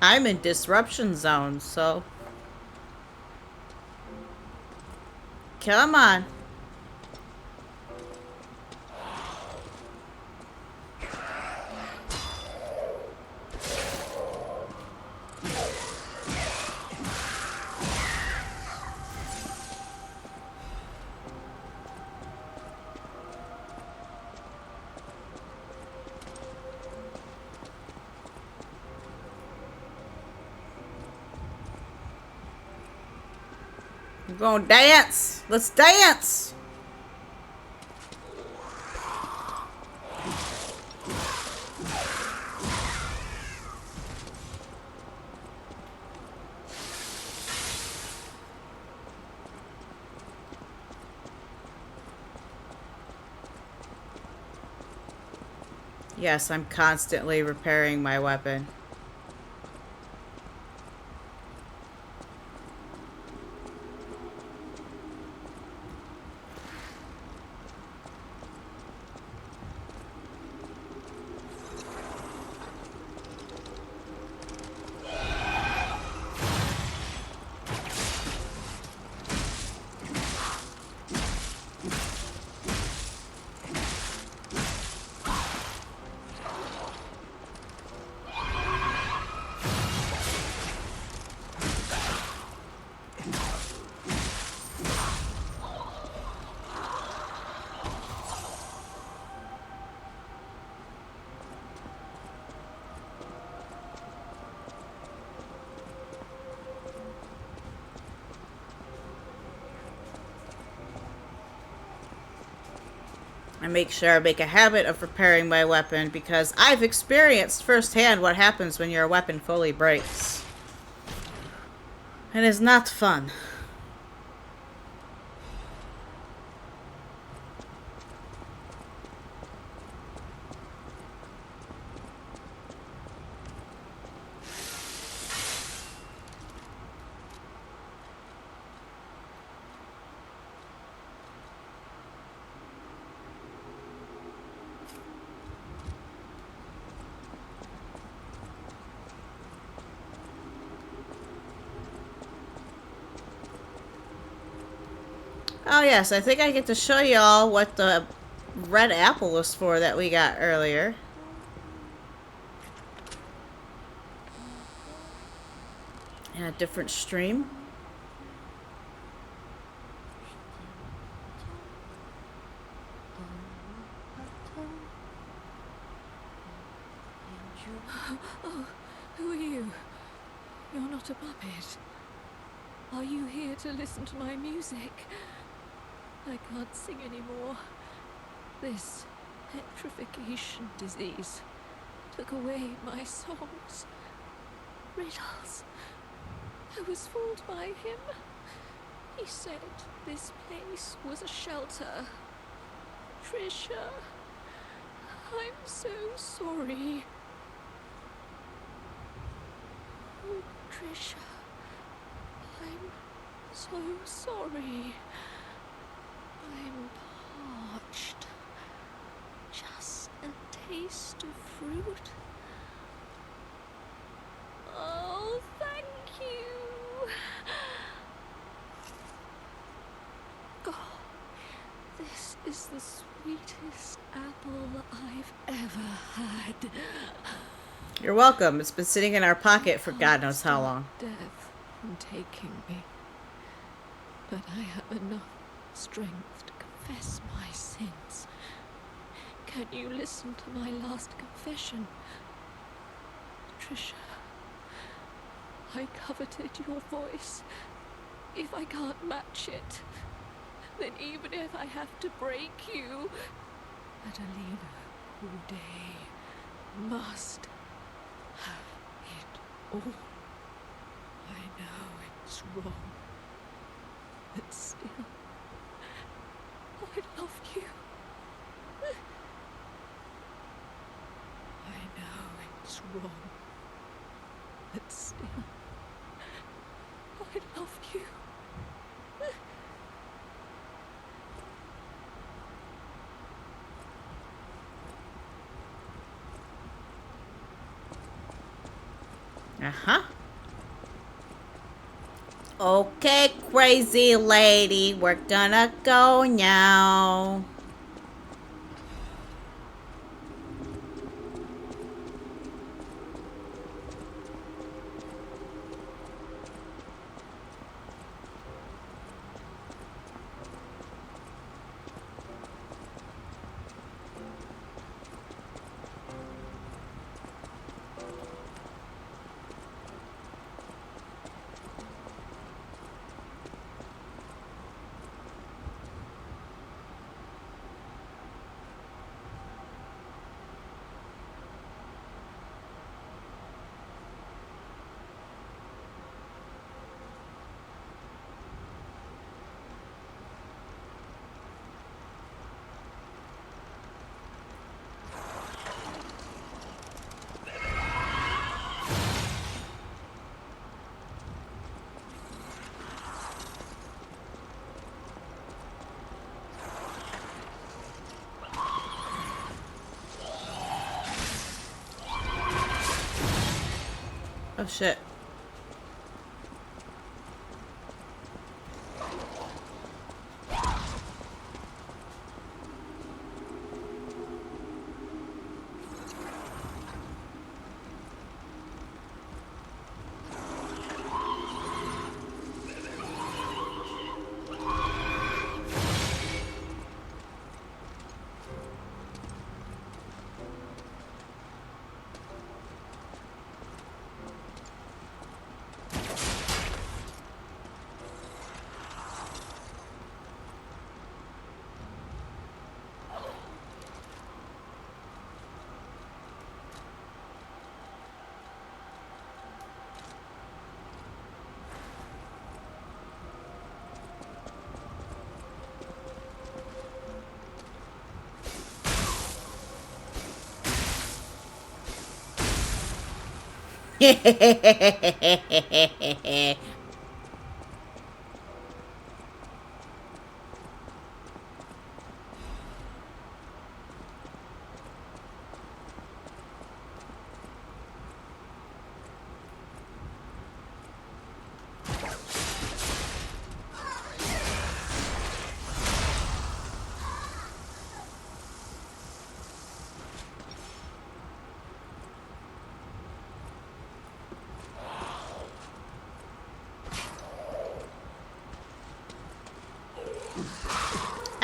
I'm in disruption zone, so. Come on. We're going to dance. Let's dance. Yes, I'm constantly repairing my weapon. I make sure I make a habit of repairing my weapon because I've experienced firsthand what happens when your weapon fully breaks. It is not fun. Oh yes, I think I get to show y'all what the red apple was for that we got earlier. In a different stream. Oh, who are you? You're not a puppet. Are you here to listen to my music? I can't sing anymore. This petrification disease took away my songs. Riddles. I was fooled by him. He said this place was a shelter. Trisha, I'm so sorry. Oh, Trisha, I'm so sorry. I'm parched. Just a taste of fruit. Oh, thank you. Oh, this is the sweetest apple I've ever had. You're welcome. It's been sitting in our pocket for I God can't knows how stop long. Death from taking me, but I have enough strength to confess my sins. Can you listen to my last confession? Trisha, I coveted your voice. If I can't match it, then even if I have to break you, Adelina Coudet must have it all. I know it's wrong, but still, I love you. I know it's wrong, but still, I love you. Uh-huh. Okay, crazy lady, we're gonna go now. Oh shit.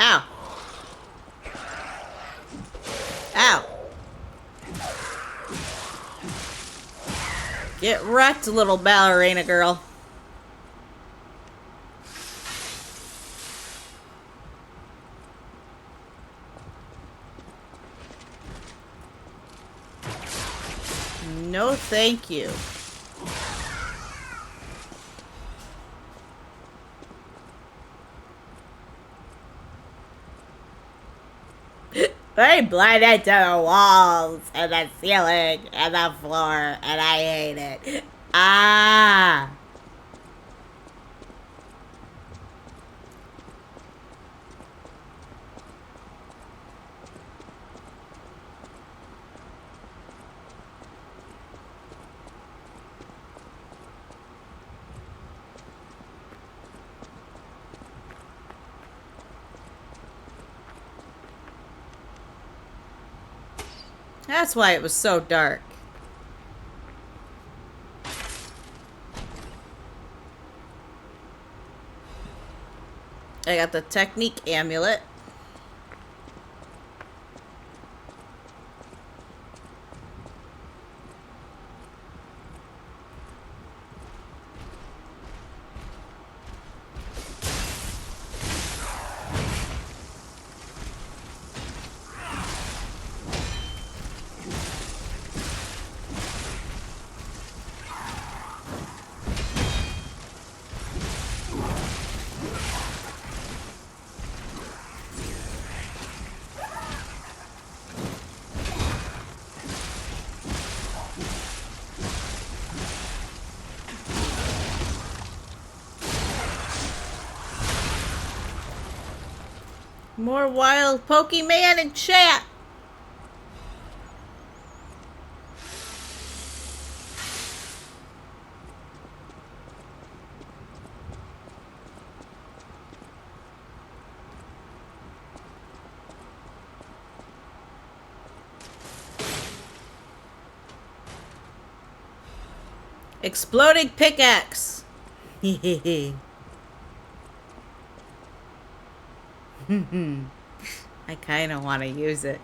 Ow. Ow. Get wrecked, little ballerina girl. No, thank you. Very blinded to the walls and the ceiling and the floor, and I hate it. Ah! That's why it was so dark. I got the Technique amulet. More wild Pokemon in chat. Exploding pickaxe. I kind of want to use it.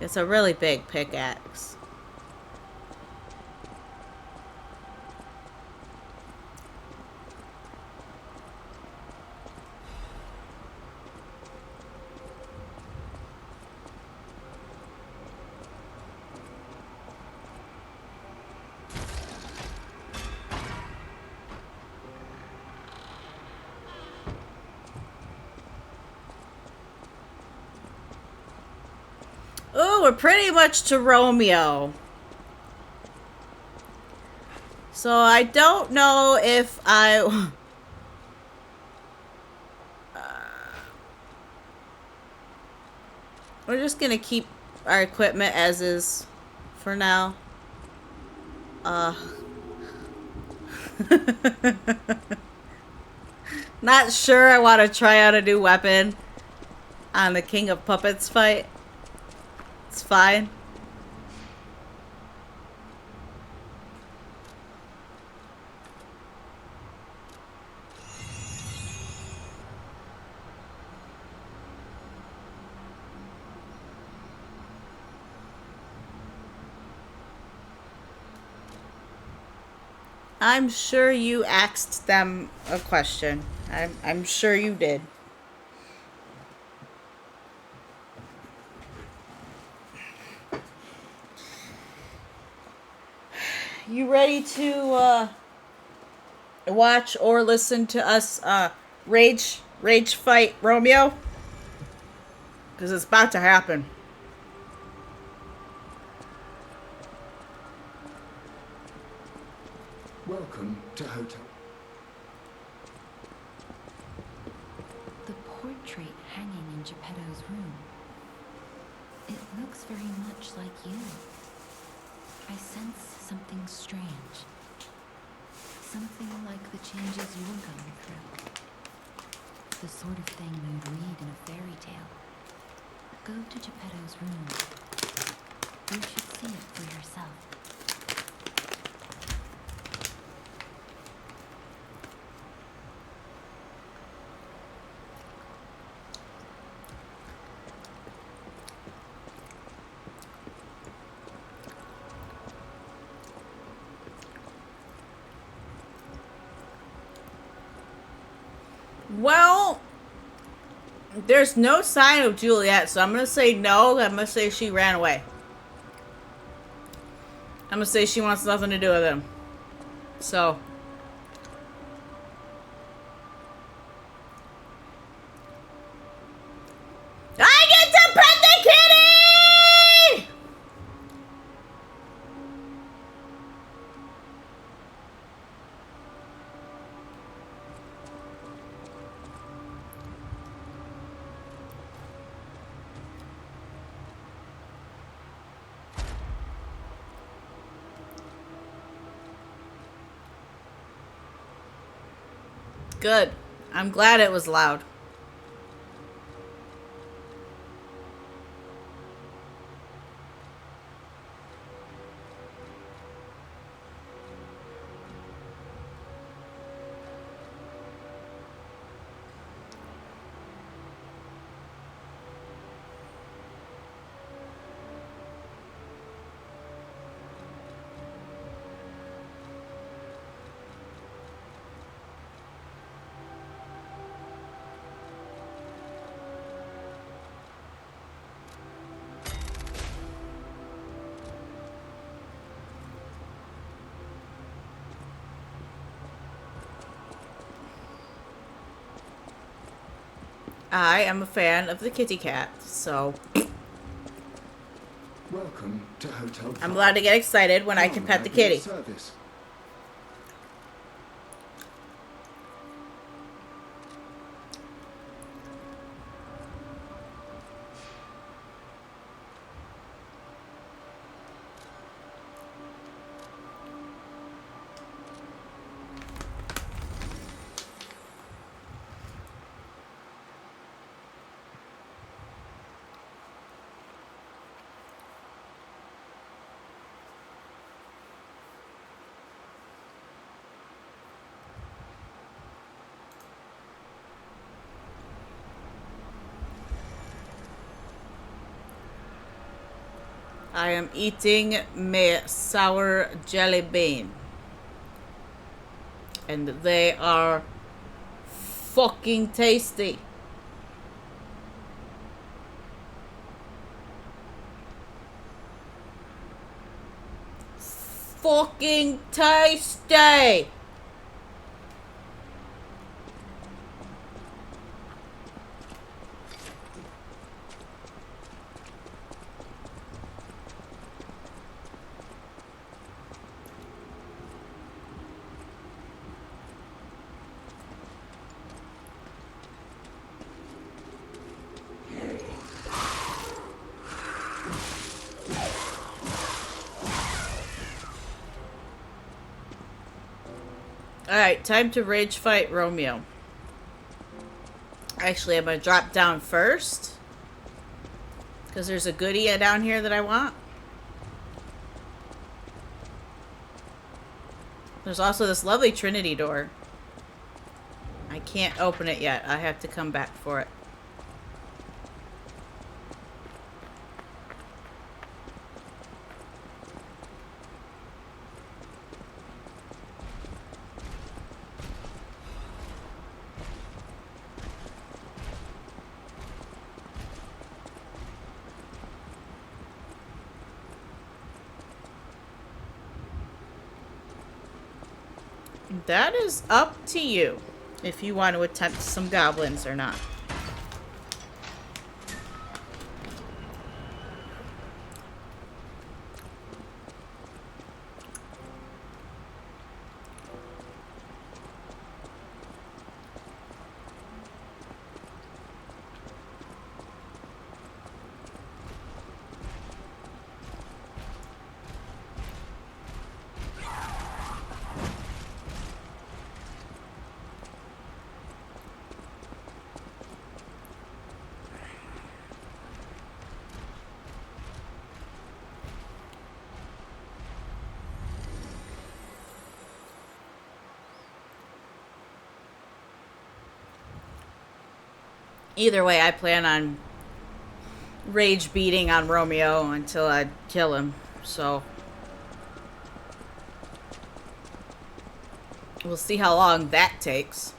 It's a really big pickaxe. Ooh, we're pretty much to Romeo. So I don't know if I... We're just gonna keep our equipment as is for now. Not sure I want to try out a new weapon on the King of Puppets fight. It's fine. I'm sure you asked them a question. I'm sure you did. You ready to watch or listen to us rage fight Romeo? Because it's about to happen. Welcome to Hotel. The portrait hanging in Geppetto's room. It looks very much like you. I sense something strange. Something like the changes you're going through. The sort of thing you'd read in a fairy tale. Go to Geppetto's room. You should see it for yourself. Well, there's no sign of Juliet, so I'm going to say no. I'm going to say she ran away. I'm going to say she wants nothing to do with him. So. I get to pet the kitty! Good. I'm glad it was loud. I am a fan of the kitty cat, so Welcome to Hotel I'm allowed to get excited when I can pet the kitty. Service. I am eating my sour jelly bean. And they are fucking tasty. Fucking tasty! Alright, time to rage fight Romeo. Actually, I'm gonna drop down first. Because there's a goodie down here that I want. There's also this lovely Trinity door. I can't open it yet. I have to come back for it. That is up to you, if you want to attempt some goblins or not. Either way, I plan on rage beating on Romeo until I kill him, so we'll see how long that takes.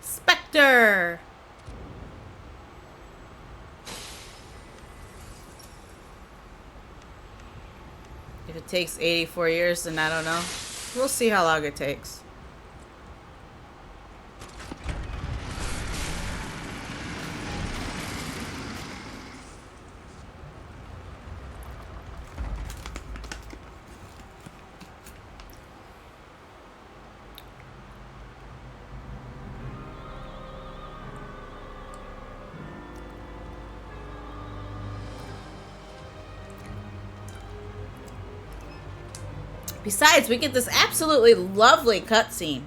Spectre! If it takes 84 years, then I don't know. We'll see how long it takes. Besides, we get this absolutely lovely cutscene.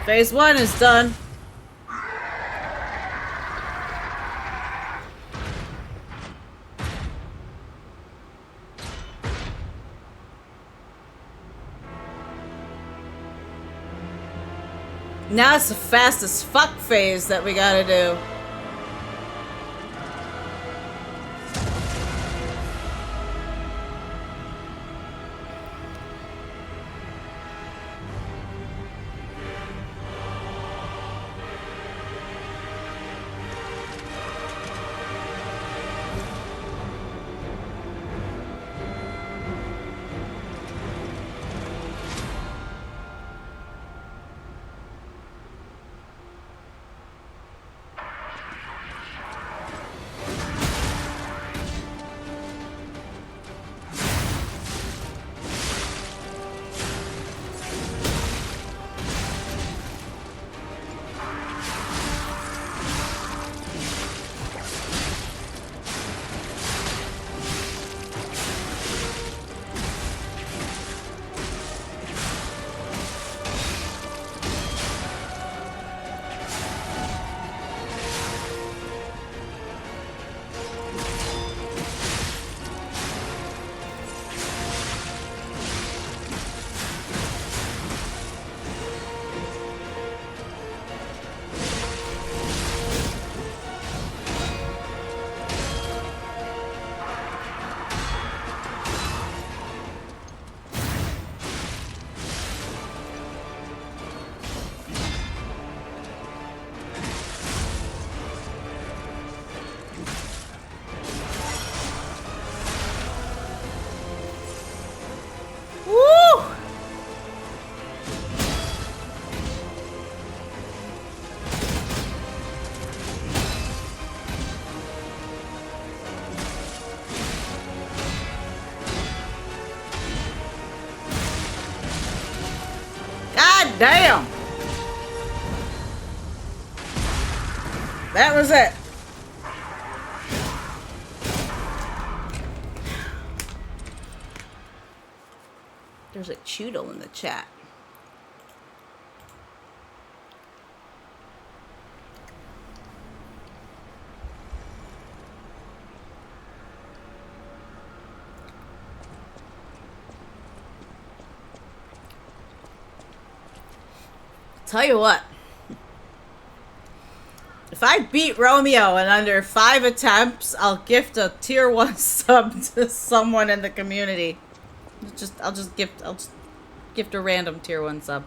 Phase 1 is done. Now it's the fastest fuck phase that we gotta do. God damn! That was it. There's a Choodle in the chat. Tell you what. If I beat Romeo in under 5 attempts, I'll gift a tier 1 sub to someone in the community. I'll just gift a random tier 1 sub.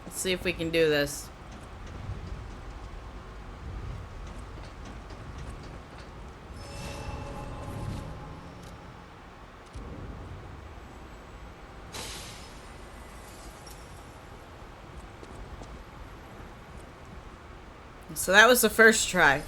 Let's see if we can do this. So that was the first try.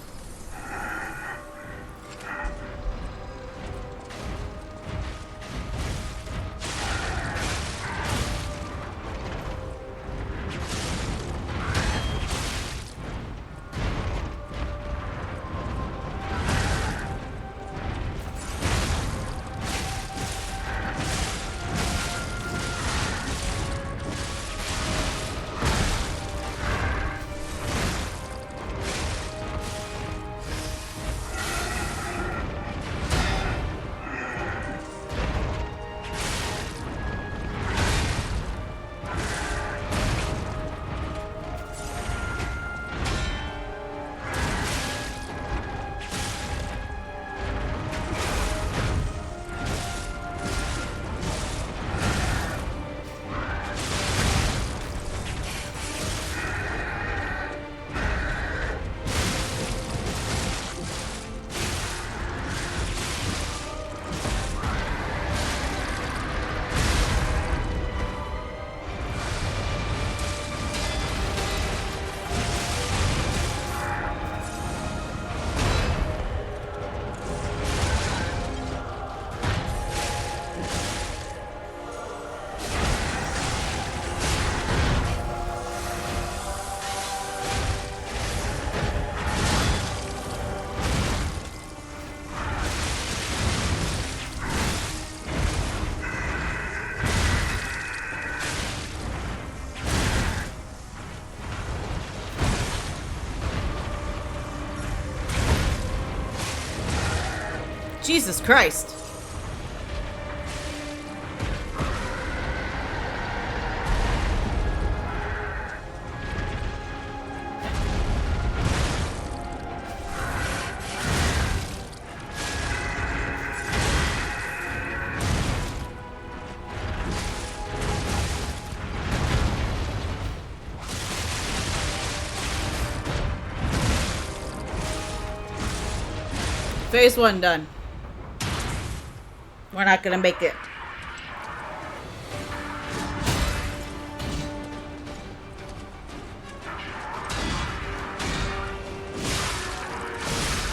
Jesus Christ. Phase 1 done. We're not gonna make it.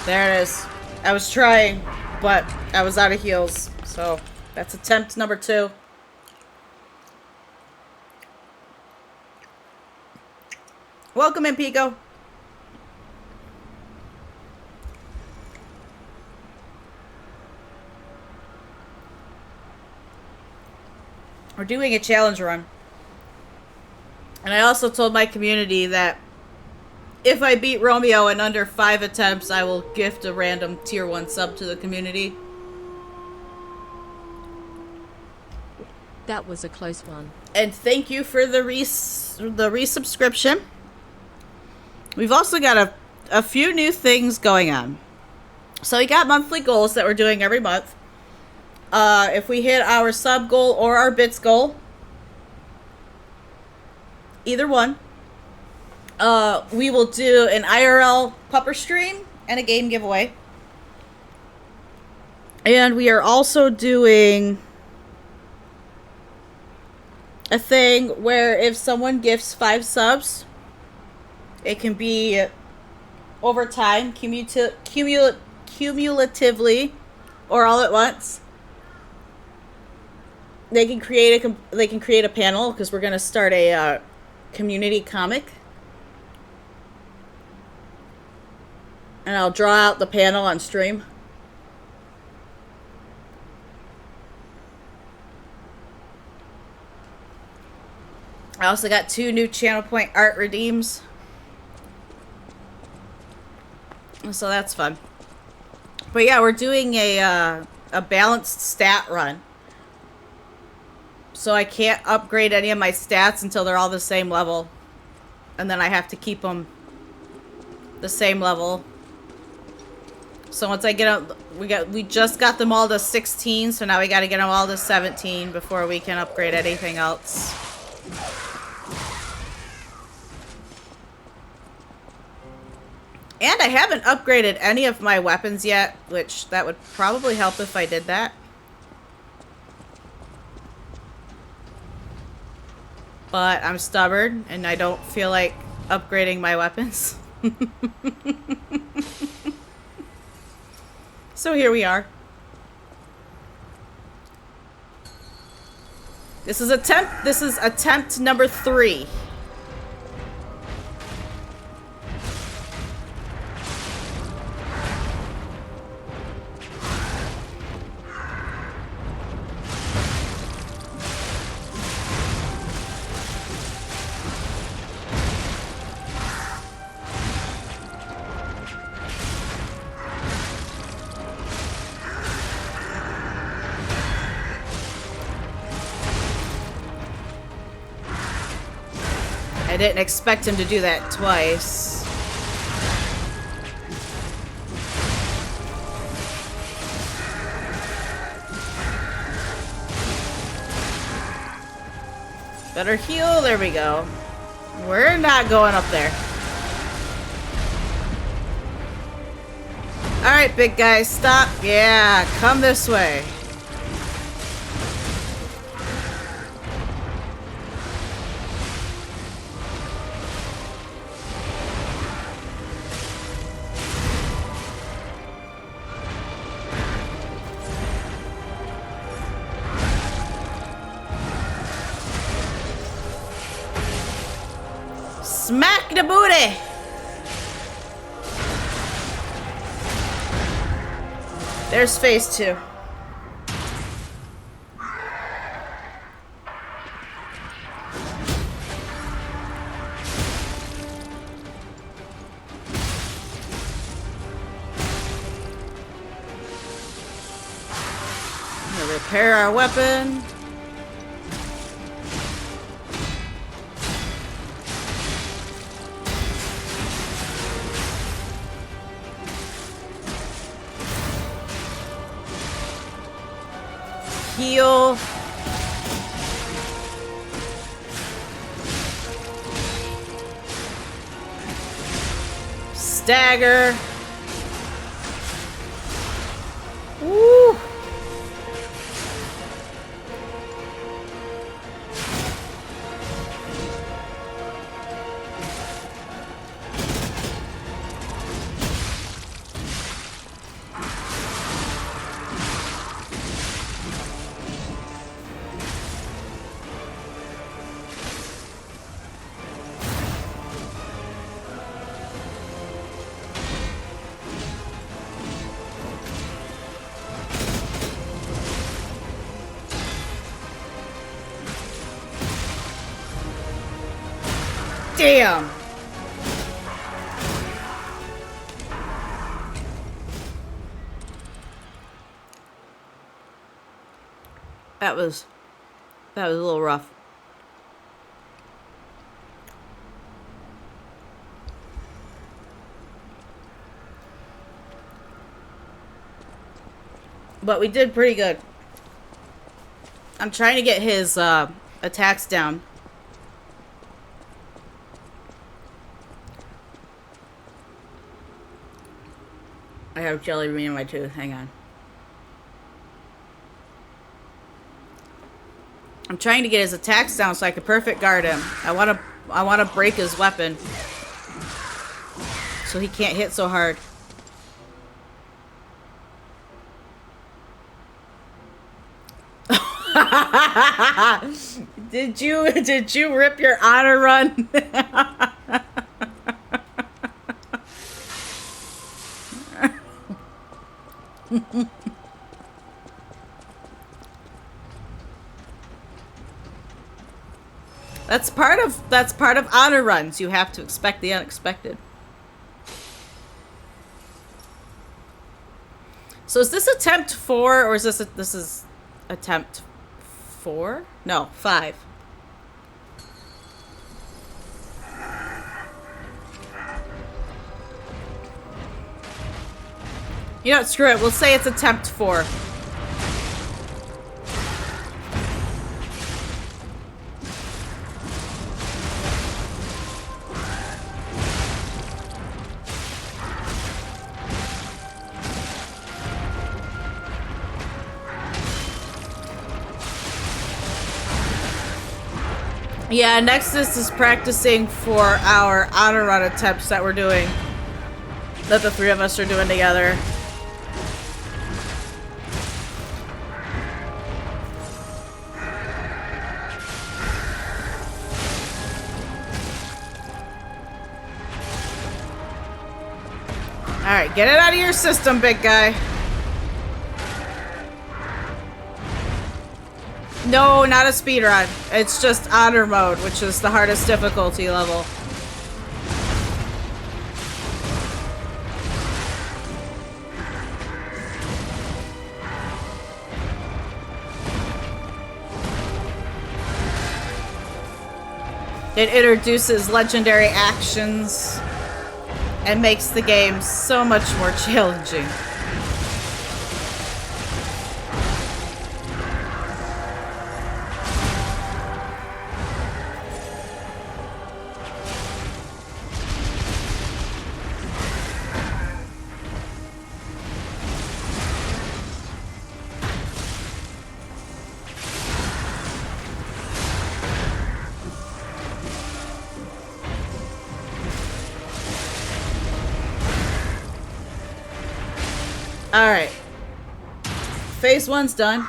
There it is. I was trying, but I was out of heals. So that's attempt number 2. Welcome in, Pico. We're doing a challenge run. And I also told my community that if I beat Romeo in under 5 attempts, I will gift a random tier 1 sub to the community. That was a close one. And thank you for the resubscription. We've also got a few new things going on. So we got monthly goals that we're doing every month. If we hit our sub goal or our bits goal, either one, we will do an IRL pupper stream and a game giveaway. And we are also doing a thing where if someone gifts 5 subs, it can be over time, cumulatively, or all at once. They can create a panel, because we're gonna start a community comic, and I'll draw out the panel on stream. I also got 2 new channel point art redeems, so that's fun. But yeah, we're doing a balanced stat run. So I can't upgrade any of my stats until they're all the same level. And then I have to keep them the same level. So once I get up, we just got them all to 16, so now we got to get them all to 17 before we can upgrade anything else. And I haven't upgraded any of my weapons yet, which that would probably help if I did that. But I'm stubborn, and I don't feel like upgrading my weapons. So here we are. This is attempt number 3. I didn't expect him to do that twice. Better heal. There we go. We're not going up there. Alright, big guy, stop. Yeah, come this way. Smack the booty! There's phase 2. Prepare our weapon. Heal. Stagger. Woo. Damn. That was a little rough. But we did pretty good. I'm trying to get his attacks down. I have jelly bean in my tooth. Hang on. I'm trying to get his attacks down so I can perfect guard him. I want to break his weapon so he can't hit so hard. Did you rip your honor run? That's part of honor runs. You have to expect the unexpected. So is this attempt 4 or is this is attempt 4? No, 5. You know what, screw it. We'll say it's attempt 4. Yeah, Nexus is practicing for our honor run attempts that we're doing. That the 3 of us are doing together. Alright, get it out of your system, big guy. No, not a speedrun. It's just honor mode, which is the hardest difficulty level. It introduces legendary actions and makes the game so much more challenging. Alright. Phase 1's done.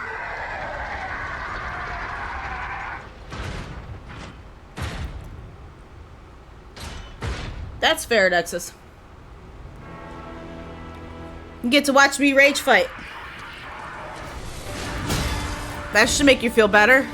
That's fair, Nexus. You get to watch me rage fight. That should make you feel better.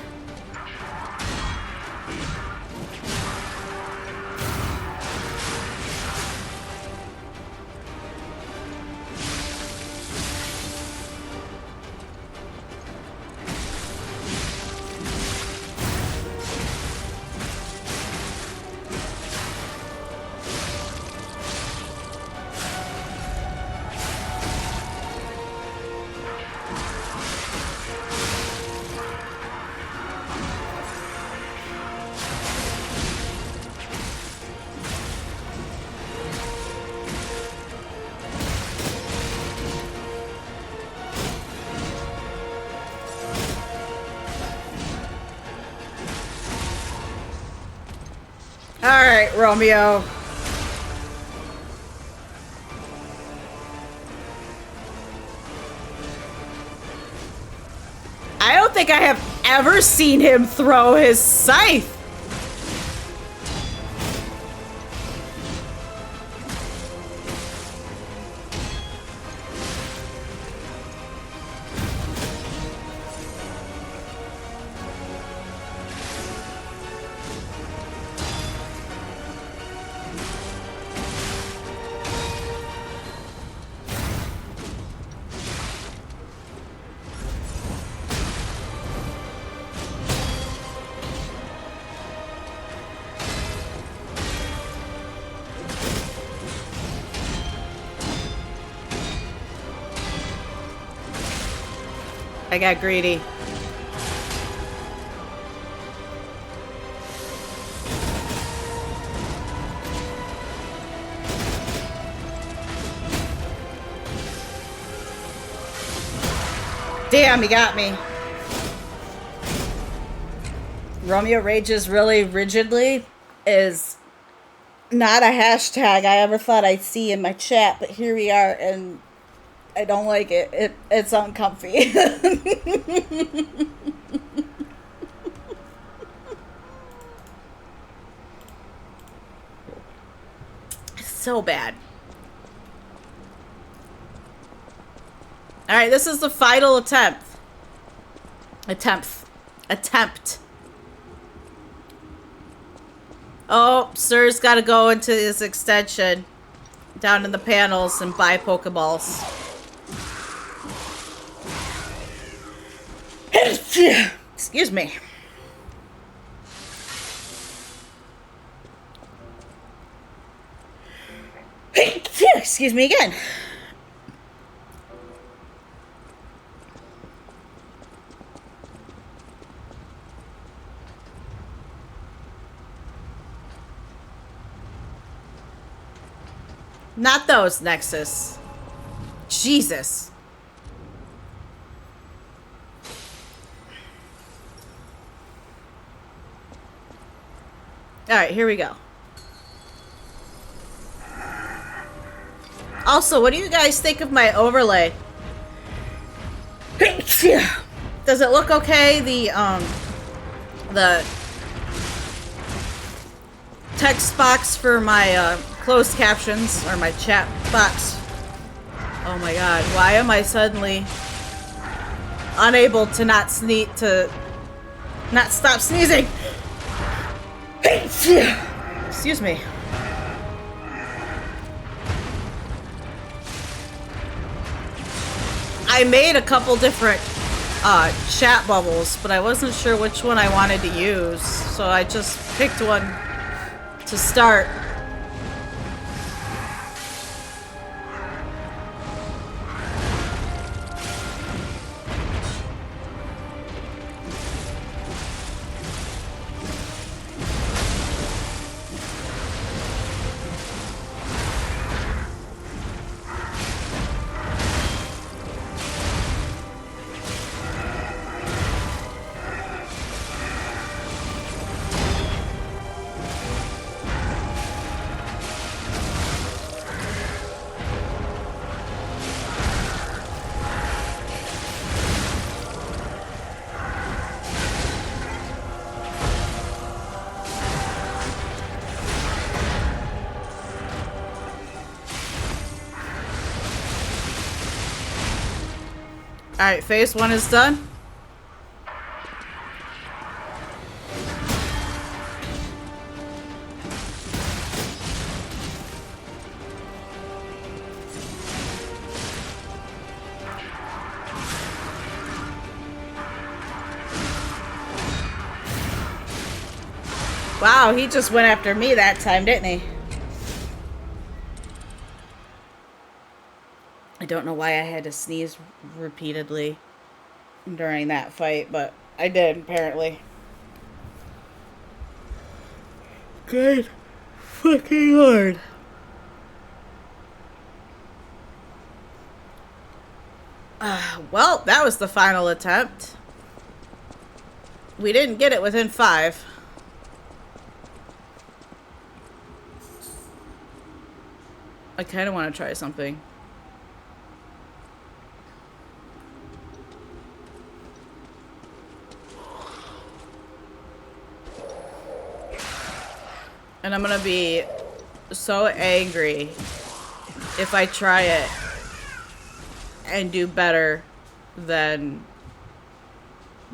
Alright, Romeo. I don't think I have ever seen him throw his scythe. I got greedy. Damn, he got me. Romeo rages really rigidly is not a hashtag I ever thought I'd see in my chat, but here we are, and I don't like it. It's uncomfy. It's so bad. Alright, this is the final attempt. Attempt. Oh, Sir's gotta go into his extension down in the panels and buy Pokeballs. Excuse me. Excuse me again. Not those, Nexus. Jesus. Alright, here we go. Also, what do you guys think of my overlay? Does it look okay? The text box for my closed captions, or my chat box. Oh my god, why am I suddenly unable to not stop sneezing? Excuse me. I made a couple different chat bubbles, but I wasn't sure which one I wanted to use, so I just picked one to start. Alright, phase 1 is done. Wow, he just went after me that time, didn't he? I don't know why I had to sneeze repeatedly during that fight, but I did, apparently. Good fucking lord. Well, that was the final attempt. We didn't get it within 5. I kind of want to try something. And I'm gonna be so angry if I try it and do better than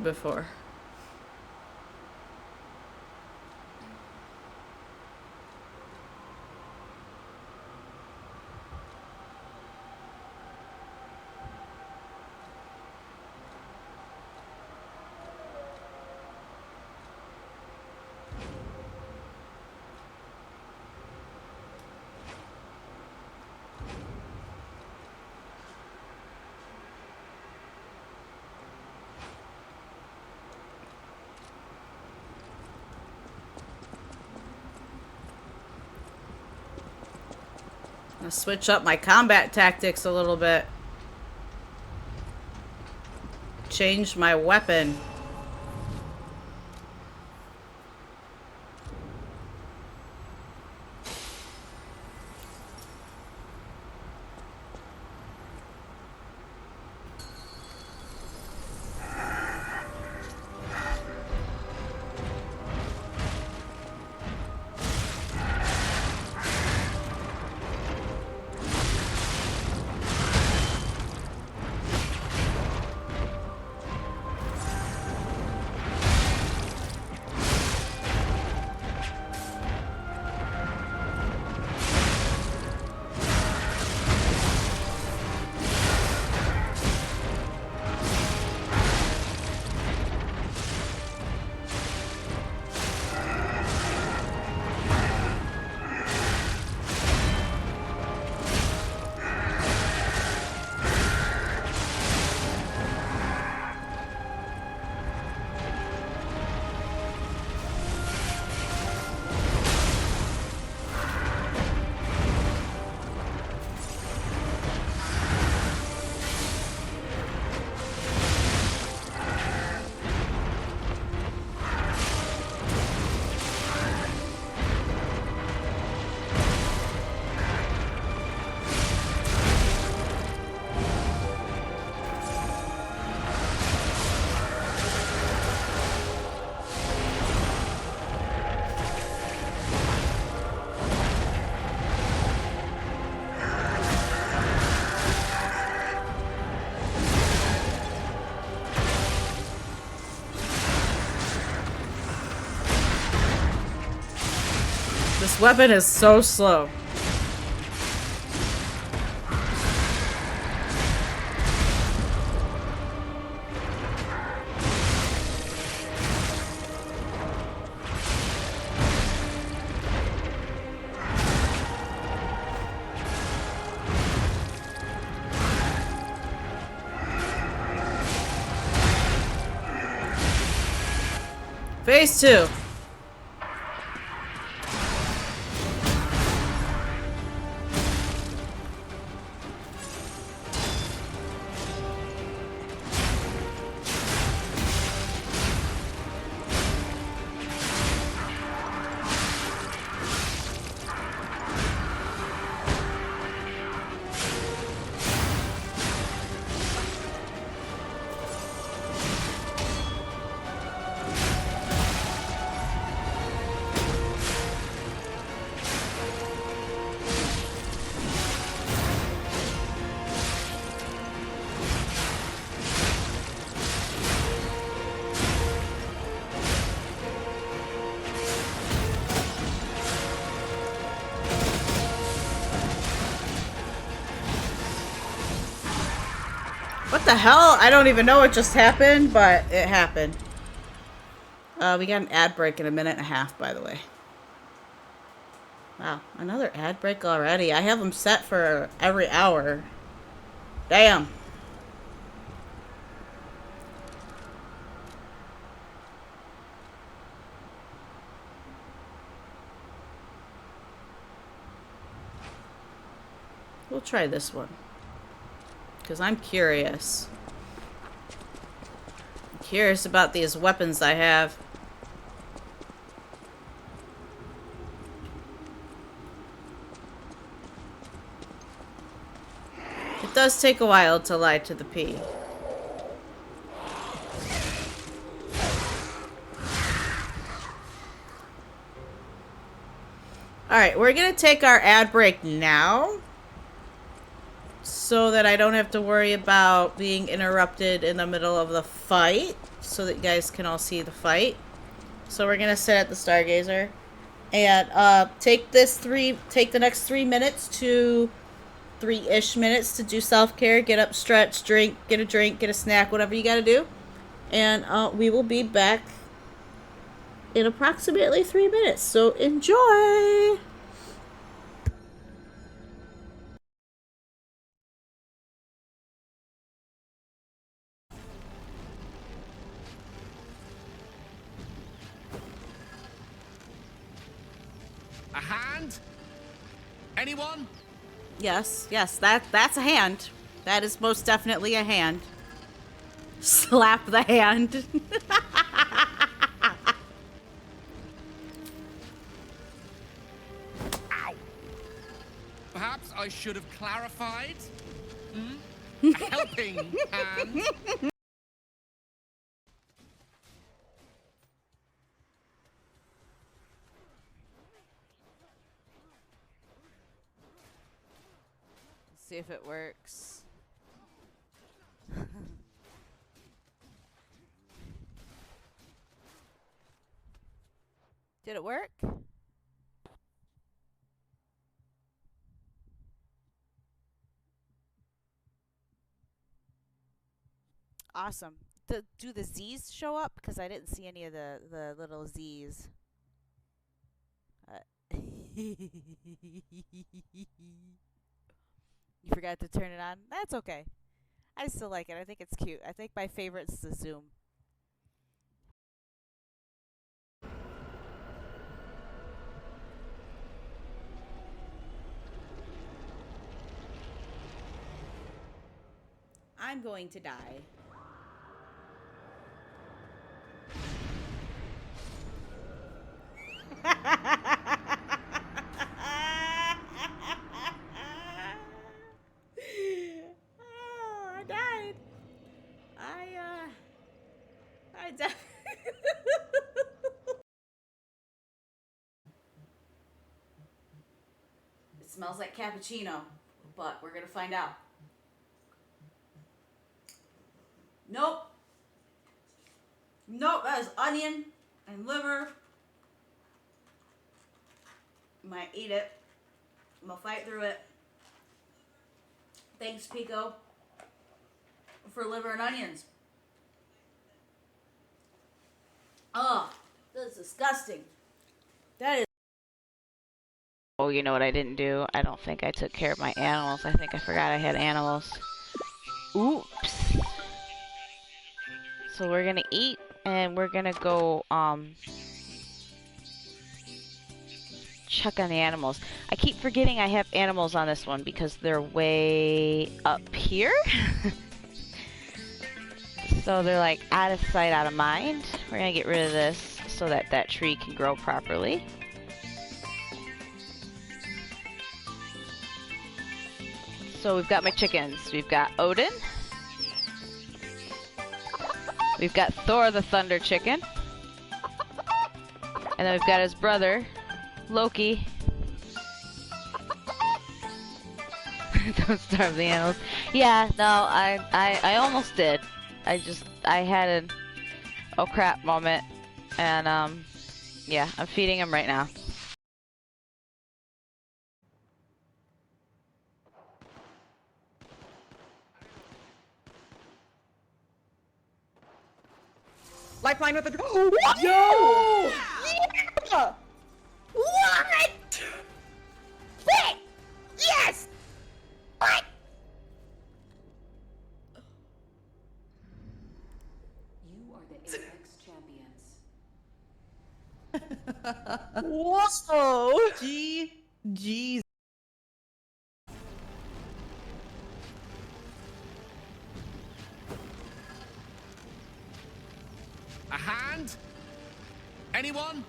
before. I'm gonna switch up my combat tactics a little bit. Change my weapon. This weapon is so slow. Phase 2. What the hell? I don't even know what just happened, but it happened. We got an ad break in 1.5 minutes, by the way. Wow, another ad break already. I have them set for every hour. Damn. We'll try this one. Because I'm curious. I'm curious about these weapons I have. does take a while to lie to the P. Alright, we're gonna take our ad break now, so that I don't have to worry about being interrupted in the middle of the fight, so that you guys can all see the fight. So we're gonna sit at the Stargazer and take the next 3 minutes to 3-ish minutes to do self-care, get up, stretch, drink, get a snack, whatever you gotta do. And we will be back in approximately 3 minutes. So enjoy! A hand? Anyone? Yes, that's a hand. That is most definitely a hand. Slap the hand. Ow! Perhaps I should have clarified? A helping hand? See if it works. Did it work? Awesome. Do the Z's show up? Because I didn't see any of the little Z's. You forgot to turn it on? That's okay. I still like it. I think it's cute. I think my favorite's the zoom. I'm going to die. Oh, I died. I died. It smells like cappuccino, but we're gonna find out. Nope. Nope, that is onion and liver. Might eat it. I'm gonna fight through it. Thanks, Pico, for liver and onions. Oh, that's disgusting. That is. Oh, you know what I didn't do? I don't think I took care of my animals. I think I forgot I had animals. Oops. So we're gonna eat and we're gonna go check on the animals. I keep forgetting I have animals on this one because they're way up here. So they're like out of sight, out of mind. We're gonna get rid of this so that that tree can grow properly. So we've got my chickens. We've got Odin. We've got Thor the Thunder Chicken. And then we've got his brother, Loki. Don't starve the animals. Yeah, no, I almost did. I had an oh crap moment. And yeah, I'm feeding him right now. Lifeline with the. What? Yo! Yeah! What? Wait! Yes! What? You are the Apex champions. Whoa! Jeez. A hand? Anyone?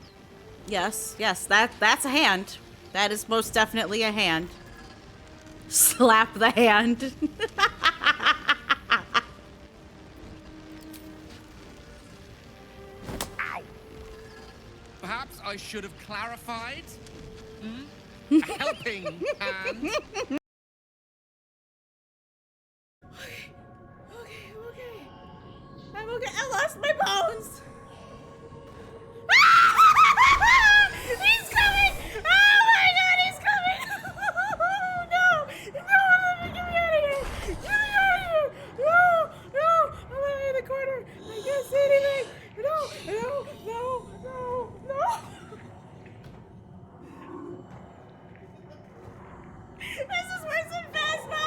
Yes, that's a hand. That is most definitely a hand. Slap the hand. Perhaps I should have clarified. A helping hand. Okay. I'm okay. I lost my bones. He's coming! Oh my god, he's coming! No! No! Get me out of here! Get me out of here! No! No! I'm in the corner! I can't see anything! No! No! No! No! No! This is worse than Phasmo!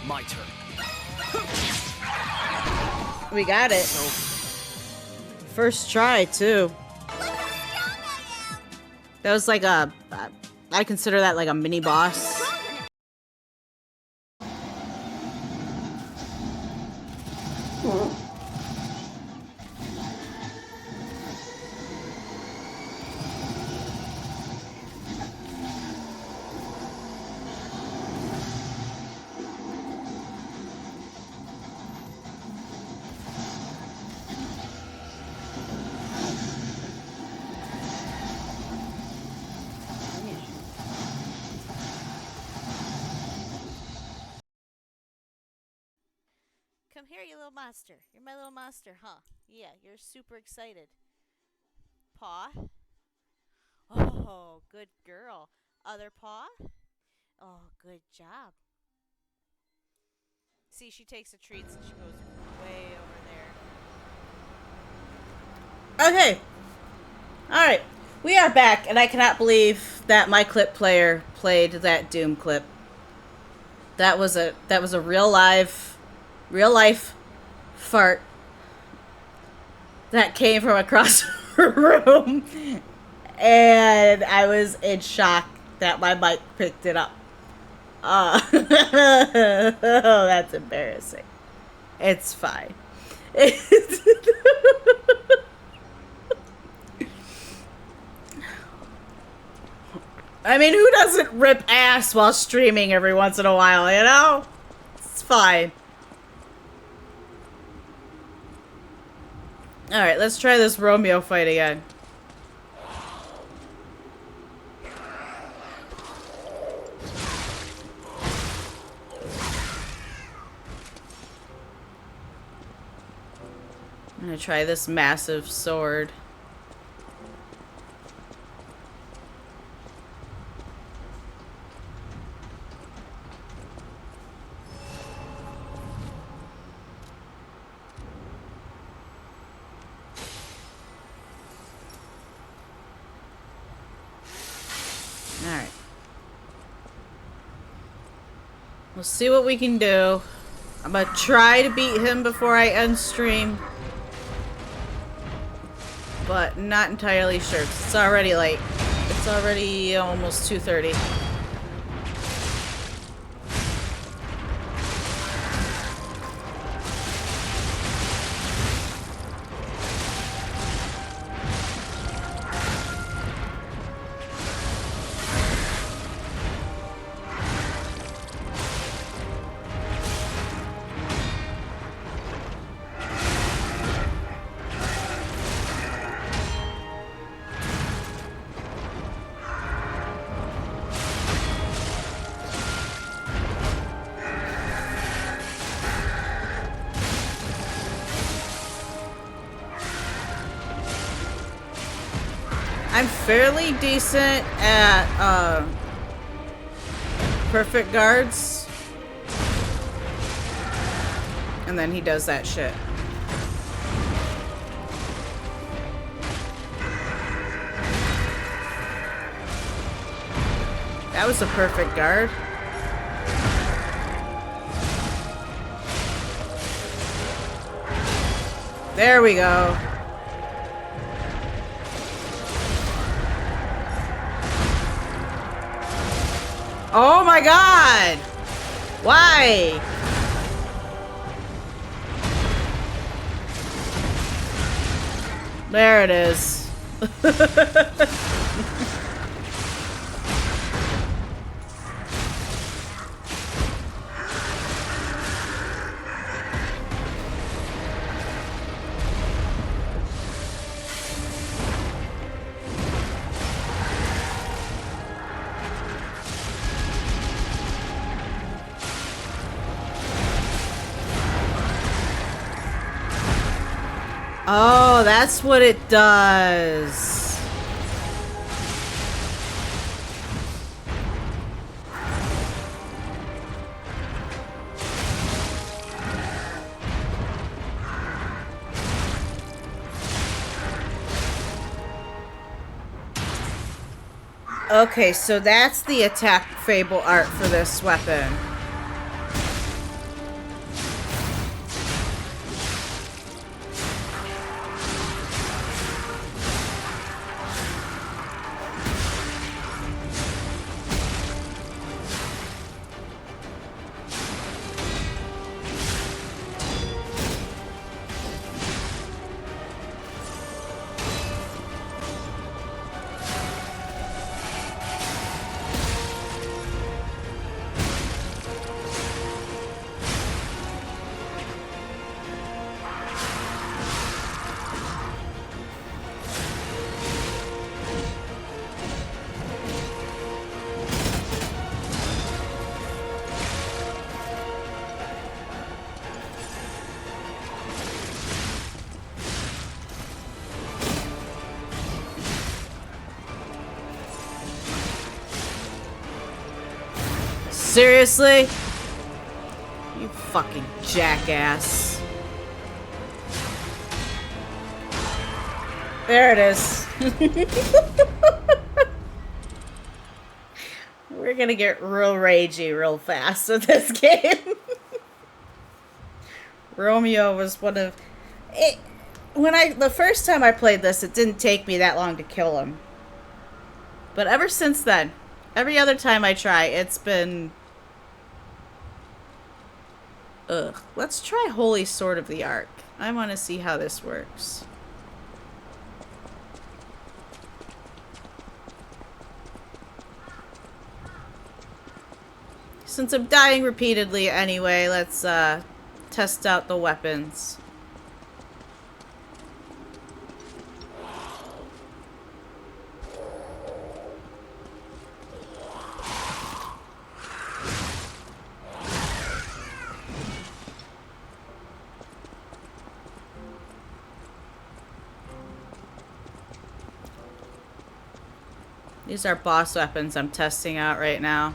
My turn. We got it. First try, too. That was like a... I consider that like a mini boss. Come here, you little monster. You're my little monster, huh? Yeah, you're super excited. Paw? Oh, good girl. Other paw? Oh, good job. See, she takes the treats and she goes way over there. Okay. Alright. We are back, and I cannot believe that my clip player played that Doom clip. That was a real life fart that came from across the room, and I was in shock that my mic picked it up. Oh, that's embarrassing. It's fine. I mean, who doesn't rip ass while streaming every once in a while, you know? It's fine. Alright, let's try this Romeo fight again. I'm gonna try this massive sword. Alright. We'll see what we can do. I'm gonna try to beat him before I end stream. But not entirely sure. It's already late. It's already almost 2:30. I'm fairly decent at perfect guards. And then he does that shit. That was a perfect guard. There we go. Oh my god! Why? There it is. Oh, that's what it does. Okay, so that's the attack fable art for this weapon. Seriously? You fucking jackass. There it is. We're gonna get real ragey real fast with this game. Romeo was one of it. The first time I played this, it didn't take me that long to kill him. But ever since then, every other time I try, it's been... Ugh. Let's try Holy Sword of the Ark. I want to see how this works. Since I'm dying repeatedly anyway, let's test out the weapons. These are boss weapons I'm testing out right now.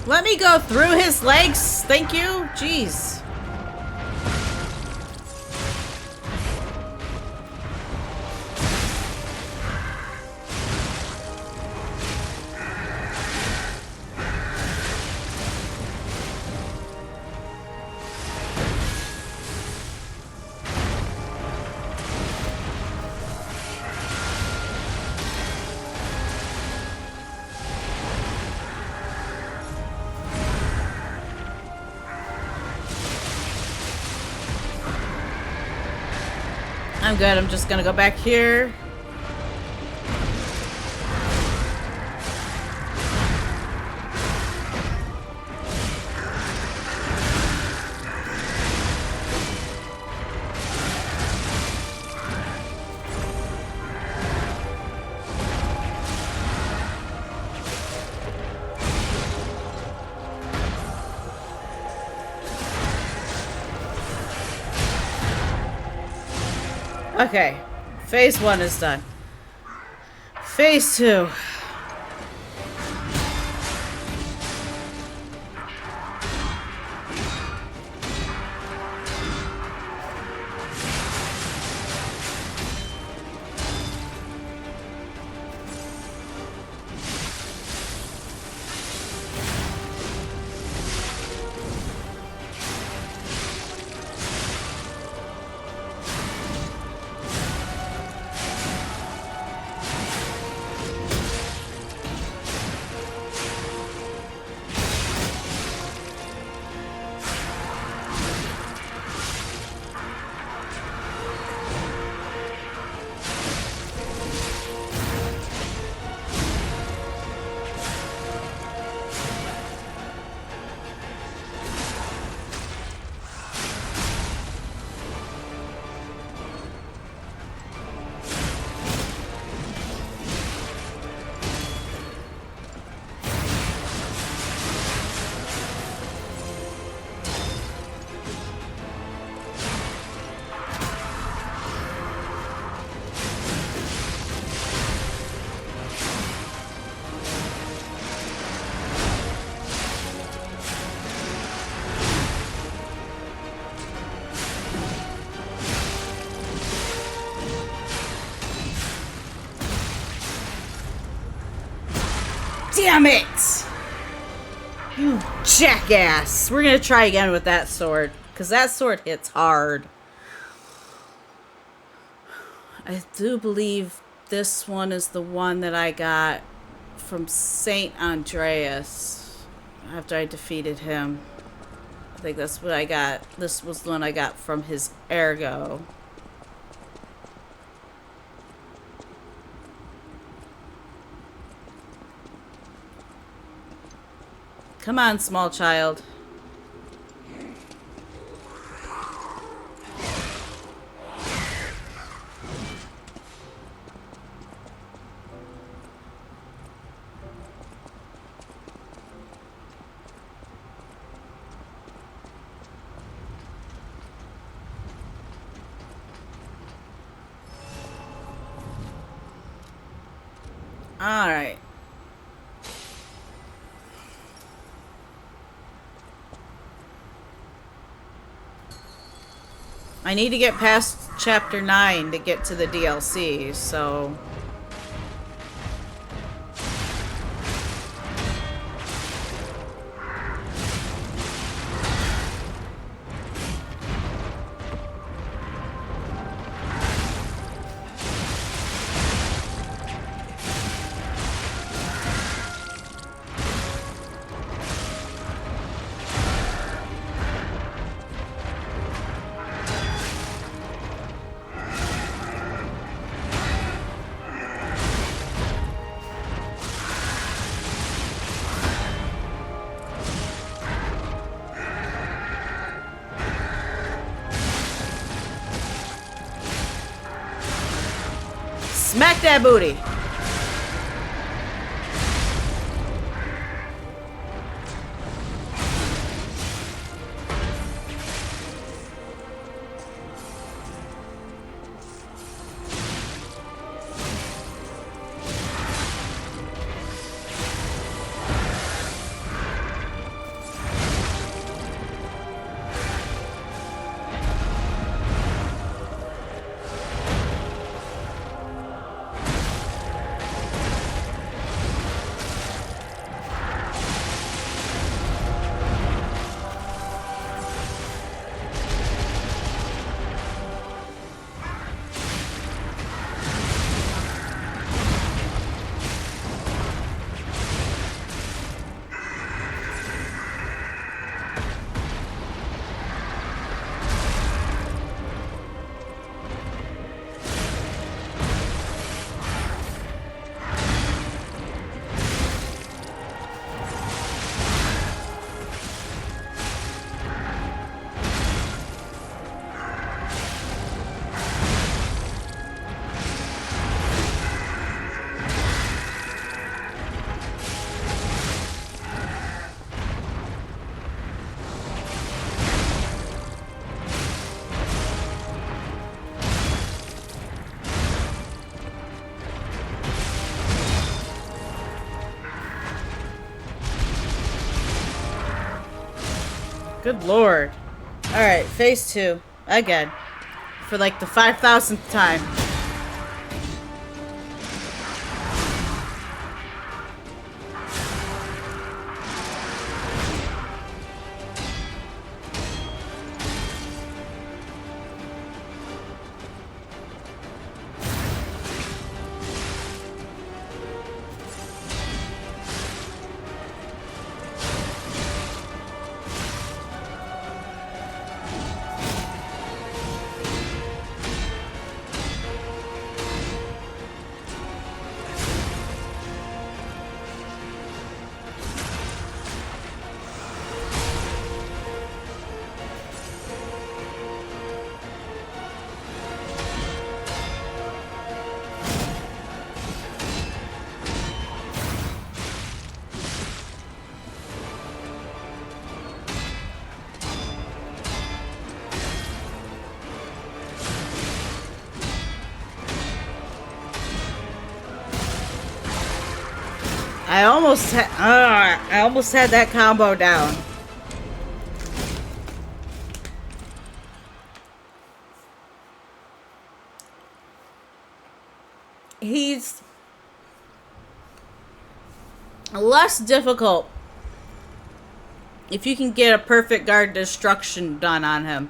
Let me go through his legs. Thank you. Jeez. I'm good. I'm just gonna go back here. Okay, phase 1 is done. Phase 2. Damn it! You jackass! We're gonna try again with that sword, because that sword hits hard. I do believe this one is the one that I got from Saint Andreas after I defeated him. I think that's what I got. This was the one I got from his ergo. Come on, small child. All right. I need to get past chapter 9 to get to the DLC, so... Smack that booty! Good lord. Alright, phase 2. Again. For like the 5,000th time. I almost had that combo down. less difficult if you can get a perfect guard destruction done on him.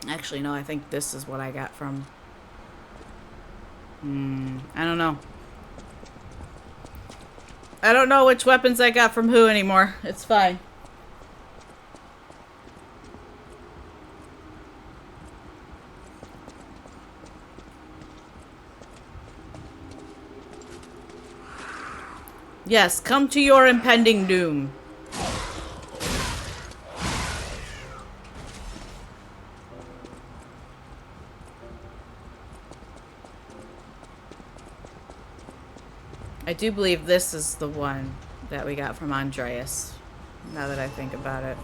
Actually, no, I think this is what I got from... I don't know. I don't know which weapons I got from who anymore. It's fine. Yes, come to your impending doom. I do believe this is the one that we got from Andreas, now that I think about it.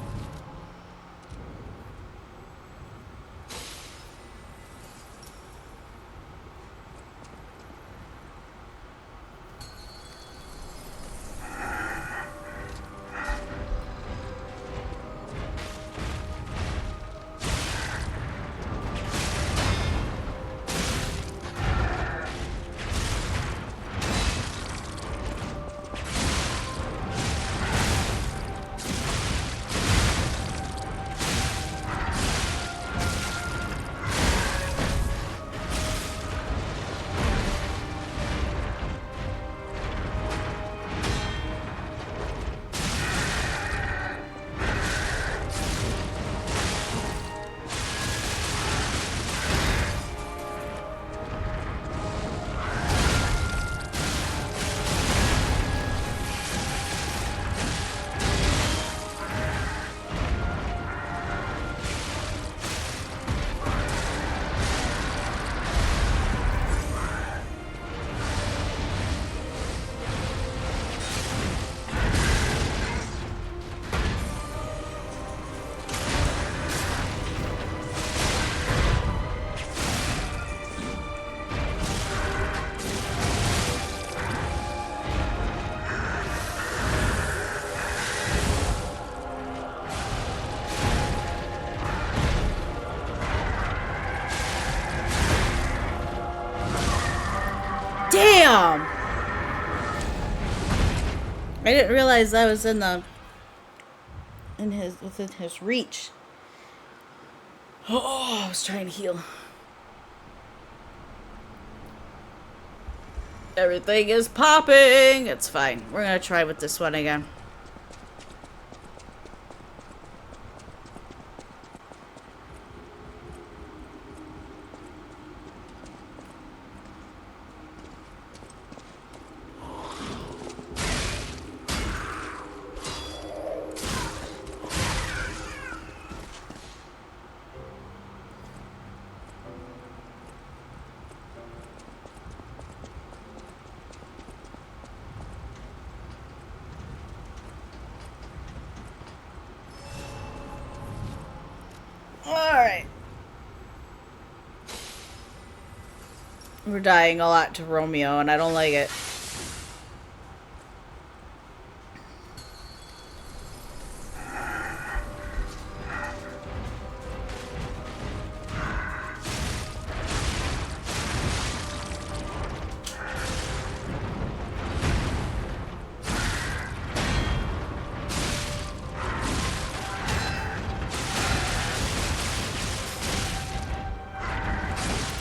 Damn! I didn't realize I was within his reach. Oh, I was trying to heal. Everything is popping. It's fine. We're gonna try with this one again. Alright. We're dying a lot to Romeo, and I don't like it.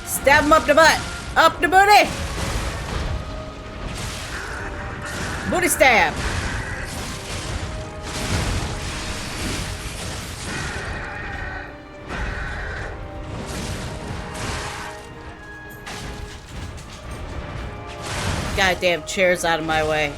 Stab him up the butt. Up the booty. Booty stab. Goddamn chairs out of my way.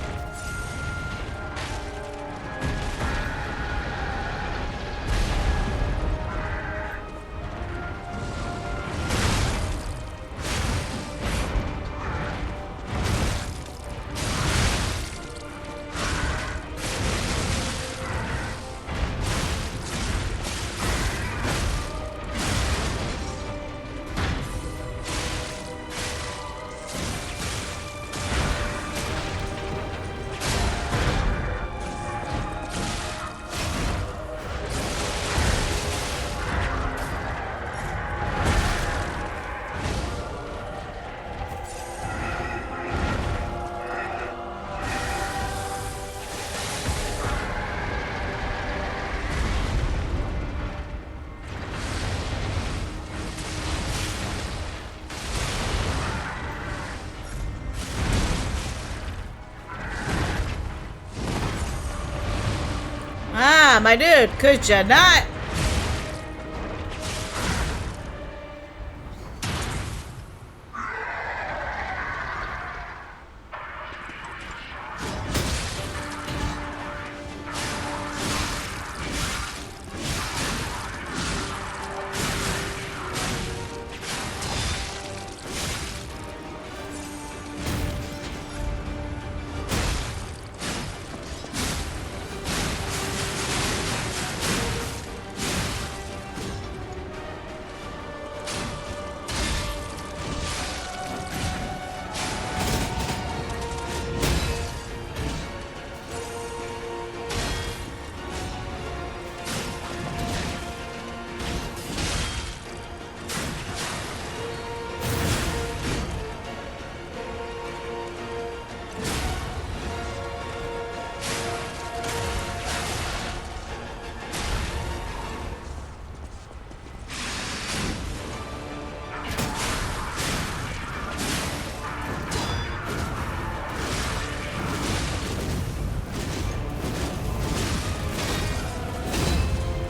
Yeah, my dude, could you not?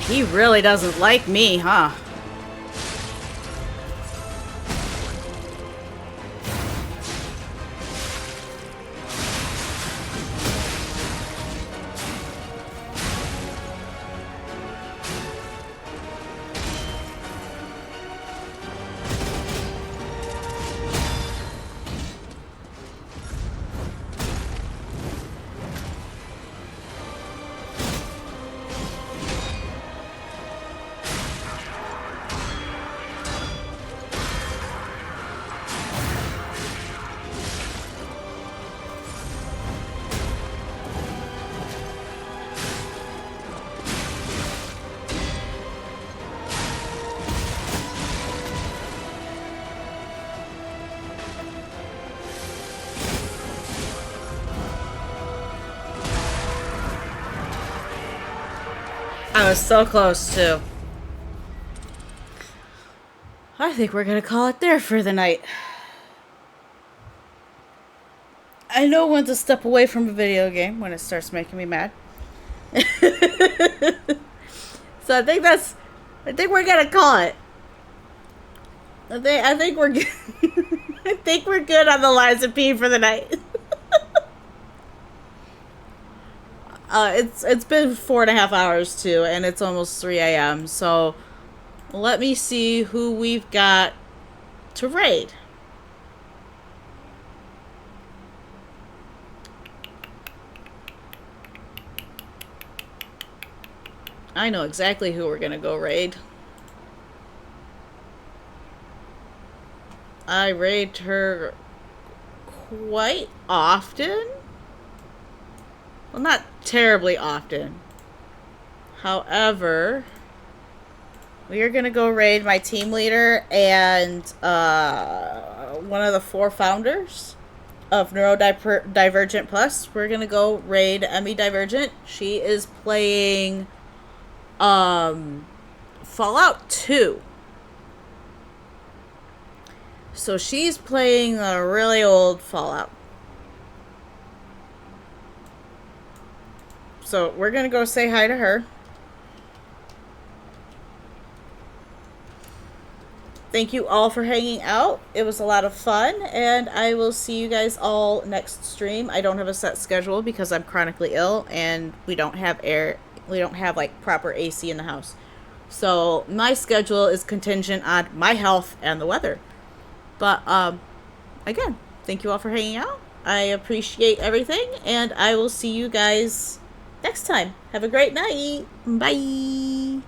He really doesn't like me, huh? I was so close too. I think we're gonna call it there for the night. I know when to step away from a video game when it starts making me mad. So I think we're gonna call it. I think we're good. I think we're good on the Liza P for the night. It's been 4.5 hours too, and it's almost 3 a.m. So let me see who we've got to raid. I know exactly who we're gonna go raid. I raid her quite often. Well, not terribly often. However, we are gonna go raid my team leader and one of the 4 founders of Neurodivergent Plus. We're gonna go raid Emmy Divergent. She is playing Fallout 2. So she's playing a really old Fallout. So we're gonna go say hi to her. Thank you all for hanging out. It was a lot of fun, and I will see you guys all next stream. I don't have a set schedule because I'm chronically ill and we don't have like proper AC in the house. So my schedule is contingent on my health and the weather. But again, thank you all for hanging out. I appreciate everything, and I will see you guys next time. Have a great night. Bye.